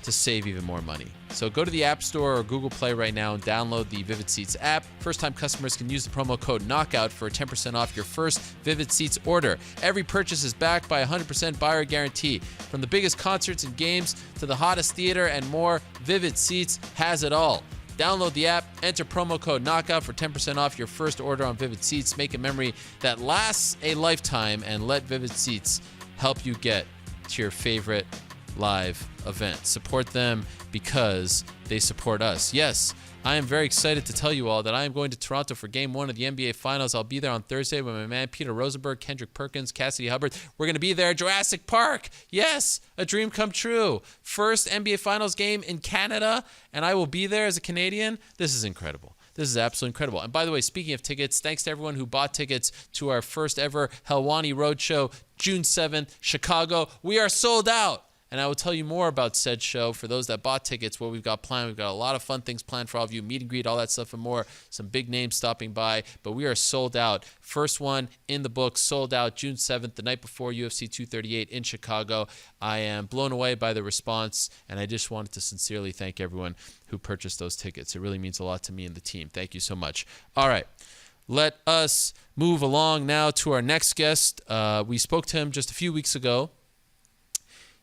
to save even more money. So go to the App Store or Google Play right now and download the Vivid Seats app. First-time customers can use the promo code KNOCKOUT for 10% off your first Vivid Seats order. Every purchase is backed by a 100% buyer guarantee. From the biggest concerts and games to the hottest theater and more, Vivid Seats has it all. Download the app, enter promo code KNOCKOUT for 10% off your first order on Vivid Seats. Make a memory that lasts a lifetime and let Vivid Seats help you get to your favorite live event. Support them because they support us. Yes, I am very excited to tell you all that I am going to Toronto for Game 1 of the NBA Finals. I'll be there on Thursday with my man Peter Rosenberg, Kendrick Perkins, Cassidy Hubbard. We're going to be there. Jurassic Park. Yes, a dream come true. First NBA Finals game in Canada, and I will be there as a Canadian. This is incredible. This is absolutely incredible. And by the way, speaking of tickets, thanks to everyone who bought tickets to our first ever Helwani Roadshow, June 7th, Chicago. We are sold out. And I will tell you more about said show for those that bought tickets, what we've got planned. We've got a lot of fun things planned for all of you, meet and greet, all that stuff and more. Some big names stopping by, but we are sold out. First one in the book, sold out June 7th, the night before UFC 238 in Chicago. I am blown away by the response, and I just wanted to sincerely thank everyone who purchased those tickets. It really means a lot to me and the team. Thank you so much. All right. Let us move along now to our next guest. We spoke to him just a few weeks ago.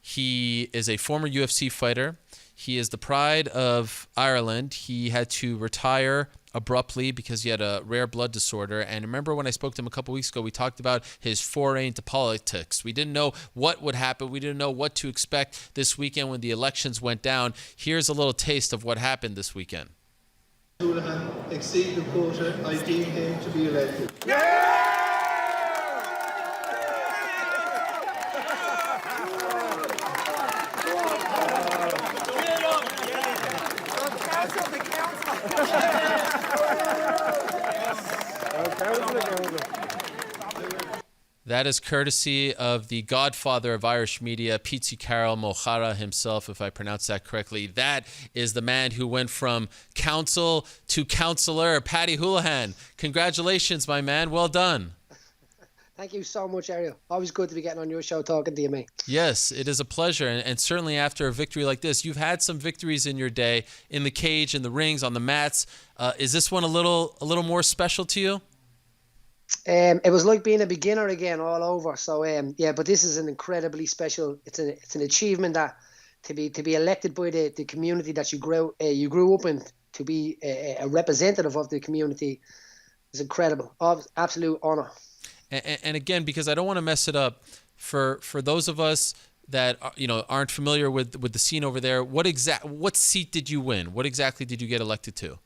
He is a former UFC fighter. He is the pride of Ireland. He had to retire abruptly because he had a rare blood disorder. And remember when I spoke to him a couple weeks ago, we talked about his foray into politics. We didn't know what would happen. We didn't know what to expect this weekend when the elections went down. Here's a little taste of what happened this weekend. Holohan exceeded the quota. I deem him to be elected. That is courtesy of the godfather of Irish media, Pizzi Carroll Mohara himself, if I pronounce that correctly. That is the man who went from counsel to counselor, Paddy Holohan. Congratulations, my man. Well done. Thank you so much, Ariel. Always good to be getting on your show talking to you, mate. Yes, it is a pleasure. And certainly after a victory like this, you've had some victories in your day, in the cage, in the rings, on the mats. Is this one a little more special to you? It was like being a beginner again all over. So yeah, but this is an incredibly special. It's an achievement that to be elected by the community that you grew up in, to be a representative of the community is incredible. Absolute honor. And again, because I don't want to mess it up, for those of us that aren't familiar with the scene over there, what seat did you win? What exactly did you get elected to?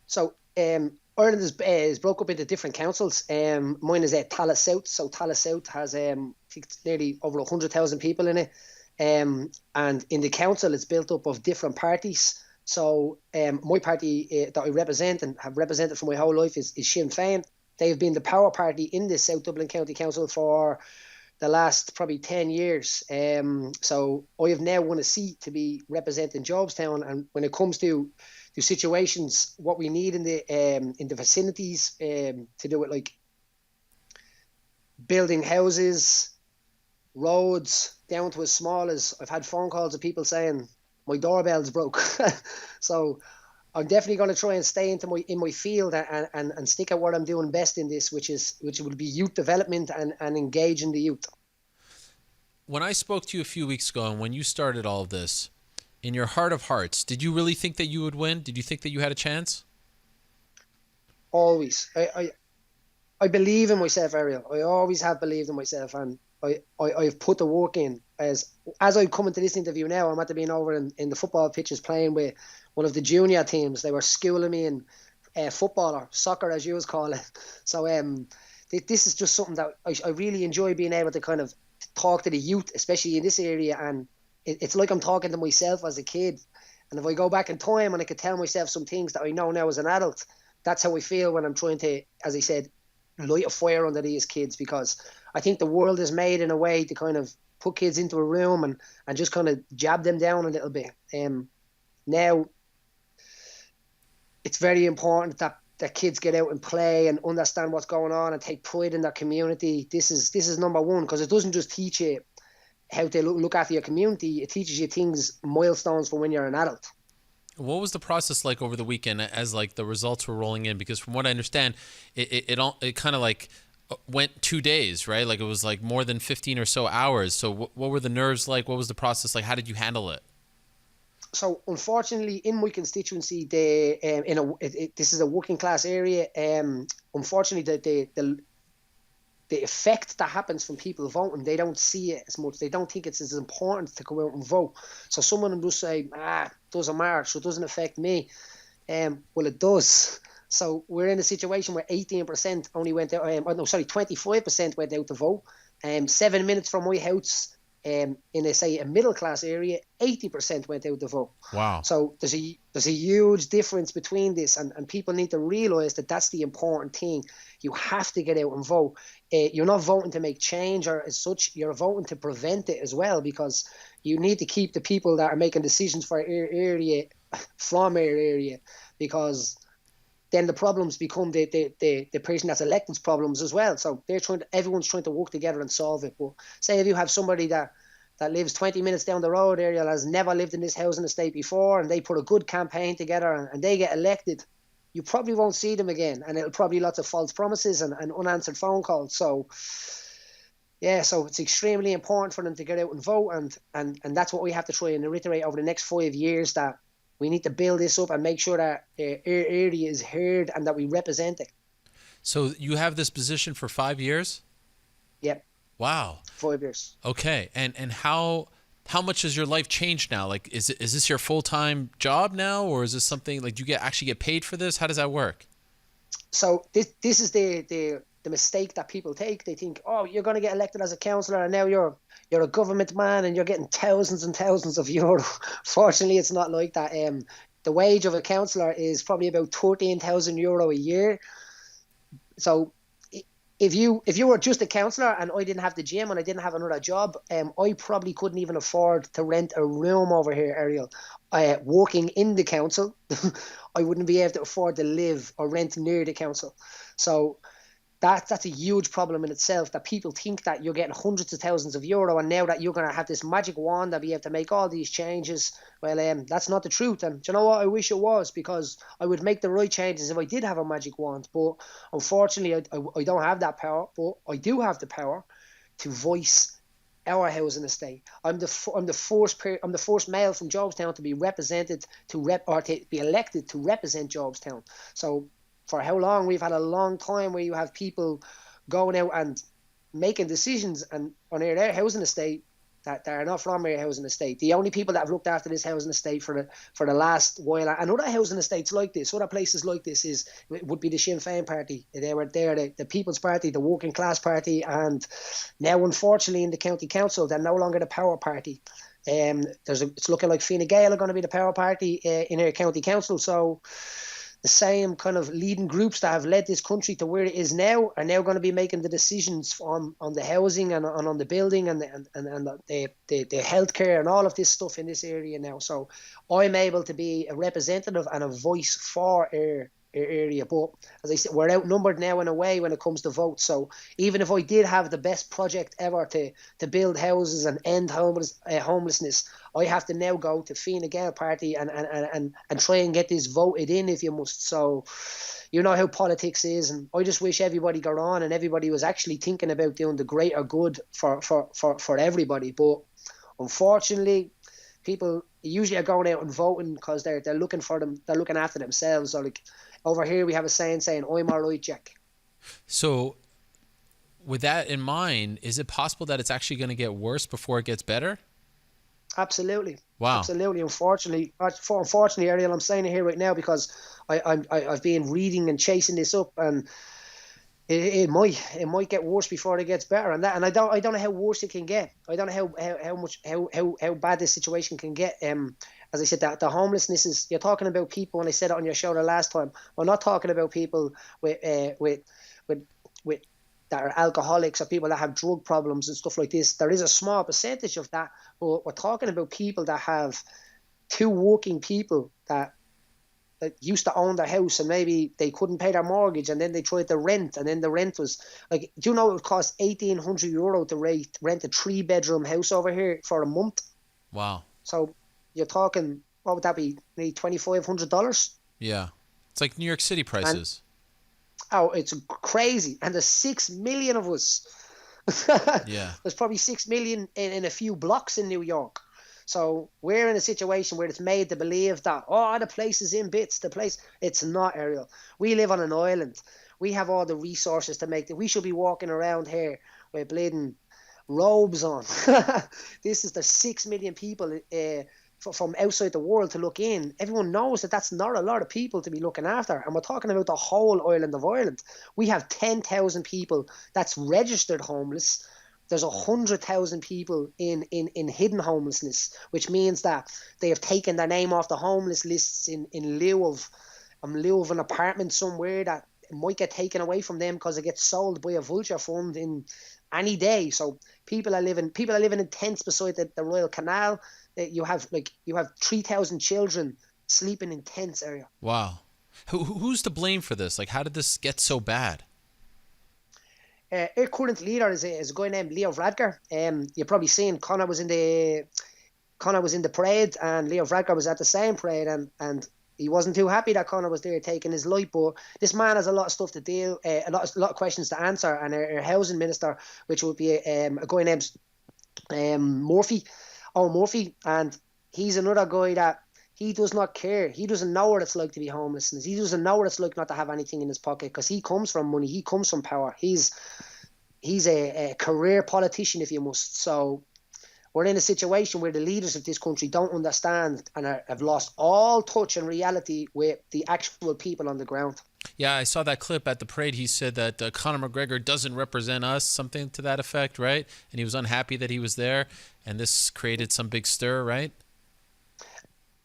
So Ireland is broke up into different councils. Mine is Tallaght South. So Tallaght South has I think it's nearly over 100,000 people in it. And in the council, it's built up of different parties. So my party that I represent and have represented for my whole life is Sinn Féin. They've been the power party in the South Dublin County Council for the last probably 10 years. So I have now won a seat to be representing Jobstown. And when it comes to situations, what we need in the vicinities to do it, like building houses, roads, down to as small as I've had phone calls of people saying my doorbell's broke. So I'm definitely going to try and stay in my field and stick at what I'm doing best in this, which will be youth development and engaging the youth. When I spoke to you a few weeks ago and when you started all of this, in your heart of hearts, did you really think that you would win? Did you think that you had a chance? Always. I believe in myself, Ariel. I always have believed in myself, and I've put the work in. As I come into this interview now, I'm at being over in the football pitches playing with one of the junior teams. They were schooling me in football or soccer, as you was call it. So this is just something that I really enjoy, being able to kind of talk to the youth, especially in this area. And it's like I'm talking to myself as a kid. And if I go back in time and I could tell myself some things that I know now as an adult, that's how I feel when I'm trying to, as I said, light a fire under these kids, because I think the world is made in a way to kind of put kids into a room and just kind of jab them down a little bit. Now, it's very important that kids get out and play and understand what's going on and take pride in their community. This is number one, because it doesn't just teach you how to look after your community. It teaches you things, milestones for when you're an adult. What was the process like over the weekend as like the results were rolling in? Because from what I understand, it kind of like went 2 days, right? Like it was like more than 15 or so hours. So what were the nerves like? What was the process like? How did you handle it? So unfortunately, in my constituency, this is a working class area. Unfortunately, the effect that happens from people voting, they don't see it as much. They don't think it's as important to go out and vote. So some of them just say, doesn't matter, so it doesn't affect me. Well, it does. So we're in a situation where 18% only went out, 25% went out to vote. 7 minutes from my house, in a middle class area, 80% went out to vote. Wow. So there's a huge difference between this, and people need to realise that that's the important thing. You have to get out and vote. You're not voting to make change or as such, you're voting to prevent it as well, because you need to keep the people that are making decisions for our area from our area, because then the problems become the person that's elected's problems as well. So everyone's trying to work together and solve it. But say if you have somebody that lives 20 minutes down the road, Ariel, has never lived in this housing estate before, and they put a good campaign together and they get elected, you probably won't see them again, and it'll probably lots of false promises and unanswered phone calls. So yeah, so it's extremely important for them to get out and vote, and that's what we have to try and reiterate over the next 5 years, that we need to build this up and make sure that our area is heard and that we represent it. So you have this position for 5 years? Yep. Wow. 5 years. Okay. And how much has your life changed now? Like, is this your full-time job now, or is this something like you actually get paid for this? How does that work? So this is the mistake that people take. They think, oh, you're going to get elected as a councillor and now you're a government man and you're getting thousands and thousands of euro. Fortunately, it's not like that. The wage of a councillor is probably about 13,000 euro a year. So if you were just a councillor and I didn't have the gym and I didn't have another job, I probably couldn't even afford to rent a room over here, Ariel. Working in the council, I wouldn't be able to afford to live or rent near the council. So that's a huge problem in itself, that people think that you're getting hundreds of thousands of euro and now that you're going to have this magic wand that be able to make all these changes. Well, that's not the truth. And do you know what? I wish it was, because I would make the right changes if I did have a magic wand. But unfortunately, I don't have that power. But I do have the power to voice our housing estate. I'm the first male from Jobstown to be represented to be elected to represent Jobstown. So for how long? We've had a long time where you have people going out and making decisions on their housing estate that are not from our housing estate. The only people that have looked after this housing estate for the last while, and other housing estates like this, other places like this, would be the Sinn Féin party. They were there, the People's Party, the Working Class Party, and now unfortunately in the county council they're no longer the power party. It's looking like Fine Gael are going to be the power party in our county council. So the same kind of leading groups that have led this country to where it is now are now going to be making the decisions on the housing and on the building and the healthcare and all of this stuff in this area now. So I'm able to be a representative and a voice for our area. But as I said, we're outnumbered now in a way when it comes to votes. So even if I did have the best project ever to build houses and end homelessness, I have to now go to Fine Gael party and try and get this voted in if you must. So you know how politics is, and I just wish everybody got on and everybody was actually thinking about doing the greater good for everybody. But unfortunately, people usually are going out and voting because they're looking for them. They're looking after themselves. So like over here, we have a saying "I'm all right, Jack." So, with that in mind, is it possible that it's actually going to get worse before it gets better? Absolutely. Wow. Absolutely. Unfortunately, Ariel, I'm saying it here right now because I've been reading and chasing this up, and it might get worse before it gets better, and I don't know how worse it can get. I don't know how bad this situation can get. As I said, that the homelessness is, you're talking about people, and I said it on your show the last time. We're not talking about people with that are alcoholics or people that have drug problems and stuff like this. There is a small percentage of that, but we're talking about people that have two working people that used to own their house, and maybe they couldn't pay their mortgage, and then they tried to rent, and then the rent was like, do you know it would cost €1,800 to rent a 3-bedroom house over here for a month? Wow. So you're talking, what would that be, maybe $2,500? Yeah, it's like New York City prices. It's crazy. And there's 6 million of us. Yeah. There's probably 6 million in a few blocks in New York. So we're in a situation where it's made to believe that, the place is in bits. It's not, Ariel. We live on an island. We have all the resources to make it. We should be walking around here with bleeding robes on. This is the 6 million people from outside the world to look in. Everyone knows that that's not a lot of people to be looking after. And we're talking about the whole island of Ireland. We have 10,000 people that's registered homeless. There's 100,000 people in hidden homelessness, which means that they have taken their name off the homeless lists in lieu of an apartment somewhere that might get taken away from them because it gets sold by a vulture fund in any day. So people are living in tents beside the Royal Canal. You have 3,000 children sleeping in tents area. Wow. Who's to blame for this? Like, how did this get so bad? Our current leader is a guy named Leo Varadkar. You've probably seen Conor was in the parade, and Leo Varadkar was at the same parade, and he wasn't too happy that Conor was there taking his life. But this man has a lot of stuff to deal, a lot of questions to answer. And our housing minister, which would be a guy named Murphy, and he's another guy that he does not care. He doesn't know what it's like to be homeless. He doesn't know what it's like not to have anything in his pocket, because he comes from money. He comes from power. He's a career politician, if you must. So we're in a situation where the leaders of this country don't understand and have lost all touch and reality with the actual people on the ground. Yeah, I saw that clip at the parade. He said that Conor McGregor doesn't represent us, something to that effect, right? And he was unhappy that he was there, and this created some big stir, right?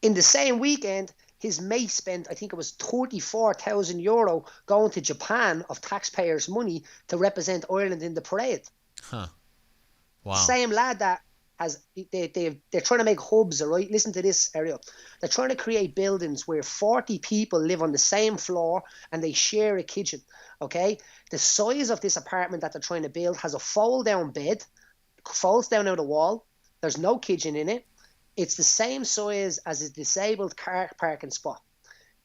In the same weekend, his mate spent, I think it was €34,000 going to Japan of taxpayers' money to represent Ireland in the parade. Huh. Wow. Same lad that they're trying to make hubs, all right? Listen to this, Ariel. They're trying to create buildings where 40 people live on the same floor and they share a kitchen, okay? The size of this apartment that they're trying to build has a fold-down bed, folds down out the wall. There's no kitchen in it. It's the same size as a disabled car parking spot.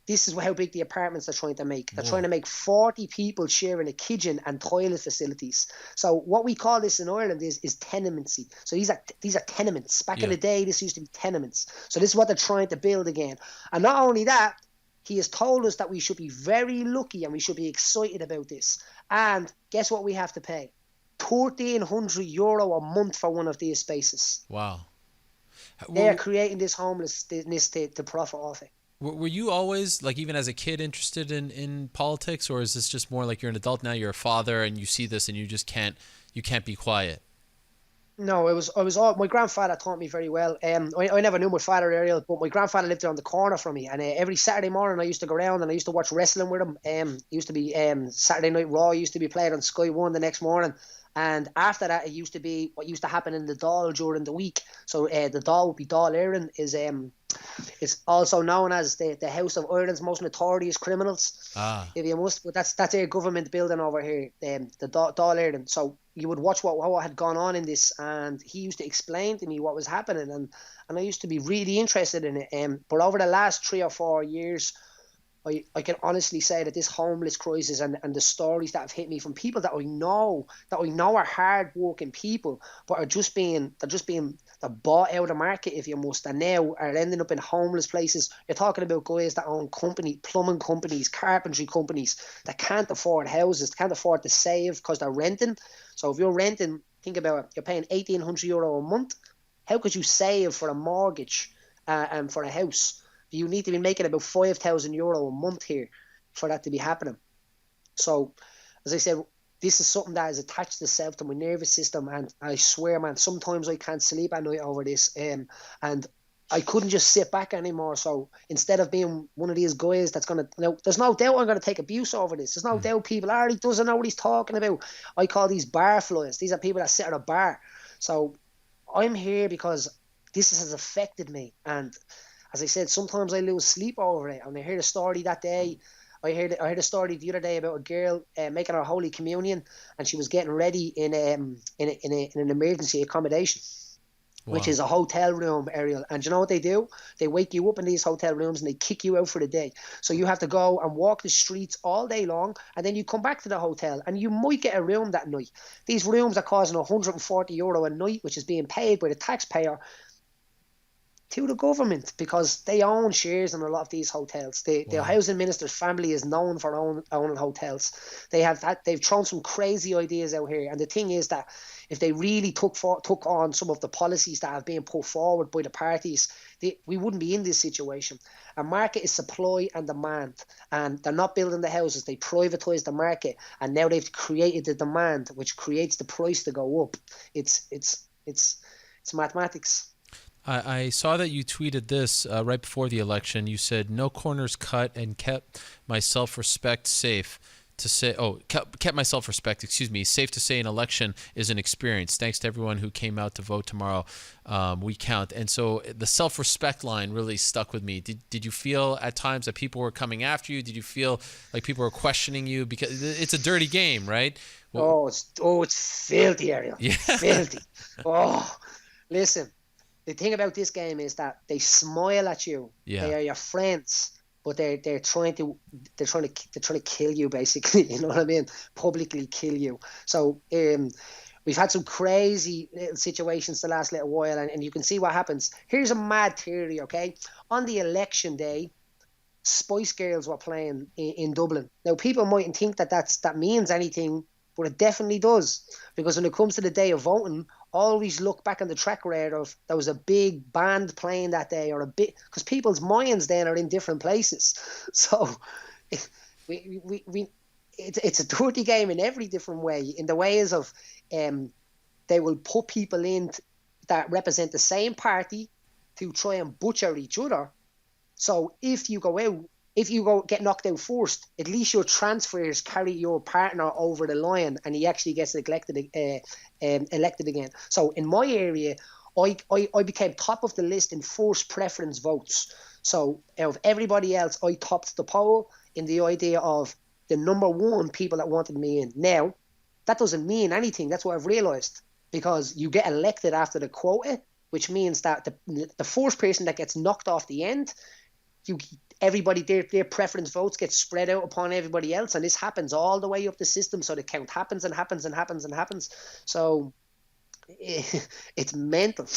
This is how big the apartments they're trying to make. They're trying to make 40 people sharing a kitchen and toilet facilities. So what we call this in Ireland is tenemency. So these are tenements. Back in the day, this used to be tenements. So this is what they're trying to build again. And not only that, he has told us that we should be very lucky and we should be excited about this. And guess what we have to pay? €1,300 a month for one of these spaces. Wow. They're creating this homelessness to profit off it. Were you always, like, even as a kid, interested in politics, or is this just more like you're an adult now, you're a father, and you see this and you just can't be quiet? No, I was all, my grandfather taught me very well. I never knew my father, Ariel, but my grandfather lived around the corner from me, and every Saturday morning I used to go around and I used to watch wrestling with him. It used to be Saturday Night Raw used to be played on Sky 1 the next morning. And after that, it used to be what used to happen in the Dáil during the week. So the Dáil would be Dáil Éireann, is It's also known as the House of Ireland's most notorious criminals, if you must. But that's their government building over here, the Dáil Éireann. So you would watch what had gone on in this, and he used to explain to me what was happening, and I used to be really interested in it. But over the last 3 or 4 years, I can honestly say that this homeless crisis and the stories that have hit me from people that I know are hard working people, but they're bought out of the market, if you must, and now are ending up in homeless places. You're talking about guys that own plumbing companies, carpentry companies, that can't afford houses, can't afford to save because they're renting. So if you're renting, think about it, you're paying €1,800 a month. How could you save for a mortgage and for a house? You need to be making about €5,000 a month here for that to be happening. So, as I said, this is something that is attached itself to my nervous system, and I swear, man, sometimes I can't sleep at night over this, and I couldn't just sit back anymore. So instead of being one of these guys that's going to, there's no doubt I'm going to take abuse over this. There's no doubt people, he doesn't know what he's talking about. I call these bar flies. These are people that sit at a bar. So I'm here because this has affected me, and as I said, sometimes I lose sleep over it. And I heard a story that day. I heard a story the other day about a girl making her Holy Communion, and she was getting ready in an emergency accommodation, which is a hotel room, Ariel. And you know what they do? They wake you up in these hotel rooms and they kick you out for the day. So you have to go and walk the streets all day long, and then you come back to the hotel, and you might get a room that night. These rooms are costing €140 a night, which is being paid by the taxpayer to the government, because they own shares in a lot of these hotels. The housing minister's family is known for owning hotels. They've thrown some crazy ideas out here, and the thing is that if they really took on some of the policies that have been put forward by the parties, we wouldn't be in this situation. A market is supply and demand, and they're not building the houses. They privatise the market, and now they've created the demand, which creates the price to go up. It's mathematics. I saw that you tweeted this right before the election. You said, "No corners cut and kept my self-respect safe to say." Kept my self-respect. Excuse me. Safe to say, an election is an experience. Thanks to everyone who came out to vote tomorrow. We count. And so the self-respect line really stuck with me. Did you feel at times that people were coming after you? Did you feel like people were questioning you? Because it's a dirty game, right? Well, it's filthy, Ariel. Yeah. Filthy. Listen. The thing about this game is that they smile at you. Yeah. They are your friends, but they're trying to kill you, basically. You know what I mean? Publicly kill you. So we've had some crazy little situations the last little while, and you can see what happens. Here's a mad theory, okay? On the election day, Spice Girls were playing in Dublin. Now, people mightn't think that means anything, but it definitely does, because when it comes to the day of voting, always look back on the track record of there was a big band playing that day, or because people's minds then are in different places. So it's a dirty game in every different way, in the ways of they will put people in that represent the same party to try and butcher each other. So if you get knocked out first, at least your transfers carry your partner over the line, and he actually gets elected again. So in my area, I became top of the list in first preference votes. So out of everybody else, I topped the poll in the idea of the number one people that wanted me in. Now, that doesn't mean anything. That's what I've realised, because you get elected after the quota, which means that the first person that gets knocked off the end, everybody, their preference votes get spread out upon everybody else, and this happens all the way up the system. So the count happens and happens and happens and happens. So it's mental.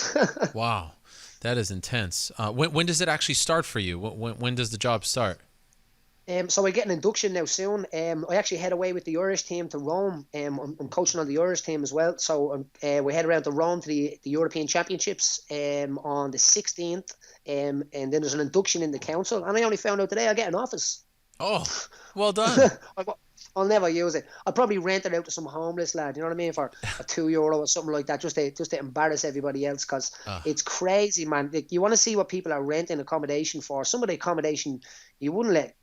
Wow, that is intense. When does it actually start for you? When does the job start? So I get an induction now soon. I actually head away with the Irish team to Rome. I'm coaching on the Irish team as well. So we head around to Rome to the European Championships on the 16th. And then there's an induction in the council. And I only found out today I get an office. Oh, well done. I'll never use it. I'll probably rent it out to some homeless lad, you know what I mean, for €2 or something like that, just to embarrass everybody else, because it's crazy, man. Like, you want to see what people are renting accommodation for. Some of the accommodation you wouldn't let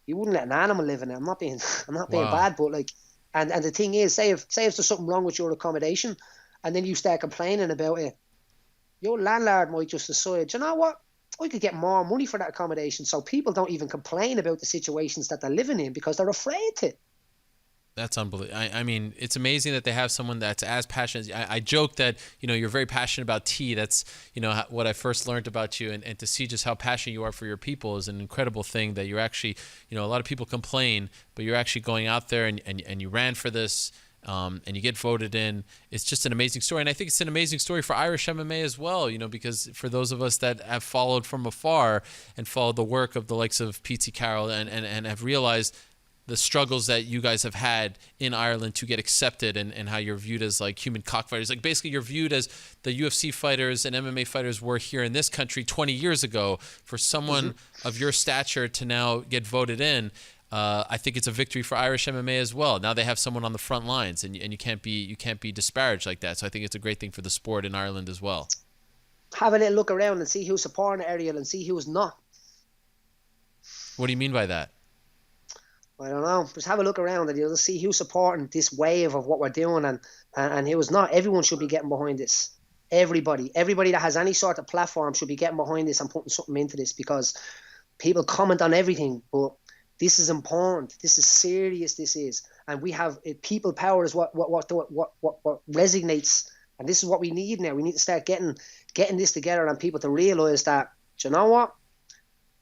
an animal live in it. I'm not being bad, but like, and the thing is, say if there's something wrong with your accommodation, and then you start complaining about it, your landlord might just decide, you know what, I could get more money for that accommodation. So people don't even complain about the situations that they're living in because they're afraid to. That's unbelievable. I mean, it's amazing that they have someone that's as passionate. I joke that, you're very passionate about tea. That's, what I first learned about you. And to see just how passionate you are for your people is an incredible thing that you're actually, a lot of people complain, but you're actually going out there and you ran for this and you get voted in. It's just an amazing story. And I think it's an amazing story for Irish MMA as well, because for those of us that have followed from afar and followed the work of the likes of P.T. Carroll and have realized the struggles that you guys have had in Ireland to get accepted and how you're viewed as like human cockfighters. Like basically you're viewed as the UFC fighters and MMA fighters were here in this country 20 years ago. For someone of your stature to now get voted in, I think it's a victory for Irish MMA as well. Now they have someone on the front lines and you can't be disparaged like that. So I think it's a great thing for the sport in Ireland as well. Have a little look around and see who's supporting Ariel and see who's not. What do you mean by that? I don't know. Just have a look around and you'll see who's supporting this wave of what we're doing and who's not. Everyone should be getting behind this. Everybody that has any sort of platform should be getting behind this and putting something into this because people comment on everything, but this is important. This is serious. This is, and we have people power is what resonates, and this is what we need now. We need to start getting this together and people to realize that. Do you know what?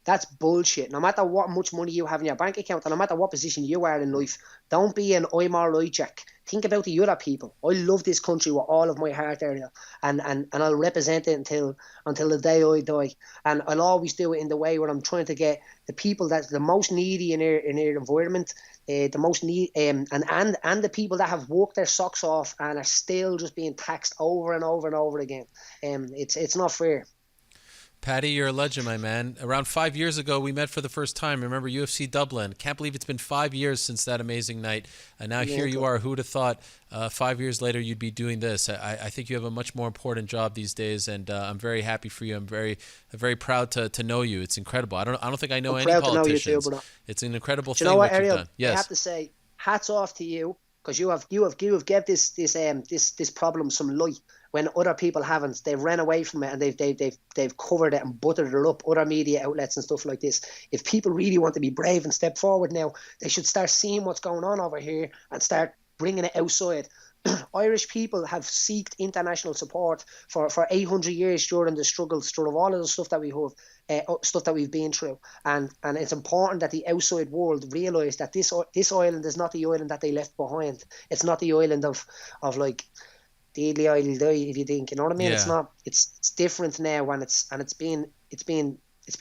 That's bullshit. No matter what much money you have in your bank account, and no matter what position you are in life, don't be an I'm all right Jack. Think about the other people. I love this country with all of my heart, Ariel, and I'll represent it until the day I die. And I'll always do it in the way where I'm trying to get the people that's the most needy in their environment, the most need, and the people that have worked their socks off and are still just being taxed over and over and over again. It's not fair. Paddy, you're a legend, my man. Around 5 years ago, we met for the first time. Remember UFC Dublin? Can't believe it's been 5 years since that amazing night. And now here you are. Who would have thought 5 years later you'd be doing this? I think you have a much more important job these days, and I'm very happy for you. I'm very proud to know you. It's incredible. I don't think I know any politicians. It's an incredible thing what Ariel, you've done. Yes. I have to say, hats off to you because you have gave this problem some light. When other people haven't, they've ran away from it and they've covered it and buttered it up, other media outlets and stuff like this. If people really want to be brave and step forward now, they should start seeing what's going on over here and start bringing it outside. Irish people have sought international support for 800 years during the struggles, through all of the stuff that we have, stuff that we've been through, and it's important that the outside world realise that this island is not the island that they left behind. It's not the island of like. Daily I'll die if you think, you know what I mean? Yeah. It's not. It's different now, and it's been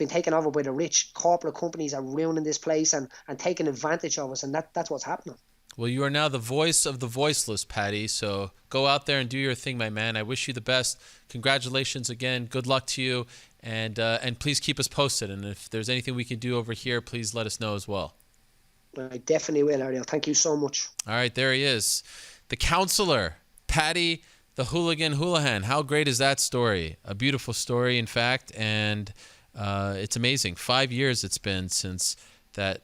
taken over by the rich. Corporate companies are ruining this place and taking advantage of us, and that's what's happening. Well, you are now the voice of the voiceless, Paddy. So go out there and do your thing, my man. I wish you the best. Congratulations again. Good luck to you, and please keep us posted. And if there's anything we can do over here, please let us know as well. I definitely will, Ariel. Thank you so much. All right, there he is, the counselor. Paddy the Hooligan Holohan. How great is that story? A beautiful story, in fact, and it's amazing. 5 years it's been since that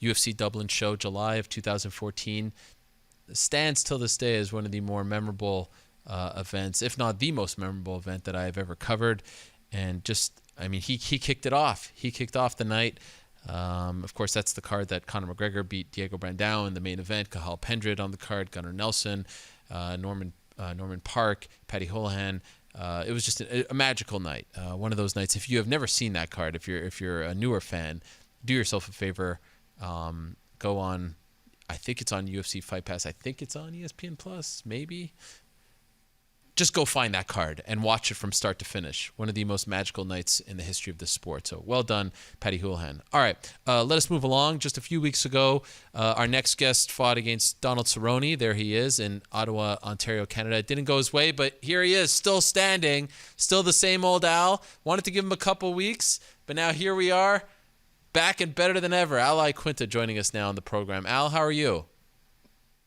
UFC Dublin show, July of 2014. Stands till this day as one of the more memorable events, if not the most memorable event that I have ever covered. And just, I mean, he kicked it off. He kicked off the night. Of course, that's the card that Conor McGregor beat Diego Brandao in the main event. Cathal Pendred on the card, Gunnar Nelson, Norman Park, Paddy Holohan. It was just a magical night. One of those nights. If you have never seen that card, if you're a newer fan, do yourself a favor. Go on. I think it's on UFC Fight Pass. I think it's on ESPN Plus, maybe. Just go find that card and watch it from start to finish. One of the most magical nights in the history of this sport. So well done, Paddy Holohan. All right, let us move along. Just a few weeks ago, our next guest fought against Donald Cerrone. There he is in Ottawa, Ontario, Canada. It didn't go his way, but here he is, still standing, still the same old Al. Wanted to give him a couple weeks, but now here we are, back and better than ever. Al Iaquinta joining us now on the program. Al, how are you?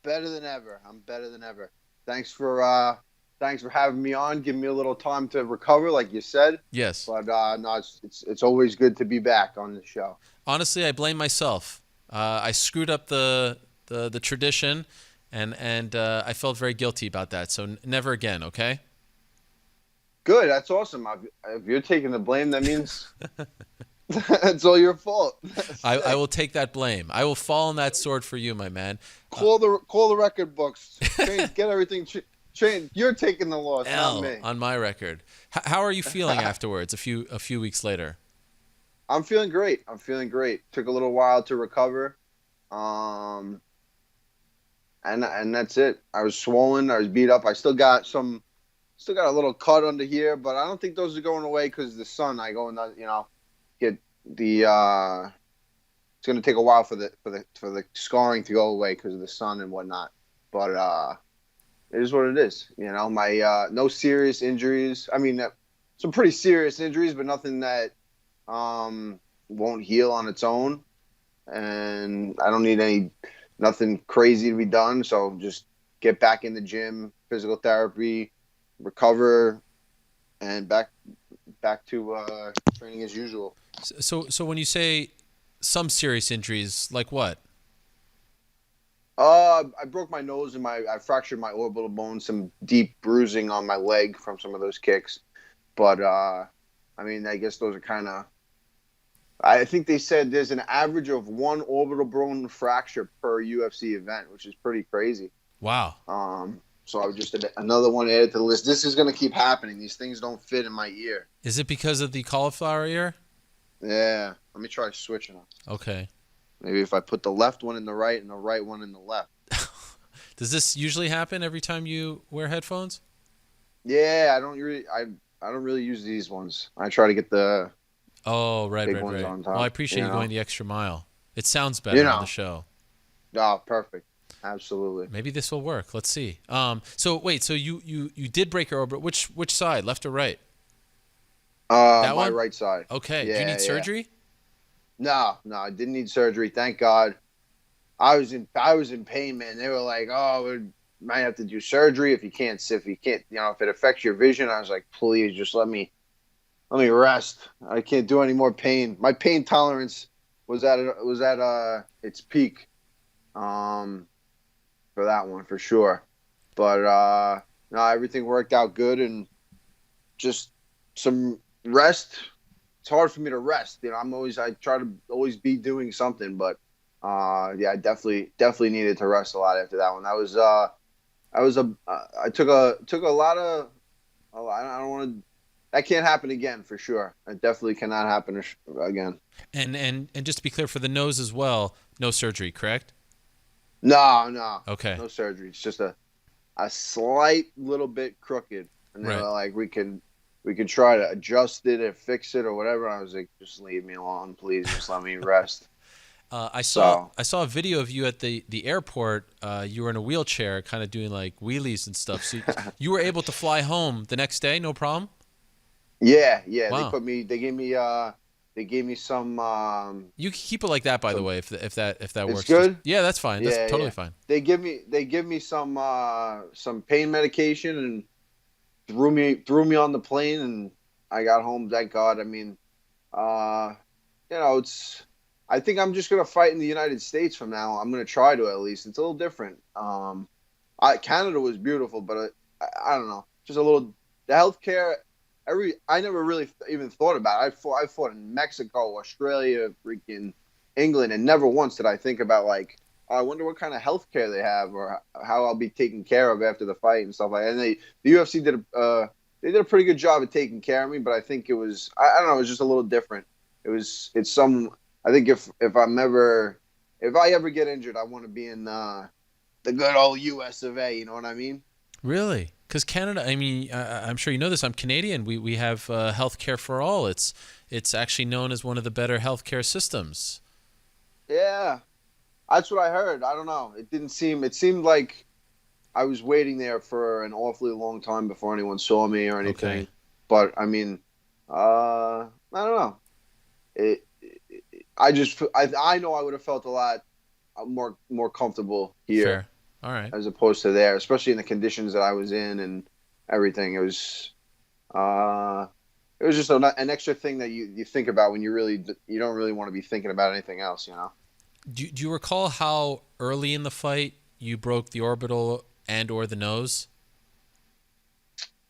Better than ever. I'm better than ever. Thanks for having me on, giving me a little time to recover, like you said. Yes. But no, it's always good to be back on the show. Honestly, I blame myself. I screwed up the tradition, and I felt very guilty about that. So never again, okay? Good. That's awesome. If you're taking the blame, that means it's all your fault. I will take that blame. I will fall on that sword for you, my man. Call the record books. Get everything changed. You're taking the loss, L not me. on my record. How are you feeling afterwards? A few weeks later. I'm feeling great. Took a little while to recover, and that's it. I was swollen. I was beat up. I still got a little cut under here, but I don't think those are going away because the sun. I go and get the. It's going to take a while for the scarring to go away because of the sun and whatnot. But it is what it is. My no serious injuries. I mean, some pretty serious injuries, but nothing that won't heal on its own. And I don't need nothing crazy to be done. So just get back in the gym, physical therapy, recover, and back to training as usual. So when you say some serious injuries, like what? I broke my nose and I fractured my orbital bone, some deep bruising on my leg from some of those kicks. But I mean, I guess those are kind of. I think they said there's an average of one orbital bone fracture per UFC event, which is pretty crazy. Wow. So I was just another one added to the list. This is going to keep happening. These things don't fit in my ear. Is it because of the cauliflower ear? Yeah. Let me try switching them. Okay. Maybe if I put the left one in the right and the right one in the left. Does this usually happen every time you wear headphones? Yeah, I don't really use these ones. I try to get the right. On top, Well, I appreciate you going the extra mile. It sounds better on the show. Oh, perfect. Absolutely. Maybe this will work. Let's see. So wait, so you did break your orbital. Which side, left or right? My one? Right side. Okay. Do you need surgery? No, I didn't need surgery. Thank God. I was in pain, man. They were like, "Oh, we might have to do surgery if you can't, if it affects your vision." I was like, "Please, just let me rest. I can't do any more pain." My pain tolerance was at its peak, for that one for sure. But no, everything worked out good, and just some rest. It's hard for me to rest. I try to always be doing something, but I definitely needed to rest a lot after that one. I took a lot of. I don't want to. That can't happen again for sure. It definitely cannot happen again. And just to be clear, for the nose as well, no surgery, correct? No. Okay. No surgery. It's just a slight little bit crooked, and they were like, we can try to adjust it or fix it or whatever. I was like, just leave me alone, please. Just let me rest. I saw a video of you at the airport. You were in a wheelchair, kind of doing like wheelies and stuff. So you were able to fly home the next day, no problem. Yeah. Wow. They gave me some. You can keep it like that, by the way, if that works. It's good. Yeah, that's fine. That's totally fine. They give me some pain medication and threw me on the plane, and I got home. Thank God. I mean, it's. I think I'm just gonna fight in the United States from now. I'm gonna try to, at least. It's a little different. Canada was beautiful, but I don't know. Just a little. The healthcare. I never really even thought about it. I fought in Mexico, Australia, freaking England, and never once did I think about like, I wonder what kind of healthcare they have or how I'll be taken care of after the fight and stuff like that. And the UFC did a pretty good job of taking care of me, but I think it was I don't know, it was just a little different. I think if I ever get injured, I want to be in the good old US of A. You know what I mean? Really? Because Canada, I mean, I'm sure you know this. I'm Canadian. We have healthcare for all. It's actually known as one of the better healthcare systems. Yeah, that's what I heard. I don't know. It seemed like I was waiting there for an awfully long time before anyone saw me or anything. Okay. But I mean, I don't know. I know I would have felt a lot more comfortable here. Fair. All right. As opposed to there, especially in the conditions that I was in and everything. It was just an extra thing that you think about when you don't really want to be thinking about anything else, you know. Do you recall how early in the fight you broke the orbital and or the nose?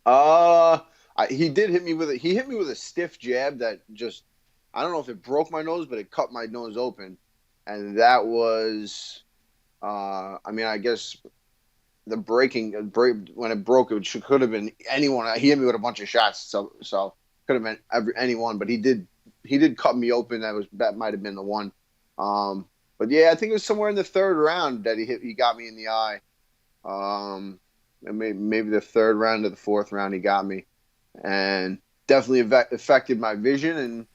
I he did hit me with a stiff jab that just, I don't know if it broke my nose, but it cut my nose open. And that was, I mean, I guess the when it broke, it could have been anyone. He hit me with a bunch of shots, so could have been anyone. But he did cut me open. That might have been the one. But yeah, I think it was somewhere in the third round that he got me in the eye. And maybe the third round or the fourth round he got me, and definitely affected my vision, and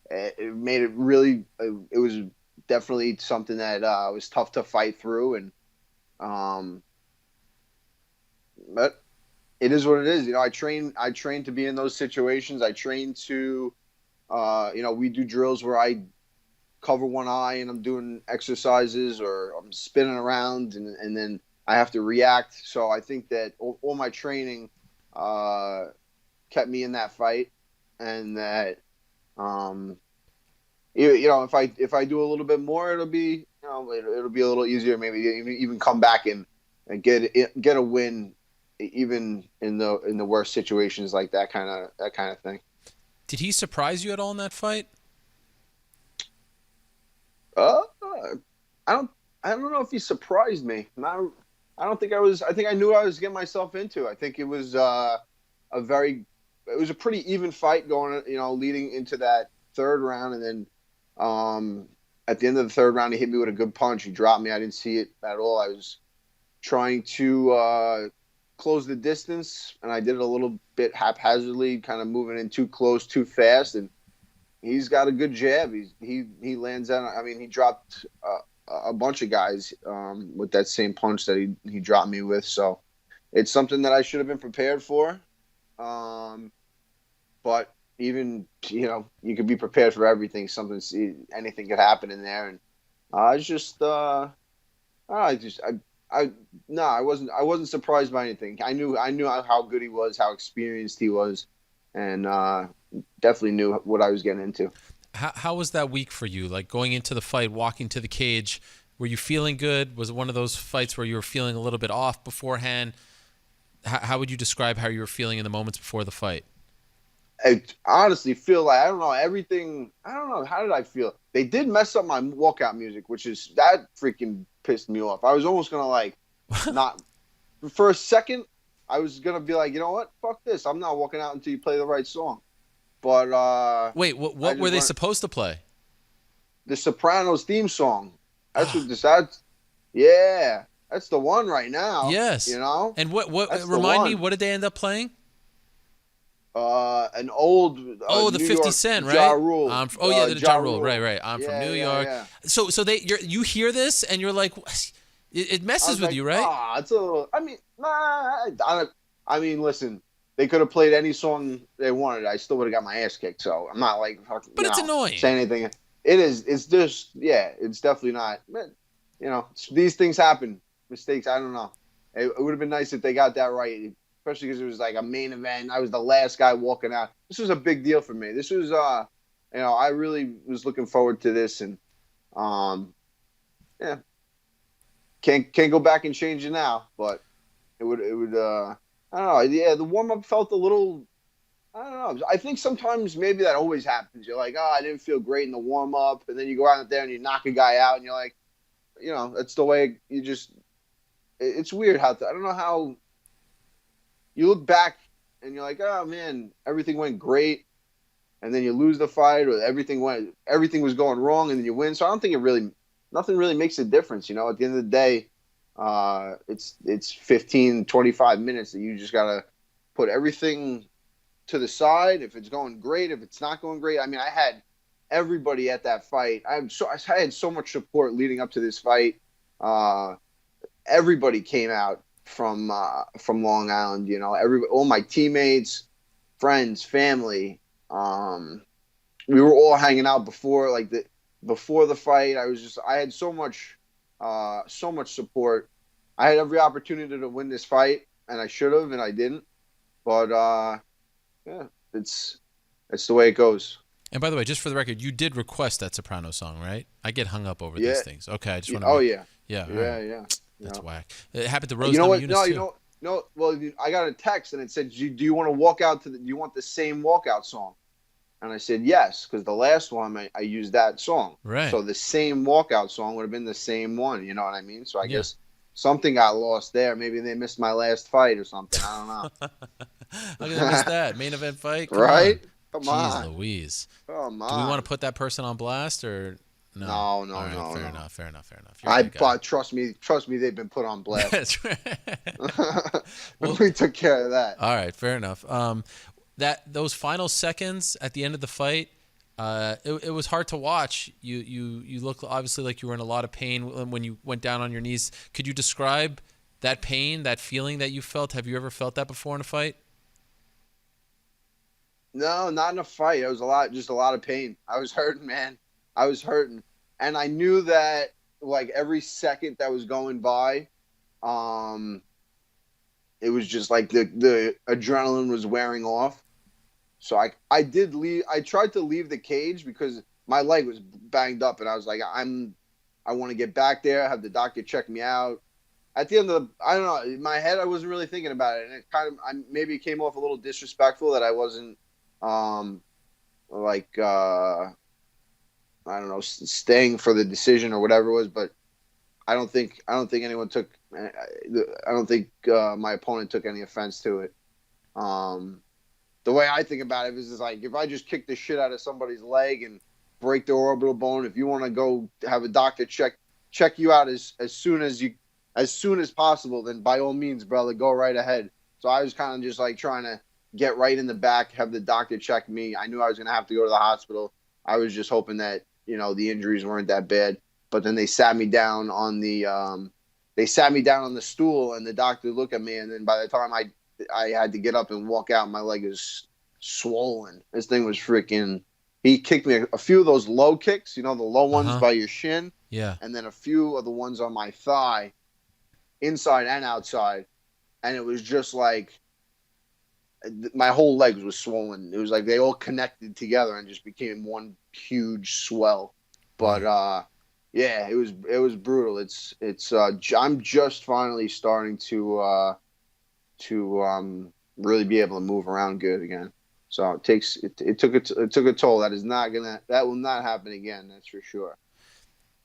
it made it really. It was definitely something that was tough to fight through, and but it is what it is. You know, I train to be in those situations. I train to, we do drills where I cover one eye and I'm doing exercises, or I'm spinning around, and then I have to react. So I think that all my training kept me in that fight, and that if I do a little bit more, it'll be it'll be a little easier. Maybe even come back and get a win, even in the worst situations, like that kind of thing. Did he surprise you at all in that fight? I don't know if he surprised me. I don't think I was. I think I knew I was getting myself into. I think it was a pretty even fight going, leading into that third round, and then at the end of the third round, he hit me with a good punch. He dropped me. I didn't see it at all. I was trying to close the distance, and I did it a little bit haphazardly, kind of moving in too close, too fast, and he's got a good jab. He lands out. I mean, he dropped a bunch of guys with that same punch that he dropped me with. So it's something that I should have been prepared for. But even, you could be prepared for everything. Anything could happen in there. And I wasn't surprised by anything. I knew how good he was, how experienced he was, and definitely knew what I was getting into. How was that week for you? Like, going into the fight, walking to the cage, were you feeling good? Was it one of those fights where you were feeling a little bit off beforehand? How would you describe how you were feeling in the moments before the fight? I honestly feel like, I don't know, everything. I don't know. How did I feel? They did mess up my walkout music, that freaking pissed me off. I was almost going to not, for a second, I was going to be like, you know what? Fuck this. I'm not walking out until you play the right song. But wait, what were they supposed to play? The Sopranos theme song. That's that's the one right now. Yes. And what remind me, what did they end up playing? An old the New 50 York Cent, right? Ja Rule. The Ja Rule. Right. I'm from New York. Yeah. So you hear this and you're like, it messes with you, right? It's a little. I mean, listen. They could have played any song they wanted. I still would have got my ass kicked. So I'm not like, but it's annoying. Saying anything. It is. It's just, it's definitely not. But, these things happen. Mistakes. I don't know. It would have been nice if they got that right, especially because it was like a main event. I was the last guy walking out. This was a big deal for me. This was, I really was looking forward to this, and can't go back and change it now. But it would. I don't know. Yeah, the warm-up felt a little, I don't know. I think sometimes maybe that always happens. You're like, I didn't feel great in the warm-up. And then you go out there and you knock a guy out and you're like, that's the way you just – it's weird how – I don't know how – you look back and you're like, oh, man, everything went great. And then you lose the fight, or everything was going wrong, and then you win. So I don't think nothing really makes a difference. At the end of the day, it's 15, 25 minutes that you just got to put everything to the side. If it's going great, if it's not going great. I mean, I had everybody at that fight. I had so much support leading up to this fight. Everybody came out from Long Island, all my teammates, friends, family. We were all hanging out before the fight. I had so much support. I had every opportunity to win this fight, and I should have, and I didn't. But it's the way it goes. And by the way, just for the record, you did request that Soprano song, right? I get hung up over these things. Okay, I just want to. Yeah. Yeah. Yeah. That's whack. It happened to Rose. You know what? No, No, well, I got a text and it said, "Do you want to walk out do you want the same walkout song?" And I said yes, because the last one I used that song. Right. So the same walkout song would have been the same one. You know what I mean? So I guess something got lost there. Maybe they missed my last fight or something. I don't know. How can I miss that main event fight? Come right? On. Come on. Jeez Louise. Come on. Do we want to put that person on blast or no? No. All right, no, fair no. enough. Fair enough. But trust me, they've been put on blast. That's right. Well, we took care of that. All right, fair enough. Those final seconds at the end of the fight, it was hard to watch. You look obviously like you were in a lot of pain when you went down on your knees. Could you describe that pain, that feeling that you felt? Have you ever felt that before in a fight? No, not in a fight. It was just a lot of pain. I was hurting, man. I was hurting. And I knew that like every second that was going by, it was just like the adrenaline was wearing off. So I did leave. I tried to leave the cage because my leg was banged up, and I was like, I want to get back there, have the doctor check me out. At the end of I don't know, in my head, I wasn't really thinking about it, and it kind of maybe it came off a little disrespectful that I wasn't I don't know, staying for the decision or whatever it was, but I don't think anyone took. I don't think my opponent took any offense to it. The way I think about it is like if I just kick the shit out of somebody's leg and break their orbital bone, if you want to go have a doctor check you out as soon as possible, then by all means, brother, go right ahead. So I was kind of just like trying to get right in the back, have the doctor check me. I knew I was going to have to go to the hospital. I was just hoping that, the injuries weren't that bad. But then they sat me down on the stool, and the doctor looked at me, and then by the time I had to get up and walk out, my leg is swollen. This thing was freaking. He kicked me a few of those low kicks, the low ones by your shin. Yeah. And then a few of the ones on my thigh, inside and outside. And it was just like my whole leg was swollen. It was like they all connected together and just became one huge swell. But yeah, it was brutal. It's I'm just finally starting to really be able to move around good again. So it took a toll. That will not happen again. That's for sure.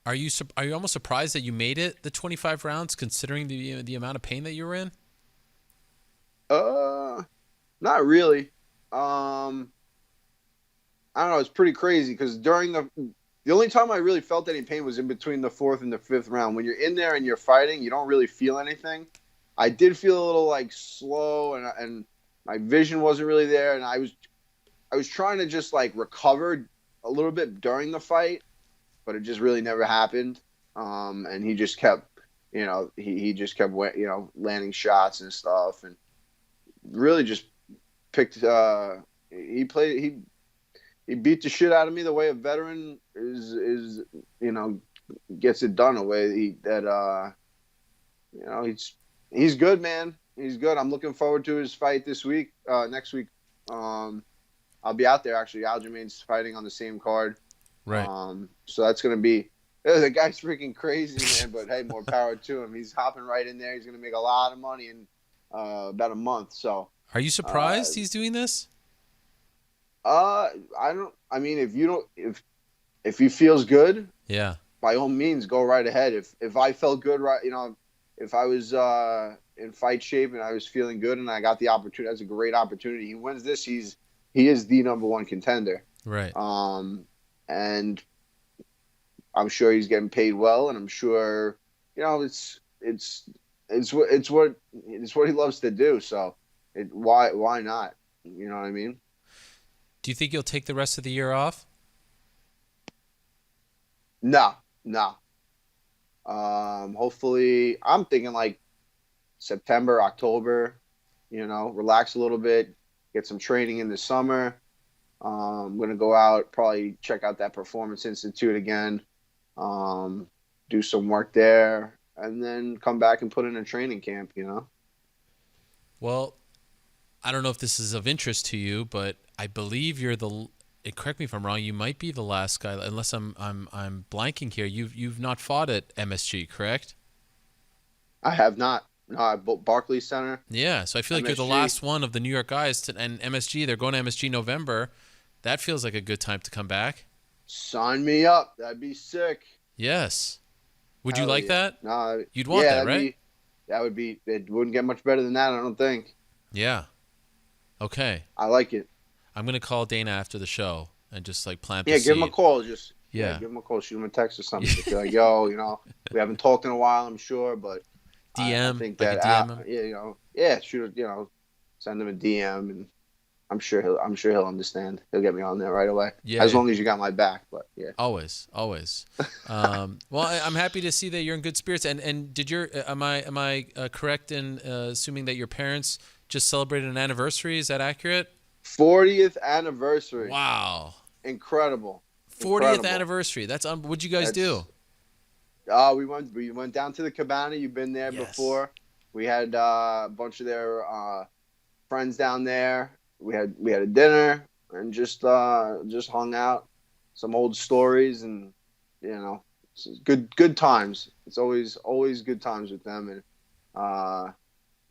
Are you almost surprised that you made it the 25 rounds, considering the amount of pain that you were in? Not really. I don't know. It's pretty crazy because during the only time I really felt any pain was in between the 4th and the 5th round. When you're in there and you're fighting, you don't really feel anything. I did feel a little like slow and my vision wasn't really there, and I was trying to just like recover a little bit during the fight, but it just really never happened. And he just kept, he just kept, landing shots and stuff, and really just picked. He beat the shit out of me the way a veteran is gets it done. A way he's good, man. He's good. I'm looking forward to his fight next week. I'll be out there actually. Aljamain's fighting on the same card. Right. So that's going to be, the guy's freaking crazy, man, but hey, more power to him. He's hopping right in there. He's going to make a lot of money in about a month. So are you surprised he's doing this? If he feels good, yeah, by all means, go right ahead. If I felt good, right, if I was in fight shape and I was feeling good and I got the opportunity, that's a great opportunity. He wins this, he is the number one contender. Right. And I'm sure he's getting paid well, and I'm sure, it's what he loves to do. So why not? You know what I mean? Do you think you'll take the rest of the year off? No. Hopefully, I'm thinking like September, October, relax a little bit, get some training in the summer. I'm going to go out, probably check out that Performance Institute again, do some work there, and then come back and put in a training camp, Well, I don't know if this is of interest to you, but I believe you're correct me if I'm wrong, you might be the last guy, unless I'm blanking here. You've not fought at MSG, correct? I have not. Barclays Center. Yeah, so I feel like you're the MSG. last one of the New York guys, and MSG, they're going to MSG November. That feels like a good time to come back. Sign me up. That'd be sick. Yes. Would you Hell like yeah. that? No, You'd want that, right? That would be. It wouldn't get much better than that, I don't think. Yeah. Okay. I like it. I'm gonna call Dana after the show and just like plant the Yeah, seed. give him a call. Just Yeah. give him a call. Shoot him a text or something. Just be like, yo, we haven't talked in a while, I'm sure, but DM. I think like that a DM him. shoot, send him a DM, and I'm sure he'll understand. He'll get me on there right away. Yeah. As long as you got my back, but yeah. Always. Well, I'm happy to see that you're in good spirits. And did am I correct in assuming that your parents just celebrated an anniversary? Is that accurate? 40th anniversary. Wow. Incredible. 40th anniversry. That's what'd you guys do? We went down to the Cabana. You've been there before. We had a bunch of their friends down there. We had a dinner and just hung out, some old stories, and good times. It's always good times with them, and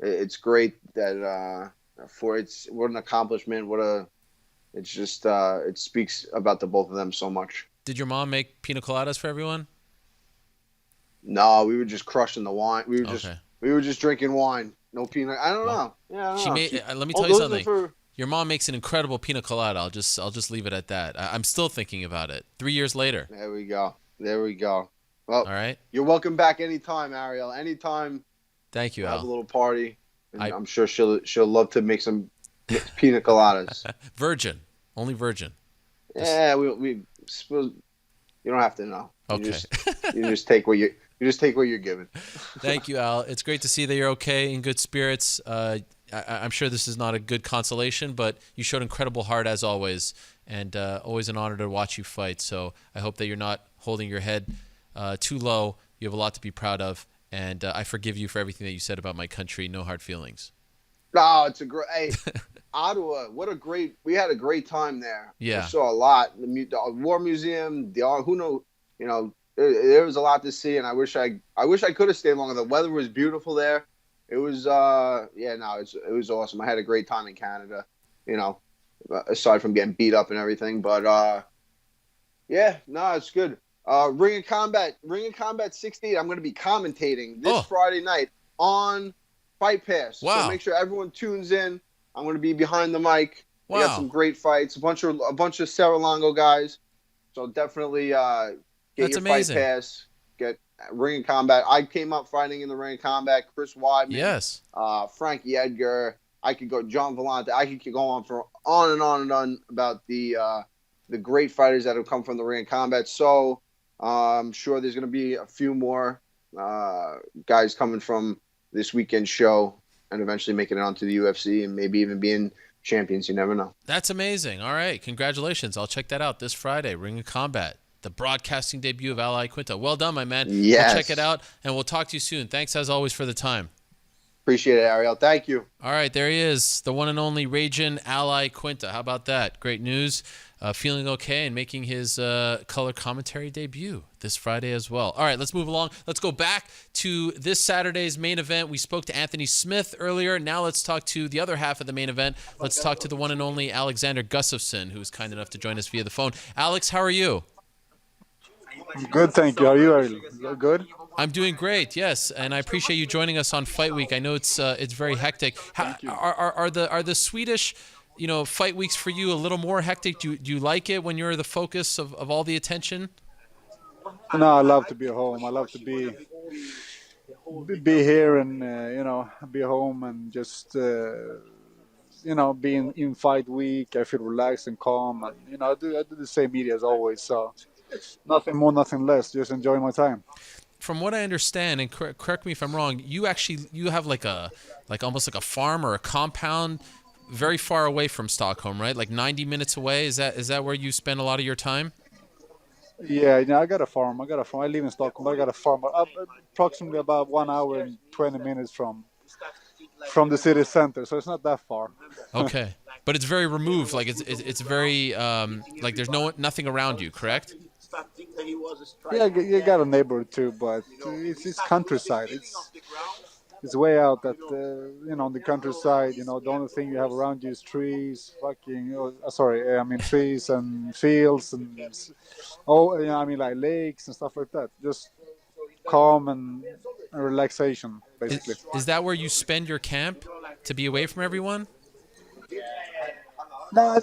it's great that what an accomplishment. It speaks about the both of them so much. Did your mom make pina coladas for everyone? No, we were just crushing the wine. We were just drinking wine. No peanut. I don't know. Yeah, I don't know. Let me tell you something. Your mom makes an incredible pina colada. I'll just leave it at that. I'm still thinking about it 3 years later. There we go. Well, all right. You're welcome back anytime, Ariel. Anytime. Thank you, Al. Have a little party. And I'm sure she'll love to make some pina coladas. Virgin, only virgin. Yeah, we suppose you don't have to know. Okay. You just take what you're given. Thank you, Al. It's great to see that you're okay, in good spirits. I'm sure this is not a good consolation, but you showed incredible heart as always, and always an honor to watch you fight. So I hope that you're not holding your head too low. You have a lot to be proud of, and I forgive you for everything that you said about my country. No hard feelings. No, it's a great. Hey, Ottawa, we had a great time there. Yeah. We saw a lot. The War Museum, who knows, there was a lot to see, and I wish I could have stayed longer. The weather was beautiful there. It was it was awesome. I had a great time in Canada, aside from getting beat up and everything. But it's good. Ring of Combat 68. I'm going to be commentating this Friday night on Fight Pass. Wow. So make sure everyone tunes in. I'm going to be behind the mic. Wow. We got some great fights. A bunch of Cerro Longo guys. So definitely get That's your amazing. Fight Pass. Get Ring of Combat. I came up fighting in the Ring of Combat. Chris Weidman. Yes. Frankie Edgar. I could go John Vellante. I could go on and on about the great fighters that have come from the Ring of Combat. So I'm sure there's going to be a few more guys coming from this weekend show and eventually making it onto the UFC and maybe even being champions. You never know. That's amazing. All right. Congratulations. I'll check that out this Friday. Ring of Combat. The broadcasting debut of Iaquinta. Well done, my man. Yes. We'll check it out, and we'll talk to you soon. Thanks, as always, for the time. Appreciate it, Ariel. Thank you. All right, there he is, the one and only Ragin' Iaquinta. How about that? Great news. Feeling okay and making his color commentary debut this Friday as well. All right, let's move along. Let's go back to this Saturday's main event. We spoke to Anthony Smith earlier. Now let's talk to the other half of the main event. Let's talk to the one and only Alexander Gustafsson, who was kind enough to join us via the phone. Alex, how are you? Good, thank you. How are you, Ariel? You're good? I'm doing great, yes, and I appreciate you joining us on Fight Week. I know it's very hectic. Are the Swedish, fight weeks for you a little more hectic? Do you like it when you're the focus of all the attention? No, I love to be home. I love to be here and be home and just being in fight week. I feel relaxed and calm, and I do the same media as always. So nothing more, nothing less. Just enjoying my time. From what I understand, and correct me if I'm wrong, you have like almost like a farm or a compound very far away from Stockholm, right? Like 90 minutes away. Is that where you spend a lot of your time? Yeah, I got a farm. I live in Stockholm. I got a farm approximately about 1 hour and 20 minutes from the city center, so it's not that far. Okay, but it's very removed. Like it's very like there's nothing around you, correct? Yeah, you got a neighbor too, but it's countryside. it's way out at on the countryside. The only thing you have around you is trees, trees and fields and like lakes and stuff like that. Just calm and relaxation, basically. Is that where you spend your camp to be away from everyone? No, I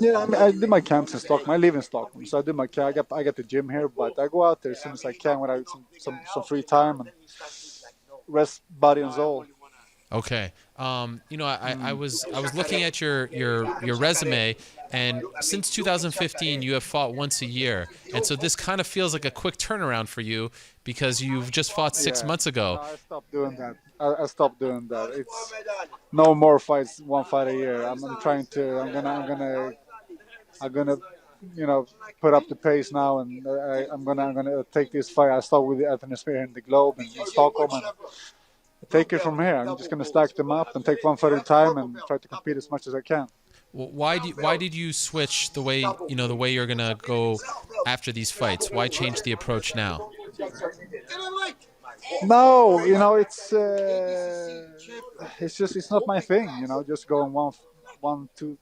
do my camps in Stockholm. I live in Stockholm, so I do my camp. I got the gym here, but I go out there as soon as I can when I have some free time and rest body and soul. Okay. I was looking at your resume, and since 2015 you have fought once a year, and so this kind of feels like a quick turnaround for you because you've just fought 6 months ago. No, I stopped doing that. I stopped doing that. It's no more fights, one fight a year. I'm gonna put up the pace now, and I'm gonna take this fight. I start with the atmosphere in the Globe in Stockholm, and take it from here. I'm just gonna stack them up and take one fight at a time and try to compete as much as I can. Well, why did you switch the way you're gonna go after these fights? Why change the approach now? No, it's not my thing. Just going two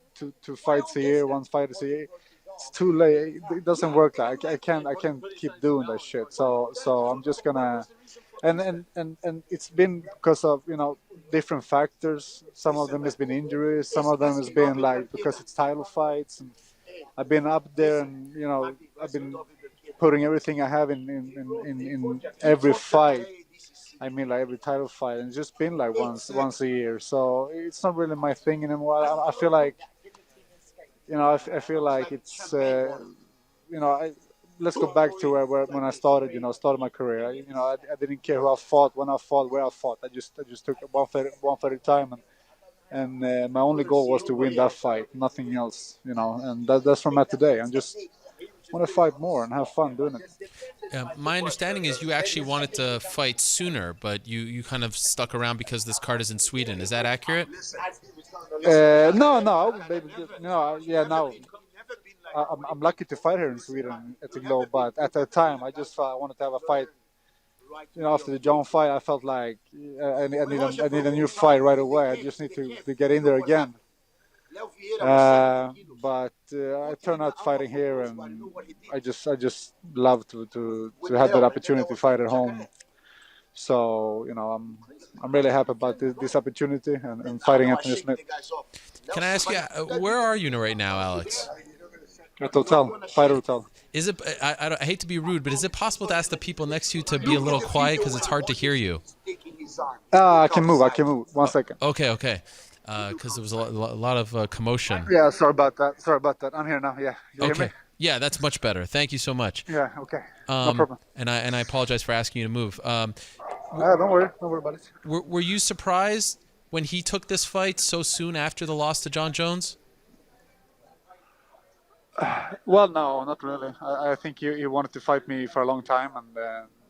fights a year, one fight a year. It's too late. It doesn't work. Like I can't keep doing that shit. So I'm just gonna. And it's been because of different factors. Some of them has been injuries. Some of them has been like because it's title fights. And I've been up there, and I've been putting everything I have in every fight. I mean, like every title fight, and it's just been like once a year. So it's not really my thing anymore. I feel like I feel like it's let's go back to when I started. Started my career. I didn't care who I fought, when I fought, where I fought. I just took one fight at a time, and my only goal was to win that fight, nothing else. And that's from that today. I'm just want to fight more and have fun doing it. My understanding is you actually wanted to fight sooner, but you kind of stuck around because this card is in Sweden. Is that accurate? No, I'm lucky to fight here in Sweden at the Globe, but at that time I just wanted to have a fight. After the John fight, I felt like I need a new fight right away. I just need to get in there again. But I turned out fighting here, and I just love to have that opportunity to fight at home. So I'm really happy about this opportunity and fighting Anthony Smith. Can I ask you, where are you right now, Alex? At hotel, fight hotel. Is it? I hate to be rude, but is it possible to ask the people next to you to be a little quiet because it's hard to hear you? I can move. 1 second. Okay. Because there was a lot of commotion. Yeah, sorry about that. I'm here now. Yeah. You hear me? Yeah, that's much better. Thank you so much. Yeah. Okay. No problem. And I apologize for asking you to move. Don't worry about it. Were you surprised when he took this fight so soon after the loss to John Jones? Well, no, not really. I think he wanted to fight me for a long time, and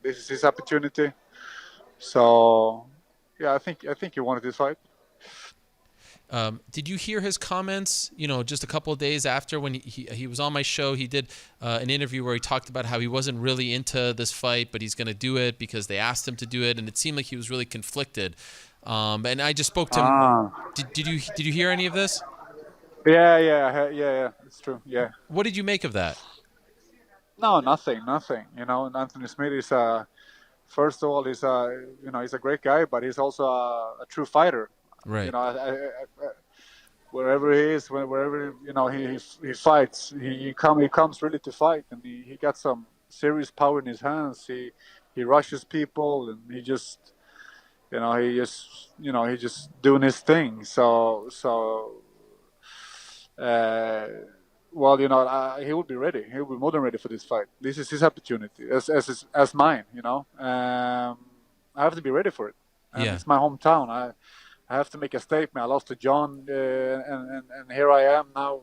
this is his opportunity. So, yeah, I think he wanted this fight. Did you hear his comments, just a couple of days after when he was on my show? He did an interview where he talked about how he wasn't really into this fight, but he's going to do it because they asked him to do it, and it seemed like he was really conflicted. And I just spoke to him. Did you hear any of this? Yeah, it's true, yeah. What did you make of that? No, nothing. Anthony Smith is, first of all, he's a great guy, but he's also a true fighter. Right. Wherever he is, wherever he fights, he comes really to fight, and he got some serious power in his hands. He rushes people, and he just doing his thing. He will be ready. He will be more than ready for this fight. This is his opportunity, as mine. I have to be ready for it. And it's my hometown. I have to make a statement. I lost to John, and here I am now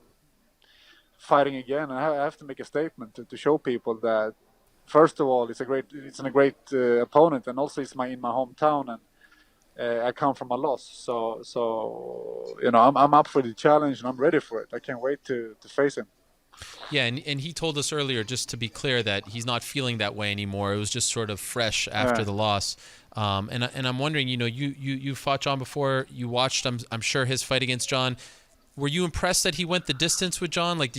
fighting again. And I have to make a statement to show people that, first of all, it's a great opponent, and also it's in my hometown, and I come from a loss. So I'm up for the challenge, and I'm ready for it. I can't wait to face him. Yeah, and he told us earlier, just to be clear, that he's not feeling that way anymore. It was just sort of fresh after the loss. And I'm wondering, you fought John before. You watched, I'm sure, his fight against John. Were you impressed that he went the distance with John? Like,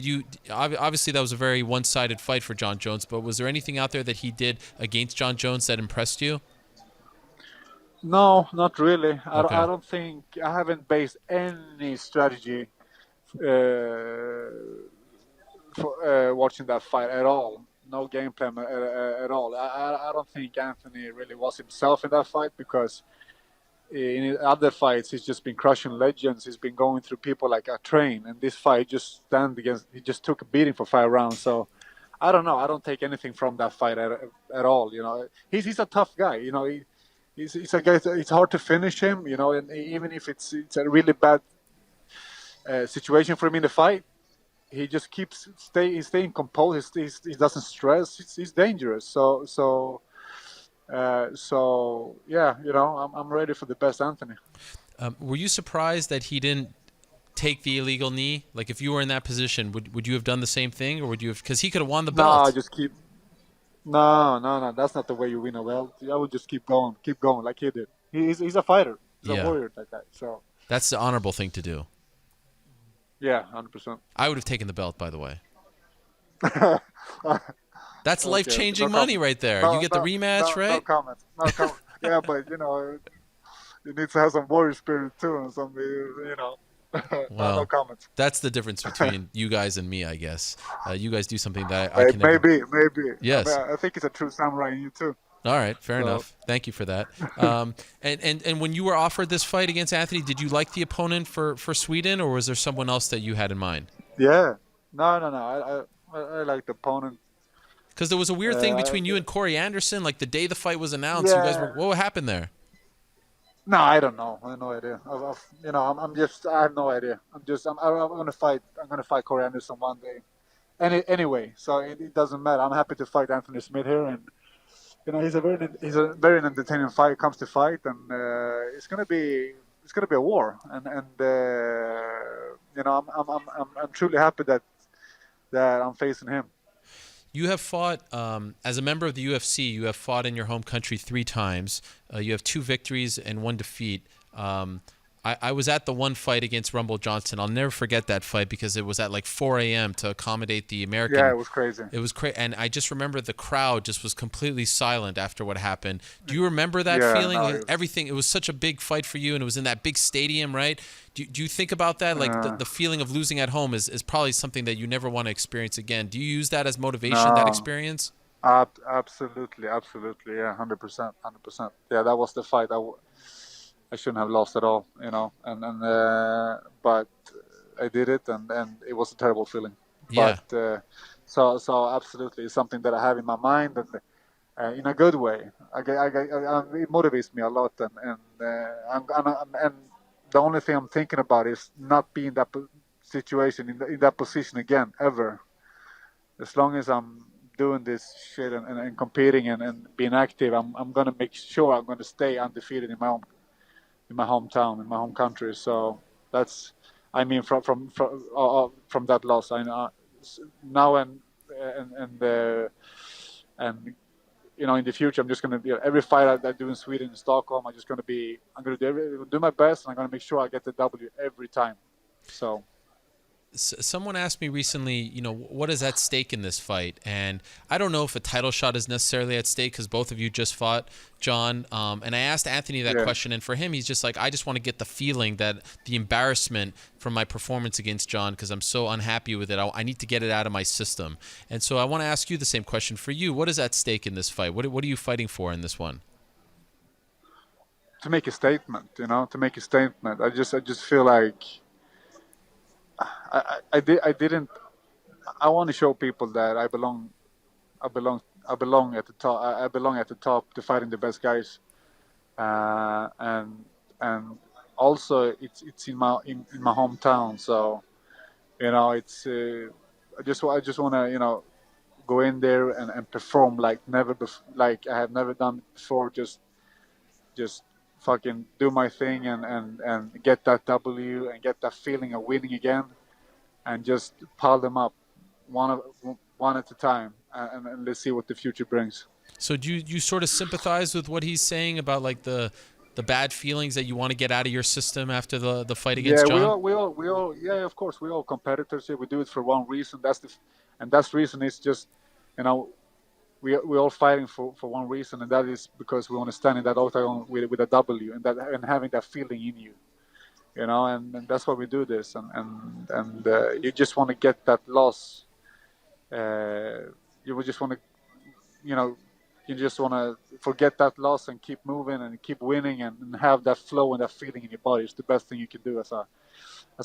obviously that was a very one-sided fight for John Jones, but was there anything out there that he did against John Jones that impressed you? No, not really. Okay. I don't think I haven't based any strategy for watching that fight at all. No game plan at all. I don't think Anthony really was himself in that fight, because in other fights he's just been crushing legends. He's been going through people like a train, and this fight he just took a beating for 5 rounds. So I don't know. I don't take anything from that fight at all. He's a tough guy. He's a guy. It's hard to finish him. And even if it's a really bad situation for him in the fight, he just keeps staying composed. He doesn't stress. He's dangerous. So yeah, I'm ready for the best Anthony. Were you surprised that he didn't take the illegal knee? Like, if you were in that position, would you have done the same thing, or would you have? Because he could have won the belt. No, just keep. No. That's not the way you win a belt. I would just keep going like he did. He's a fighter. He's a warrior like that. So that's the honorable thing to do. Yeah, 100%. I would have taken the belt, by the way. That's life-changing money right there. You get the rematch, right? No comment. Yeah, but you need to have some warrior spirit too, and some, Well, no comments. That's the difference between you guys and me, I guess. You guys do something that I can maybe. Yes. I think it's a true samurai in you too. All right, fair enough. Thank you for that. And when you were offered this fight against Anthony, did you like the opponent for Sweden, or was there someone else that you had in mind? Yeah. No. I like the opponent. Because there was a weird thing between you and Corey Anderson, like the day the fight was announced. Yeah. You guys what happened there? No, I don't know. I have no idea. I have no idea. I'm gonna fight. I'm gonna fight Corey Anderson one day. Anyway, so it doesn't matter. I'm happy to fight Anthony Smith here, and he's a very entertaining fight. Comes to fight, and it's gonna be a war. And I'm truly happy that I'm facing him. You have fought, as a member of the UFC, you have fought in your home country 3 times. You have 2 victories and 1 defeat. I was at the one fight against Rumble Johnson. I'll never forget that fight because it was at like 4 a.m. to accommodate the American. Yeah, it was crazy. It was crazy. And I just remember the crowd just was completely silent after what happened. Do you remember that feeling? No, Everything. It was such a big fight for you, and it was in that big stadium, right? Do you think about that? Like the feeling of losing at home is probably something that you never want to experience again. Do you use that as motivation, that experience? Absolutely. Yeah, 100%. Yeah, that was the fight. I shouldn't have lost at all, but I did it, and it was a terrible feeling. Yeah. But so absolutely, it's something that I have in my mind, and in a good way. It motivates me a lot, and the only thing I'm thinking about is not being in that situation, in that position again, ever. As long as I'm doing this shit and competing and being active, I'm gonna make sure I'm gonna stay undefeated in my hometown, in my home country. So that's, from that loss, I know now and in the future, I'm just gonna be every fight I do in Sweden, in Stockholm. I'm gonna do my best, and I'm gonna make sure I get the W every time. So. Someone asked me recently, what is at stake in this fight? And I don't know if a title shot is necessarily at stake because both of you just fought, John. And I asked Anthony that question, and for him, he's just like, I just want to get the feeling that the embarrassment from my performance against John, because I'm so unhappy with it, I need to get it out of my system. And so I want to ask you the same question for you. What is at stake in this fight? What are you fighting for in this one? To make a statement, to make a statement. I just feel like I didn't. I want to show people that I belong at the top. I belong at the top to fighting the best guys, and also it's in my hometown. So, it's I just want to go in there and perform like like I have never done before. Just fucking do my thing and get that W and get that feeling of winning again, and just pile them up, one at a time, and let's see what the future brings. So do you sort of sympathize with what he's saying about like the bad feelings that you want to get out of your system after the fight against John? Yeah, we all, yeah, of course, we all competitors here. We do it for one reason. That reason is just, we're all fighting for one reason, and that is because we want to stand in that octagon with a W and having that feeling in you, and that's why we do this. And you just want to get that loss. You just want to, you just want to forget that loss and keep moving and keep winning and have that flow and that feeling in your body. It's the best thing you can do as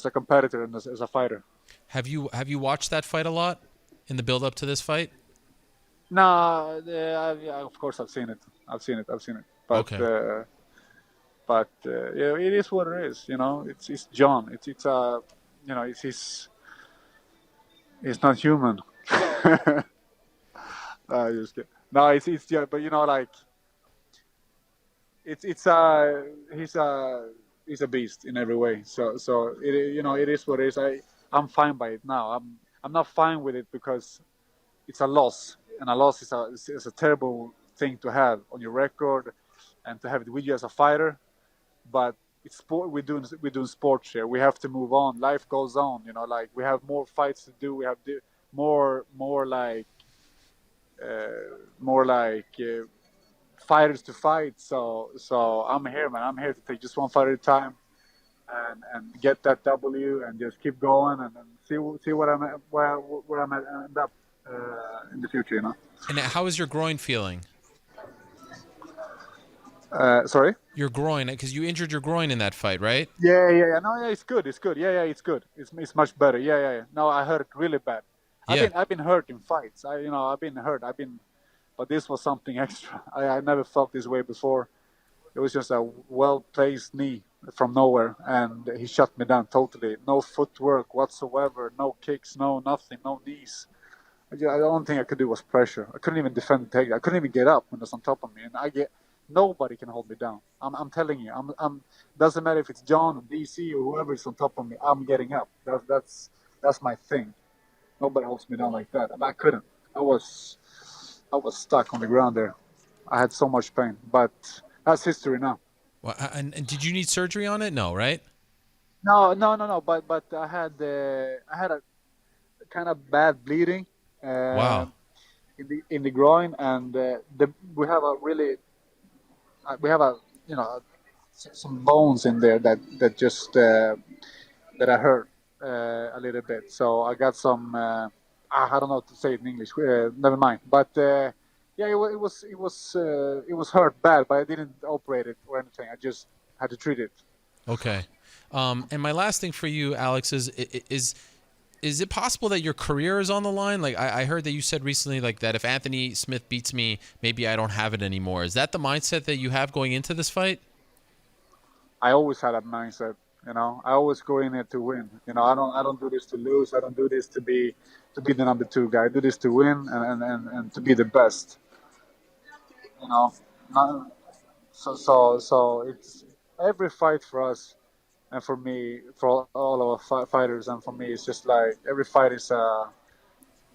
a competitor and as a fighter. Have you watched that fight a lot in the build up to this fight? No, of course I've seen it. But okay. Yeah, it is what it is. It's John. It's not human. Just kidding. No, it's yeah, but like he's a beast in every way. So it is what it is. I'm fine by it now. I'm not fine with it because it's a loss, and a loss is a terrible thing to have on your record, and to have it with you as a fighter. But it's sport. We're doing sports here. We have to move on. Life goes on. Like we have more fights to do. We have more fighters to fight. So I'm here, man. I'm here to take just one fight at a time, and get that W, and just keep going, and see what I'm at, where I'm at end up in the future. And how is your groin feeling? Sorry? Your groin, because you injured your groin in that fight, right? Yeah. No, yeah, it's good. Yeah, it's good. It's much better. Yeah. No, I hurt it really bad. I've been hurt in fights. I've been hurt. But this was something extra. I never felt this way before. It was just a well-placed knee from nowhere, and he shut me down totally. No footwork whatsoever, no kicks, no nothing, no knees. The only thing I could do was pressure. I couldn't even defend the takedown. I couldn't even get up when it was on top of me, and nobody can hold me down. I'm telling you. Doesn't matter if it's John, DC, or whoever is on top of me. I'm getting up. That's my thing. Nobody holds me down like that. And I couldn't. I was stuck on the ground there. I had so much pain, but that's history now. Well, and did you need surgery on it? No, right? No. But I had a kind of bad bleeding. Wow. In the groin, and we have some bones in there that just that I hurt a little bit. So I got some. I don't know how to say it in English. Never mind. But yeah, it was hurt bad, but I didn't operate it or anything. I just had to treat it. Okay. And my last thing for you, Alex, is it possible that your career is on the line? Like I heard that you said recently, like that if Anthony Smith beats me, maybe I don't have it anymore. Is that the mindset that you have going into this fight? I always had that mindset. I always go in there to win. I don't do this to lose. I don't do this to be the number 2 guy. I do this to win and to be the best. So it's every fight for us. And for me, for all of our fighters, and for me, it's just like every fight is,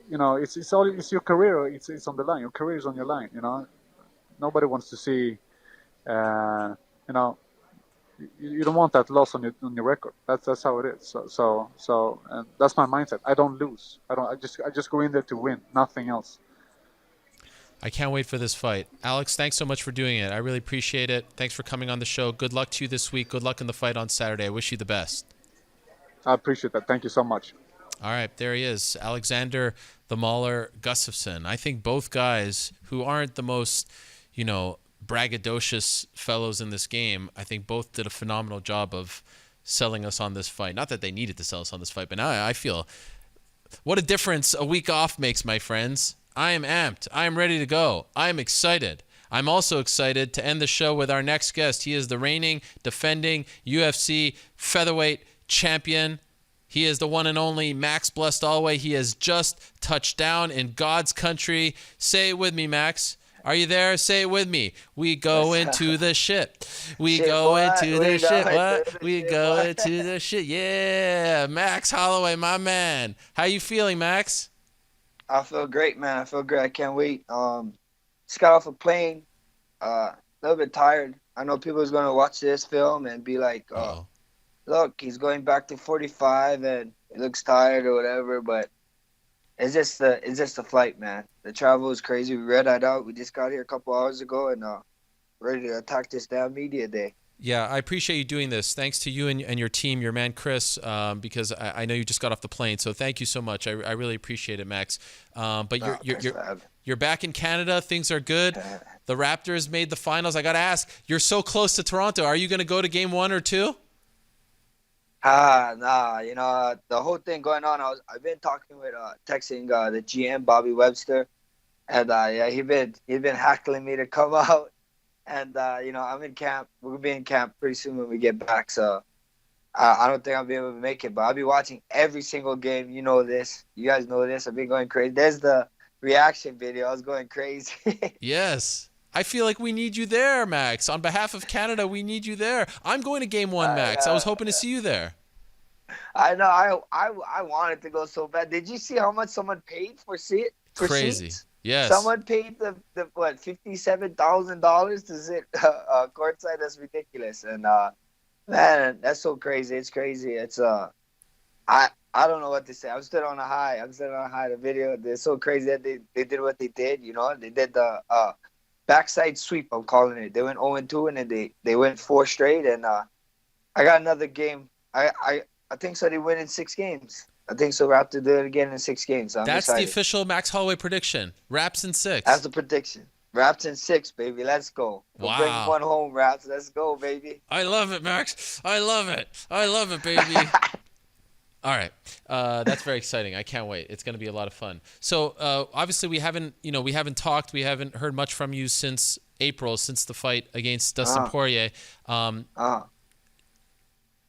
it's your career. It's on the line. Your career is on your line. Nobody wants to see, you don't want that loss on your record. That's how it is. So and that's my mindset. I don't lose. I just go in there to win. Nothing else. I can't wait for this fight. Alex, thanks so much for doing it. I really appreciate it. Thanks for coming on the show. Good luck to you this week. Good luck in the fight on Saturday. I wish you the best. I appreciate that. Thank you so much. All right, there he is, Alexander the Mauler Gustafsson. I think both guys who aren't the most, braggadocious fellows in this game, I think both did a phenomenal job of selling us on this fight. Not that they needed to sell us on this fight, but now I feel what a difference a week off makes, my friends. I am amped. I am ready to go. I am excited. I'm also excited to end the show with our next guest. He is the reigning, defending UFC featherweight champion. He is the one and only Max Blessed Holloway. He has just touched down in God's country. Say it with me, Max. Are you there? Say it with me. We go into the shit. We go into the shit. What? We go into the shit. Yeah. Max Holloway, my man. How you feeling, Max? I feel great, man. I feel great. I can't wait. Just got off a plane. A little bit tired. I know people is gonna watch this film and be like, look, he's going back to 45 and he looks tired or whatever, but it's just the flight, man. The travel is crazy. We read that out. We just got here a couple hours ago and ready to attack this damn media day. Yeah, I appreciate you doing this. Thanks to you and your team, your man Chris, because I know you just got off the plane. So thank you so much. I really appreciate it, Max. But you're back in Canada. Things are good. The Raptors made the finals. I got to ask, you're so close to Toronto. Are you going to go to game 1 or 2? Nah. You know, the whole thing going on, I've been talking with texting the GM Bobby Webster, and yeah, he been hackling me to come out. And, you know, I'm in camp. We'll be in camp pretty soon when we get back. So I don't think I'll be able to make it. But I'll be watching every single game. You know this. You guys know this. I've been going crazy. There's the reaction video. I was going crazy. Yes. I feel like we need you there, Max. On behalf of Canada, we need you there. I'm going to game 1, Max. I was hoping to see you there. I know. I wanted to go so bad. Did you see how much someone paid for seats? Crazy. Yes. Someone paid the $57,000 to sit courtside. That's ridiculous. And man, that's so crazy. It's crazy. It's I don't know what to say. I'm still on a high. The video. It's so crazy that they did what they did. You know, they did the backside sweep. I'm calling it. They went 0-2 and then they went 4 straight. And I got another game. I think so. They win in 6 games. I think so. We'll have to do it again in 6 games. So That's excited. the official Max Holloway prediction. Raps in 6. That's the prediction. Raps in 6, baby. Let's go. We'll bring 1 home, Raps. Let's go, baby. I love it, Max. I love it, baby. All right. That's very exciting. I can't wait. It's going to be a lot of fun. So obviously we haven't talked. We haven't heard much from you since April, since the fight against Dustin Poirier.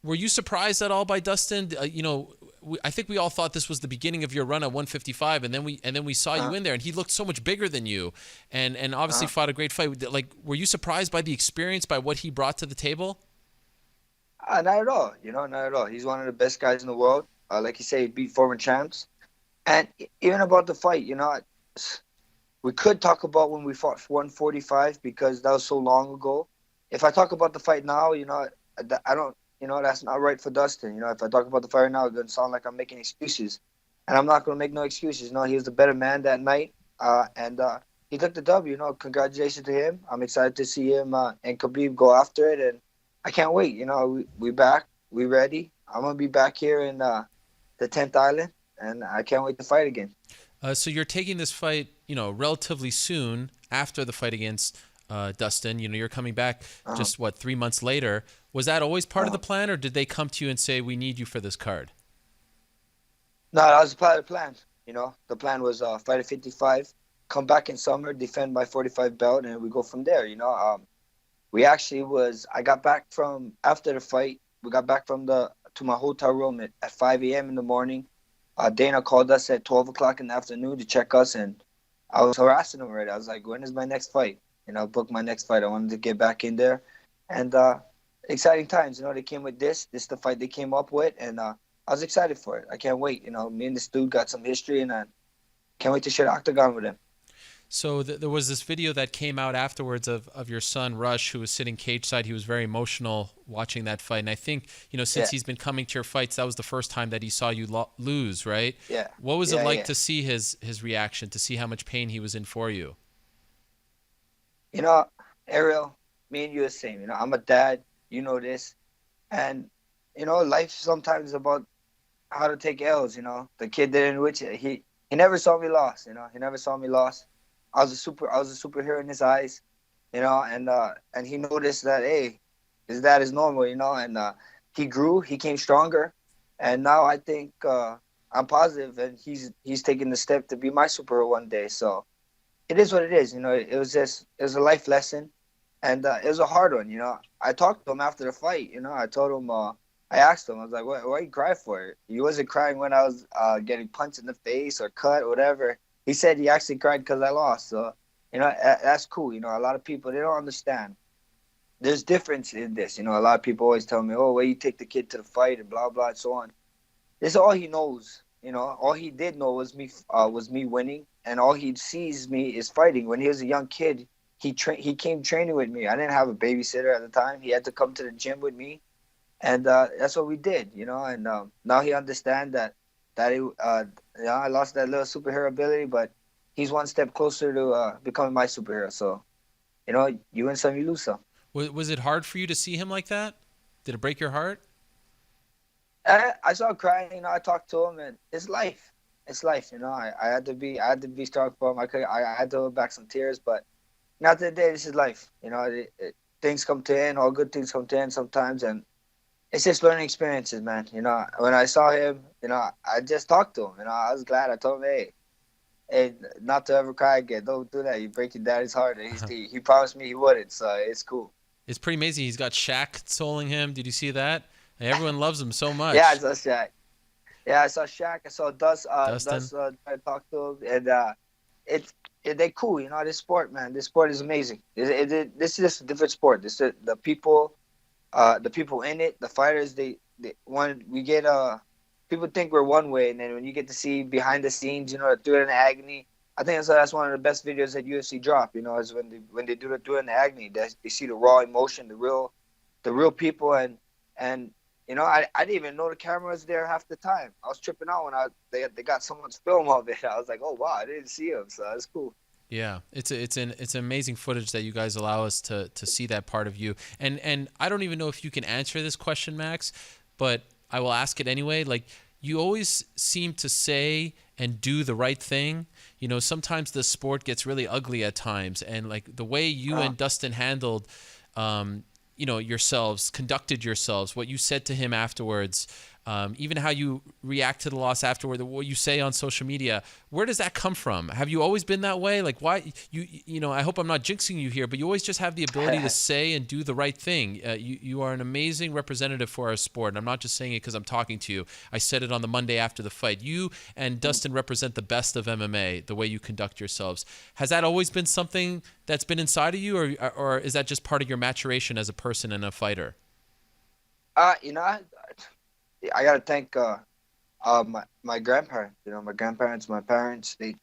Were you surprised at all by Dustin? I think we all thought this was the beginning of your run at 155, and then we saw you in there, and he looked so much bigger than you, and obviously fought a great fight. Like, were you surprised by the experience, by what he brought to the table? Not at all. Not at all. He's one of the best guys in the world. Like you say, he beat former champs. And even about the fight, we could talk about when we fought 145 because that was so long ago. If I talk about the fight now, I don't. That's not right for Dustin. If I talk about the fight now, it's going to sound like I'm making excuses. And I'm not going to make no excuses. He was the better man that night. And he took the W. Congratulations to him. I'm excited to see him and Khabib go after it. And I can't wait. We back. We ready. I'm going to be back here in the 10th Island. And I can't wait to fight again. So you're taking this fight, relatively soon after the fight against Dustin. You're coming back just, 3 months later. Was that always part of the plan, or did they come to you and say, we need you for this card? No, that was part of the plan. The plan was fight at 55, come back in summer, defend my 45 belt, and we go from there. I got back from, after the fight, we got back to my hotel room at 5 a.m. in the morning. Dana called us at 12 o'clock in the afternoon to check us, and I was harassing him already. I was like, when is my next fight? Book my next fight. I wanted to get back in there. And exciting times. They came with this. This is the fight they came up with, and I was excited for it. I can't wait. Me and this dude got some history, and I can't wait to share the octagon with him. So there was this video that came out afterwards of your son, Rush, who was sitting cage side. He was very emotional watching that fight. And I think, since he's been coming to your fights, that was the first time that he saw you lose, right? Yeah. What was it like to see his reaction, to see how much pain he was in for you? Ariel, me and you are the same. I'm a dad. You know this. And, life sometimes is about how to take L's, The kid didn't win it. He never saw me lost, He never saw me lost. I was a superhero in his eyes, and he noticed that, hey, his dad is normal, and he grew, he came stronger. And now I think I'm positive, and he's taking the step to be my superhero one day. So it is what it is. It was a life lesson. And it was a hard one, I talked to him after the fight, I told him, I asked him, I was like, why you cry for it? He wasn't crying when I was getting punched in the face or cut or whatever. He said he actually cried because I lost. So, that's cool. A lot of people, they don't understand. There's difference in this. A lot of people always tell me, oh, where you take the kid to the fight and blah, blah, and so on. This is all he knows. You know, all he did know was me winning, and all he sees me is fighting. When he was a young kid, he came training with me. I didn't have a babysitter at the time. He had to come to the gym with me, and that's what we did. You know, and now he understands that I lost that little superhero ability, but he's one step closer to becoming my superhero. So, you know, you win some, you lose some. Was it hard for you to see him like that? Did it break your heart? I saw him crying. You know, I talked to him, and it's life. It's life. You know, I had to be strong for him. I had to hold back some tears, but not the day. This is life. You know, things come to end. All good things come to end sometimes, and it's just learning experiences, man. You know, when I saw him, you know, I just talked to him. You know, I was glad. I told him, hey, not to ever cry again. Don't do that. You break your daddy's heart. He promised me he wouldn't, so it's cool. It's pretty amazing. He's got Shaq consoling him. Did you see that? Everyone loves him so much. Yeah, I saw Shaq. Yeah, I saw Shaq. I saw Dustin. I talked to him, and they cool. You know, this sport, man. This sport is amazing. This is just a different sport. This is the people in it, the fighters. When we get people think we're one way, and then when you get to see behind the scenes, you know, the Through It in Agony. I think that's one of the best videos that UFC drop. You know, is when they do the Through It in Agony. They see the raw emotion, the real people, and you know, I didn't even know the camera was there half the time. I was tripping out when they got someone's film of it. I was like, oh wow, I didn't see him, so that's cool. Yeah, it's amazing footage that you guys allow us to see that part of you. And I don't even know if you can answer this question, Max, but I will ask it anyway. Like, you always seem to say and do the right thing. You know, sometimes the sport gets really ugly at times, and like the way you and Dustin handled you know, yourselves, conducted yourselves, what you said to him afterwards, even how you react to the loss afterward, what you say on social media, where does that come from? Have you always been that way? Like, why, you know, I hope I'm not jinxing you here, but you always just have the ability to say and do the right thing. You are an amazing representative for our sport, and I'm not just saying it because I'm talking to you. I said it on the Monday after the fight. You and Dustin represent the best of MMA, the way you conduct yourselves. Has that always been something that's been inside of you, or is that just part of your maturation as a person and a fighter? You know, I gotta thank my grandparents. You know, my grandparents, my parents. They're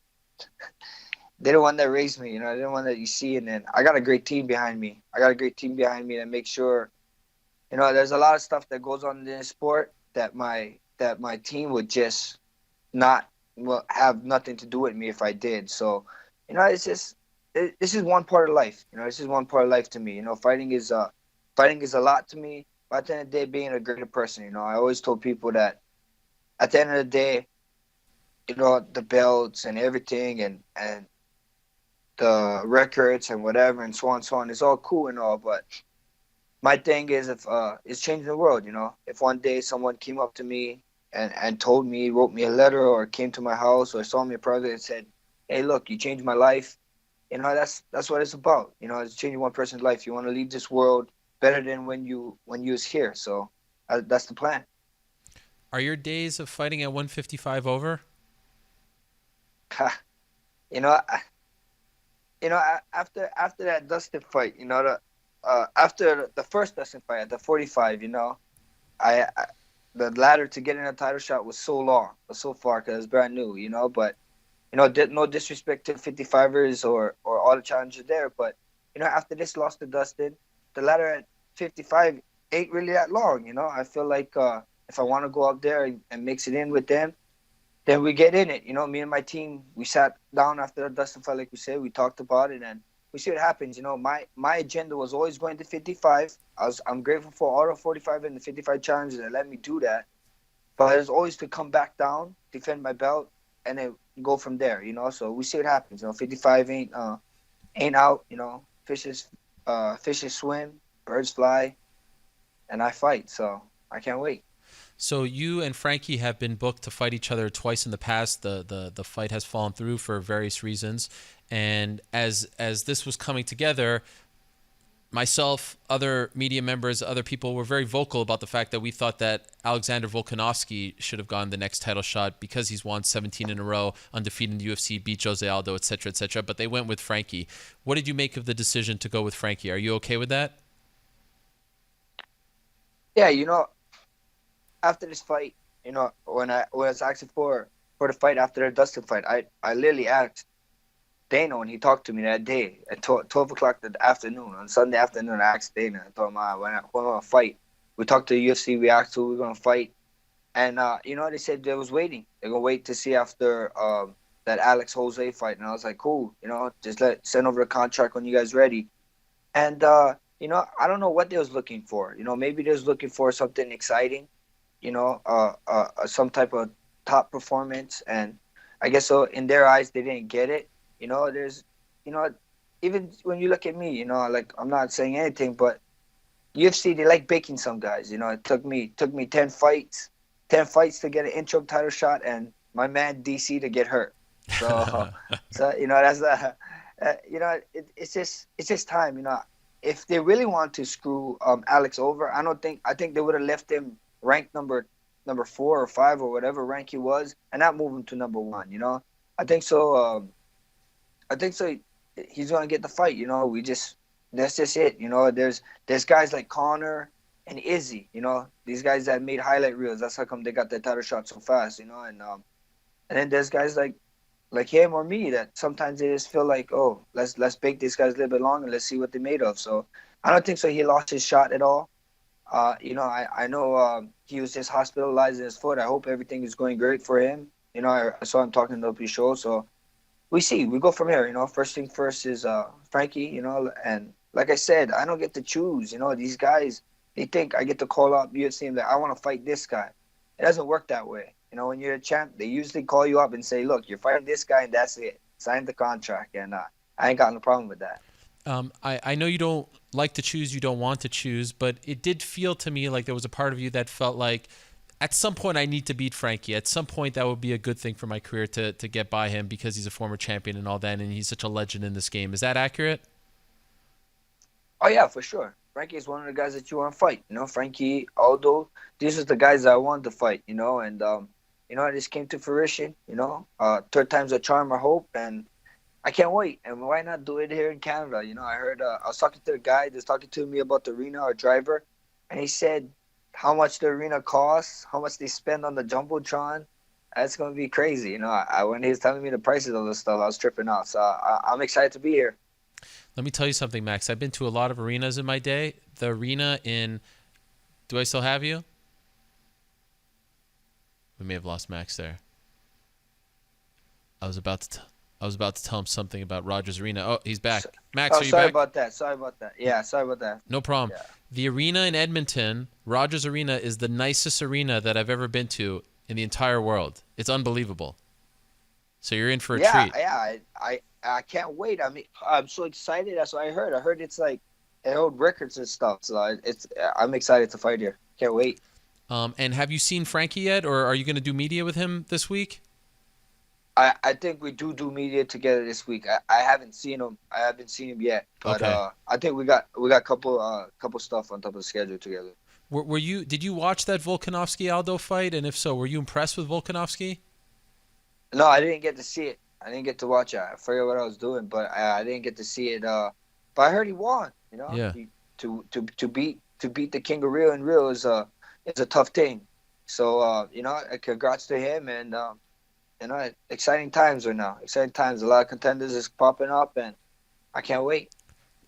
the one that raised me. You know, they're the one that you see, and then I got a great team behind me. That makes sure. You know, there's a lot of stuff that goes on in this sport that my team would just not have nothing to do with me if I did. So, you know, this is one part of life. You know, this is one part of life to me. You know, fighting is a lot to me. But at the end of the day, being a greater person, you know, I always told people that at the end of the day, you know, the belts and everything and the records and whatever and so on, it's all cool and all. But my thing is, if it's changing the world, you know, if one day someone came up to me and told me, wrote me a letter or came to my house or saw me a project and said, hey, look, you changed my life. You know, that's what it's about. You know, it's changing one person's life. You want to leave this world better than when you was here. So that's the plan. Are your days of fighting at 155 over? You know, after that Dustin fight, you know, after the first Dustin fight at the 45, you know, I the ladder to getting a title shot was so long, was so far because it's brand new, you know. But you know, no disrespect to 55ers or all the challengers there, but you know, after this loss to Dustin, the ladder at 55 ain't really that long, you know. I feel like if I want to go up there and mix it in with them, then we get in it. You know, me and my team, we sat down after the Dustin fight, like we said, we talked about it, and we see what happens. You know, my agenda was always going to 55. I'm grateful for all the 45 and the 55 challenges that let me do that. But it was always to come back down, defend my belt, and then go from there, you know. So we see what happens. You know, 55 ain't out, you know. Fishes swim, birds fly, and I fight. So I can't wait. So you and Frankie have been booked to fight each other twice in the past. The fight has fallen through for various reasons. And as this was coming together, myself, other media members, other people were very vocal about the fact that we thought that Alexander Volkanovski should have gone the next title shot because he's won 17 in a row, undefeated in the UFC, beat Jose Aldo, et cetera, but they went with Frankie. What did you make of the decision to go with Frankie? Are you okay with that? Yeah, you know, after this fight, when I was asking for the fight after the Dustin fight, I literally asked Dana when he talked to me that day at 12 o'clock that afternoon, on Sunday afternoon. I asked Dana, I told him, when I want to fight. We talked to the UFC, we asked who we're going to fight. And, they said they was waiting. They're going to wait to see after that Alex Jose fight. And I was like, cool, just send over the contract when you guys ready. And, I don't know what they was looking for. Maybe they was looking for something exciting, some type of top performance. And I guess so in their eyes, they didn't get it. There's, even when you look at me, like I'm not saying anything, but UFC, they like baking some guys. It took me 10 fights to get an interim title shot, and my man DC to get hurt. So, that's it's just time. If they really want to screw Alex over, I think they would have left him ranked number 4 or 5 or whatever rank he was, and not move him to number 1. I think so. He's gonna get the fight. That's just it. There's guys like Connor and Izzy. These guys that made highlight reels. That's how come they got their title shot so fast. And then there's guys like him or me that sometimes they just feel like, oh, let's bake these guys a little bit longer. Let's see what they're made of. So I don't think so. He lost his shot at all. I know he was just hospitalized in his foot. I hope everything is going great for him. I saw him talking to the show. So we go from here. First thing first is Frankie. And like I said, I don't get to choose. These guys, they think I get to call up UFC and like, I want to fight this guy. It doesn't work that way. When you're a champ, they usually call you up and say, look, you're fighting this guy and that's it. Sign the contract. And I ain't got no problem with that. I know you don't like to choose, you don't want to choose, but it did feel to me like there was a part of you that felt like at some point I need to beat Frankie. At some point that would be a good thing for my career to get by him because he's a former champion and all that, and he's such a legend in this game. Is that accurate? Oh, yeah, for sure. Frankie is one of the guys that you want to fight. Frankie, Aldo, these are the guys that I wanted to fight, and this came to fruition, third time's a charm, I hope, and I can't wait. And why not do it here in Canada? I heard, I was talking to the guy that's talking to me about the arena, our driver, and he said how much the arena costs, how much they spend on the Jumbotron. That's going to be crazy. When he was telling me the prices of this stuff, I was tripping out. So I'm excited to be here. Let me tell you something, Max. I've been to a lot of arenas in my day. The arena in, do I still have you? We may have lost Max there. I was about to tell him something about Rogers Arena. Oh, he's back. Max, are you sorry back? Sorry about that. Yeah, sorry about that. No problem. Yeah. The arena in Edmonton, Rogers Arena, is the nicest arena that I've ever been to in the entire world. It's unbelievable. So you're in for a treat. Yeah, I can't wait. I mean, I'm so excited. That's what I heard. I heard it's like it hold records and stuff. So I'm excited to fight here. Can't wait. And have you seen Frankie yet, or are you going to do media with him this week? I think we do media together this week. I haven't seen him. I haven't seen him yet. But okay. I think we got a couple stuff on top of the schedule together. Did you watch that Volkanovski Aldo fight? And if so, were you impressed with Volkanovski? No, I didn't get to see it. I didn't get to watch it. I forget what I was doing, but I didn't get to see it. But I heard he won. Yeah. To beat the King of Rio in Rio is a tough thing. So congrats to him, and exciting times right now. Exciting times. A lot of contenders is popping up, and I can't wait.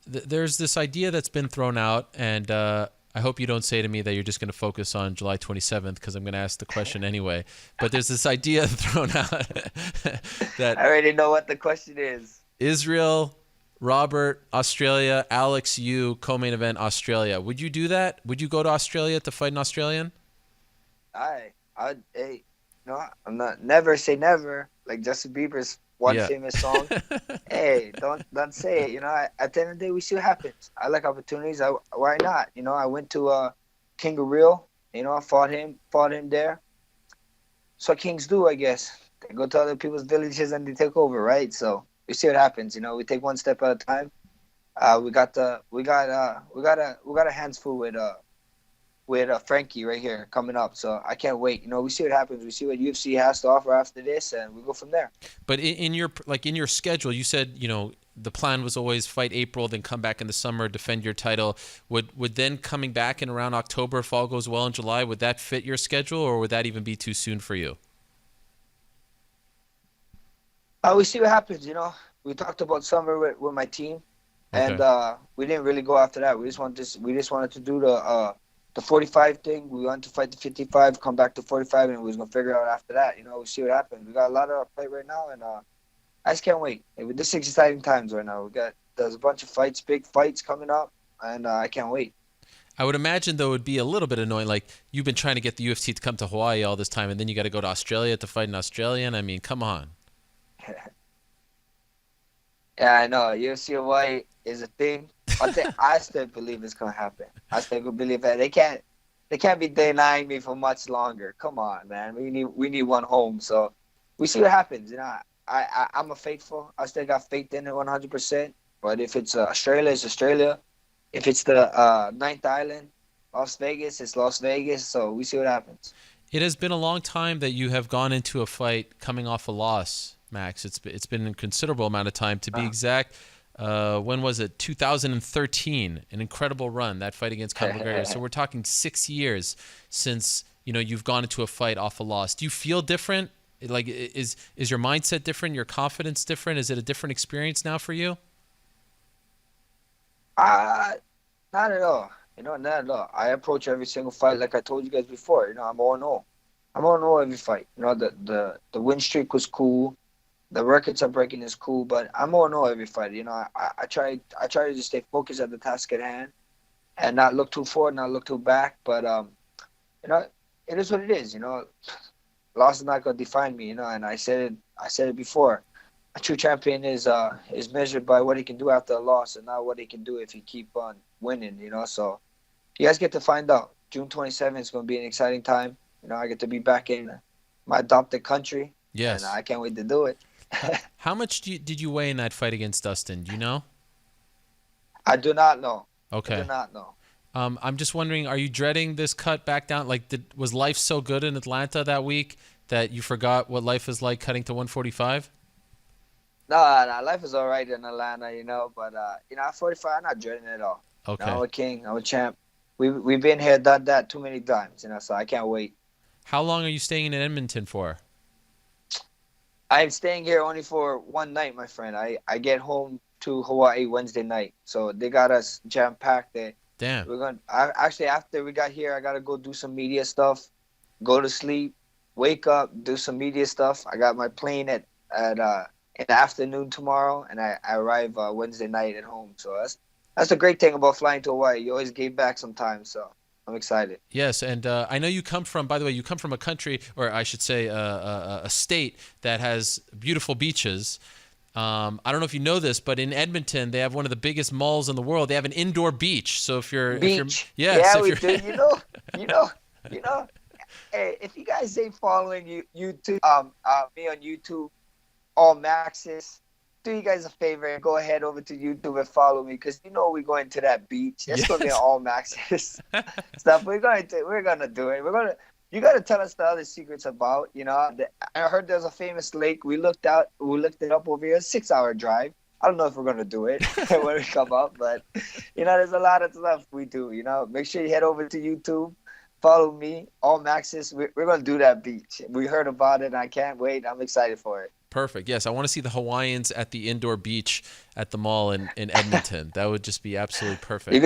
There's this idea that's been thrown out, and I hope you don't say to me that you're just going to focus on July 27th, because I'm going to ask the question anyway. But there's this idea thrown out that I already know what the question is. Israel, Robert, Australia, Alex, you, co-main event, Australia. Would you do that? Would you go to Australia to fight an Australian? I'm not, never say never, like Justin Bieber's famous song. Hey, don't say it. At the end of the day, we see what happens. I like opportunities. Why not? I went to King of Rio. I fought him there. So Kings do, I guess. They go to other people's villages and they take over, right? So we see what happens. We take one step at a time. We got a hands full with Frankie right here coming up. So I can't wait. We see what happens. We see what UFC has to offer after this, and we go from there. But in your schedule, you said, the plan was always fight April, then come back in the summer, defend your title. Would then coming back in around October, if all goes well in July, would that fit your schedule, or would that even be too soon for you? We see what happens. We talked about summer with my team, and we didn't really go after that. We just wanted to do the 45 thing. We wanted to fight the 55, come back to 45, and we was gonna figure out after that. We see what happens. We got a lot on our plate right now, and I just can't wait. This is exciting times right now. There's a bunch of fights, big fights coming up, and I can't wait. I would imagine, though, it would be a little bit annoying. Like, you've been trying to get the UFC to come to Hawaii all this time, and then you got to go to Australia to fight an Australian. I mean, come on. Yeah, I know. UFC Hawaii is a thing. I still believe it's gonna happen. I still believe that they can't be denying me for much longer. Come on, man. We need one home. So we see what happens. I'm a faithful. I still got faith in it 100%. But if it's Australia, it's Australia. If it's the Ninth Island, Las Vegas, it's Las Vegas. So we see what happens. It has been a long time that you have gone into a fight coming off a loss, Max. It's been a considerable amount of time. To be exact, when was it? 2013, an incredible run, that fight against Conor McGregor. So we're talking 6 years since you've gone into a fight off a loss. Do you feel different? Like, is your mindset different? Your confidence different? Is it a different experience now for you? Not at all. Not at all. I approach every single fight like I told you guys before. I'm 0-0. I'm 0-0 every fight. The win streak was cool. The records I'm breaking is cool, but I'm 0-0 every fight. I try to just stay focused at the task at hand and not look too forward, not look too back. But it is what it is. Loss is not gonna define me. And I said it before. A true champion is measured by what he can do after a loss, and not what he can do if he keep on winning. So you guys get to find out. June 27th is gonna be an exciting time. I get to be back in my adopted country. Yes, and I can't wait to do it. How much did you weigh in that fight against Dustin? Do you know? I do not know. Okay. I do not know. I'm just wondering, are you dreading this cut back down? Like, was life so good in Atlanta that week that you forgot what life is like cutting to 145? No, life is all right in Atlanta, but at 45, I'm not dreading it at all. Okay. I'm a king. I'm a champ. We've been here, done that too many times, so I can't wait. How long are you staying in Edmonton for? I'm staying here only for one night, my friend. I get home to Hawaii Wednesday night, so they got us jam-packed there. Damn. Actually, after we got here, I got to go do some media stuff, go to sleep, wake up, do some media stuff. I got my plane at in the afternoon tomorrow, and I arrive Wednesday night at home. So that's the great thing about flying to Hawaii. You always give back sometimes, so I'm excited. Yes, and I know you come from, by the way, a country, or I should say a state that has beautiful beaches. I don't know if you know this, but in Edmonton, they have one of the biggest malls in the world. They have an indoor beach. So if you're... Beach. We do. Hey, if you guys ain't following YouTube, me on YouTube, all Maxis, do you guys a favor and go ahead over to YouTube and follow me, because we're going to that beach. That's gonna be all Maxis stuff. We're gonna do it. You gotta tell us the other secrets about. I heard there's a famous lake. We looked it up over here. 6-hour drive. I don't know if we're gonna do it when we come up, but there's a lot of stuff we do. Make sure you head over to YouTube. Follow me, all Maxis. We're going to do that beach. We heard about it, and I can't wait. I'm excited for it. Perfect. Yes, I want to see the Hawaiians at the indoor beach at the mall in Edmonton. That would just be absolutely perfect. You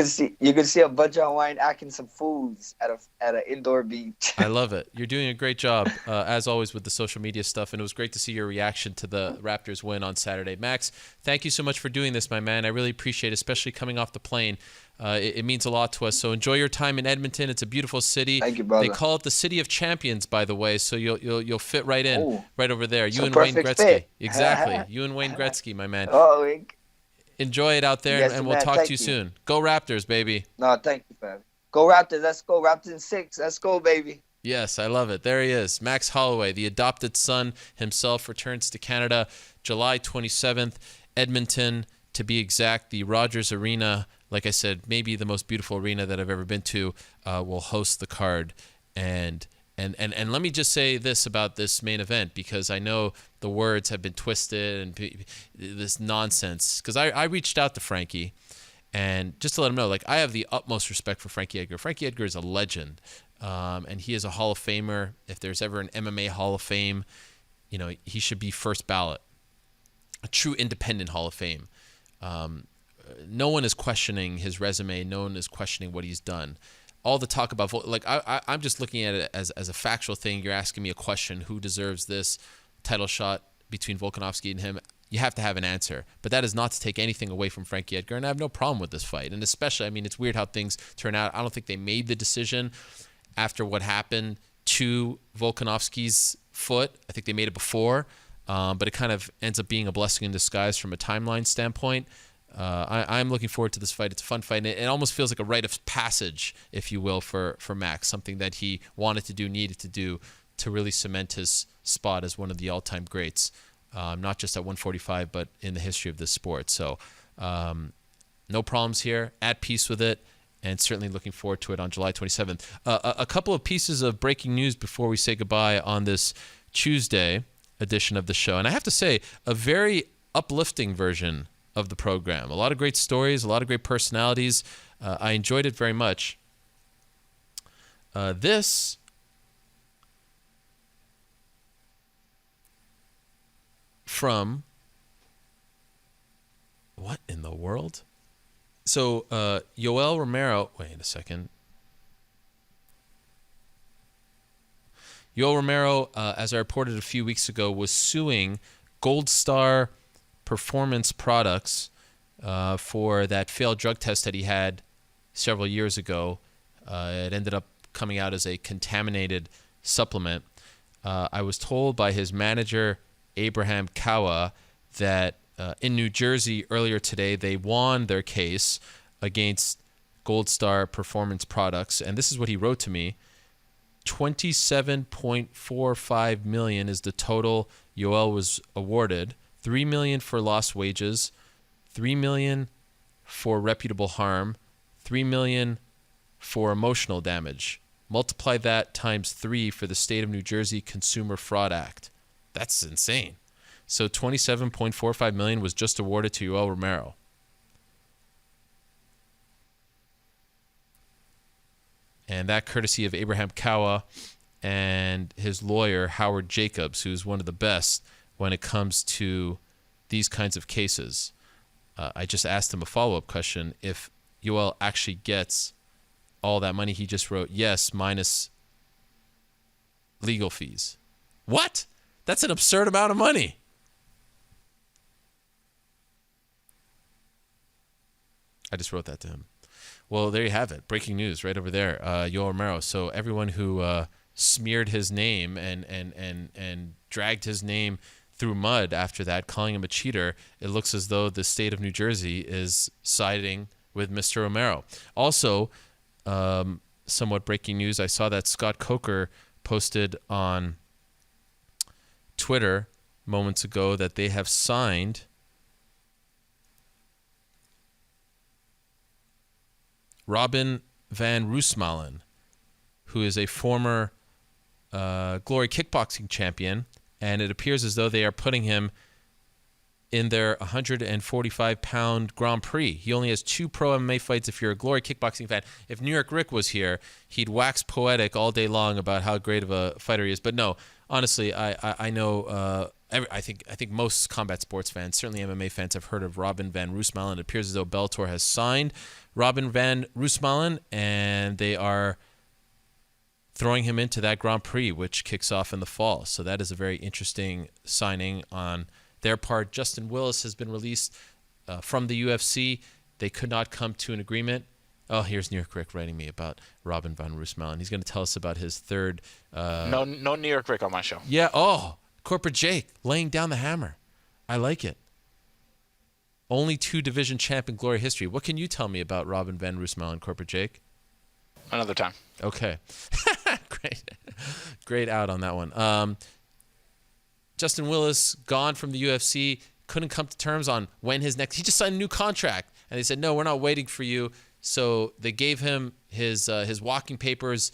can see a bunch of Hawaiian acting some fools at an indoor beach. I love it. You're doing a great job, as always, with the social media stuff, and it was great to see your reaction to the Raptors win on Saturday. Max, thank you so much for doing this, my man. I really appreciate it, especially coming off the plane. It means a lot to us. So enjoy your time in Edmonton. It's a beautiful city. Thank you, brother. They call it the City of Champions, by the way. So you'll fit right in, right over there. You and Wayne Gretzky, fit. Exactly. You and Wayne Gretzky, my man. Oh, enjoy it out there, yes, and we'll talk to you soon. Go Raptors, baby. No, thank you, fam. Go Raptors. Let's go. Raptors in 6. Let's go, baby. Yes, I love it. There he is. Max Holloway, the adopted son himself, returns to Canada July 27th, Edmonton, to be exact. The Rogers Arena, like I said, maybe the most beautiful arena that I've ever been to, will host the card. And And let me just say this about this main event, because I know the words have been twisted and this nonsense. Because I reached out to Frankie, and just to let him know, like, I have the utmost respect for Frankie Edgar. Frankie Edgar is a legend, and he is a Hall of Famer. If there's ever an MMA Hall of Fame, you know, he should be first ballot, a true independent Hall of Fame. No one is questioning his resume. No one is questioning what he's done. All the talk about, like, I'm just looking at it as a factual thing. You're asking me a question: who deserves this title shot between Volkanovski and him? You have to have an answer. But that is not to take anything away from Frankie Edgar, and I have no problem with this fight. And especially, I mean, it's weird how things turn out. I don't think they made the decision after what happened to Volkanovski's foot. I think they made it before, but it kind of ends up being a blessing in disguise from a timeline standpoint. I'm looking forward to this fight. It's a fun fight. And it almost feels like a rite of passage, if you will, for Max, something that he wanted to do, needed to do to really cement his spot as one of the all-time greats, not just at 145, but in the history of this sport. So no problems here, at peace with it, and certainly looking forward to it on July 27th. A couple of pieces of breaking news before we say goodbye on this Tuesday edition of the show. And I have to say, a very uplifting version of the program. A lot of great stories, a lot of great personalities. I enjoyed it very much. This from what in the world? So Yoel Romero, wait a second. Yoel Romero, as I reported a few weeks ago, was suing Gold Star Performance Products for that failed drug test that he had several years ago. It ended up coming out as a contaminated supplement. I was told by his manager, Abraham Kawa, that in New Jersey earlier today, they won their case against Gold Star Performance Products. And this is what he wrote to me. $27.45 million is the total Yoel was awarded. $3 million for lost wages, $3 million for reputable harm, $3 million for emotional damage. Multiply that times 3 for the state of New Jersey Consumer Fraud Act. That's insane. So $27.45 million was just awarded to Yoel Romero. And that courtesy of Abraham Kawa and his lawyer, Howard Jacobs, who's one of the best when it comes to these kinds of cases. I just asked him a follow-up question. If Yoel actually gets all that money, he just wrote, yes, minus legal fees. What? That's an absurd amount of money. I just wrote that to him. Well, there you have it. Breaking news right over there. Yoel Romero. So everyone who smeared his name and dragged his name through mud after that, calling him a cheater, it looks as though the state of New Jersey is siding with Mr. Romero. Also, somewhat breaking news, I saw that Scott Coker posted on Twitter moments ago that they have signed Robin van Roosmalen, who is a former Glory kickboxing champion, and it appears as though they are putting him in their 145-pound Grand Prix. He only has 2 pro MMA fights. If you're a Glory kickboxing fan, if New York Rick was here, he'd wax poetic all day long about how great of a fighter he is. But no, honestly, I know I think most combat sports fans, certainly MMA fans, have heard of Robin van Roosmalen. It appears as though Bellator has signed Robin van Roosmalen, and they are throwing him into that Grand Prix, which kicks off in the fall. So that is a very interesting signing on their part. Justin Willis has been released from the UFC. They could not come to an agreement. Oh, here's New York Rick writing me about Robin van Roosmalen. He's going to tell us about his third... No New York Rick on my show. Yeah, Corporate Jake laying down the hammer. I like it. Only 2 division champ in Glory history. What can you tell me about Robin van Roosmalen, Corporate Jake? Another time. Okay. Great out on that one. Justin Willis, gone from the UFC, couldn't come to terms on when his next... He just signed a new contract. And they said, no, we're not waiting for you. So they gave him his walking papers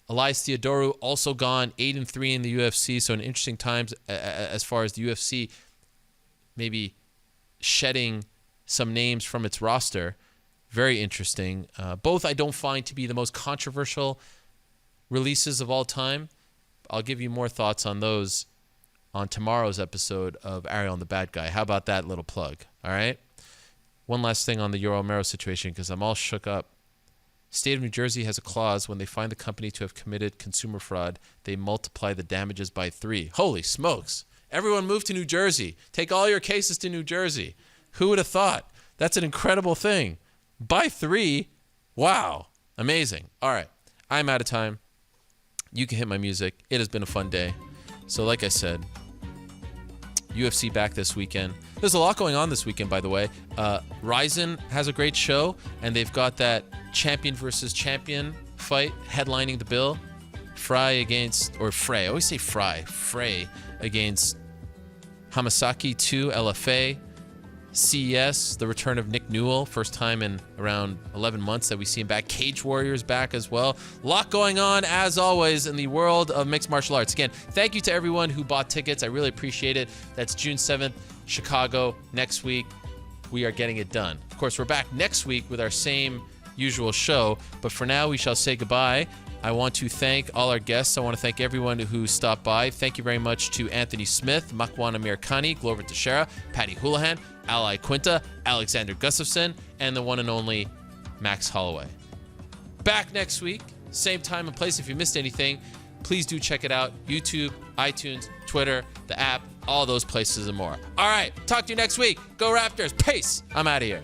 Elias Theodorou also gone 8-3 in the UFC. So an interesting times as far as the UFC maybe shedding some names from its roster. Very interesting. Both I don't find to be the most controversial releases of all time. I'll give you more thoughts on those on tomorrow's episode of Ariel and the Bad Guy. How about that little plug? All right. One last thing on the Yoel Romero situation, because I'm all shook up. State of New Jersey has a clause when they find the company to have committed consumer fraud, they multiply the damages by 3. Holy smokes. Everyone move to New Jersey. Take all your cases to New Jersey. Who would have thought? That's an incredible thing. By 3? Wow. Amazing. All right. I'm out of time. You can hit my music. It has been a fun day. So like I said, UFC back this weekend. There's a lot going on this weekend, by the way. Ryzen has a great show, and they've got that champion versus champion fight headlining the bill. Frey. I always say Frey against Hamasaki 2 LFA. CES, the return of Nick Newell, first time in around 11 months that we see him back. Cage Warriors back as well. A lot going on, as always, in the world of mixed martial arts. Again, thank you to everyone who bought tickets. I really appreciate it. That's June 7th, Chicago. Next week, we are getting it done. Of course, we're back next week with our same usual show, but for now, we shall say goodbye. I want to thank all our guests. I want to thank everyone who stopped by. Thank you very much to Anthony Smith, Makwan Amirkhani, Glover Teixeira, Paddy Holohan, Iaquinta, Alexander Gustafsson, and the one and only Max Holloway. Back next week, same time and place. If you missed anything, please do check it out. YouTube, iTunes, Twitter, the app, all those places and more. All right, talk to you next week. Go Raptors. Peace. I'm out of here.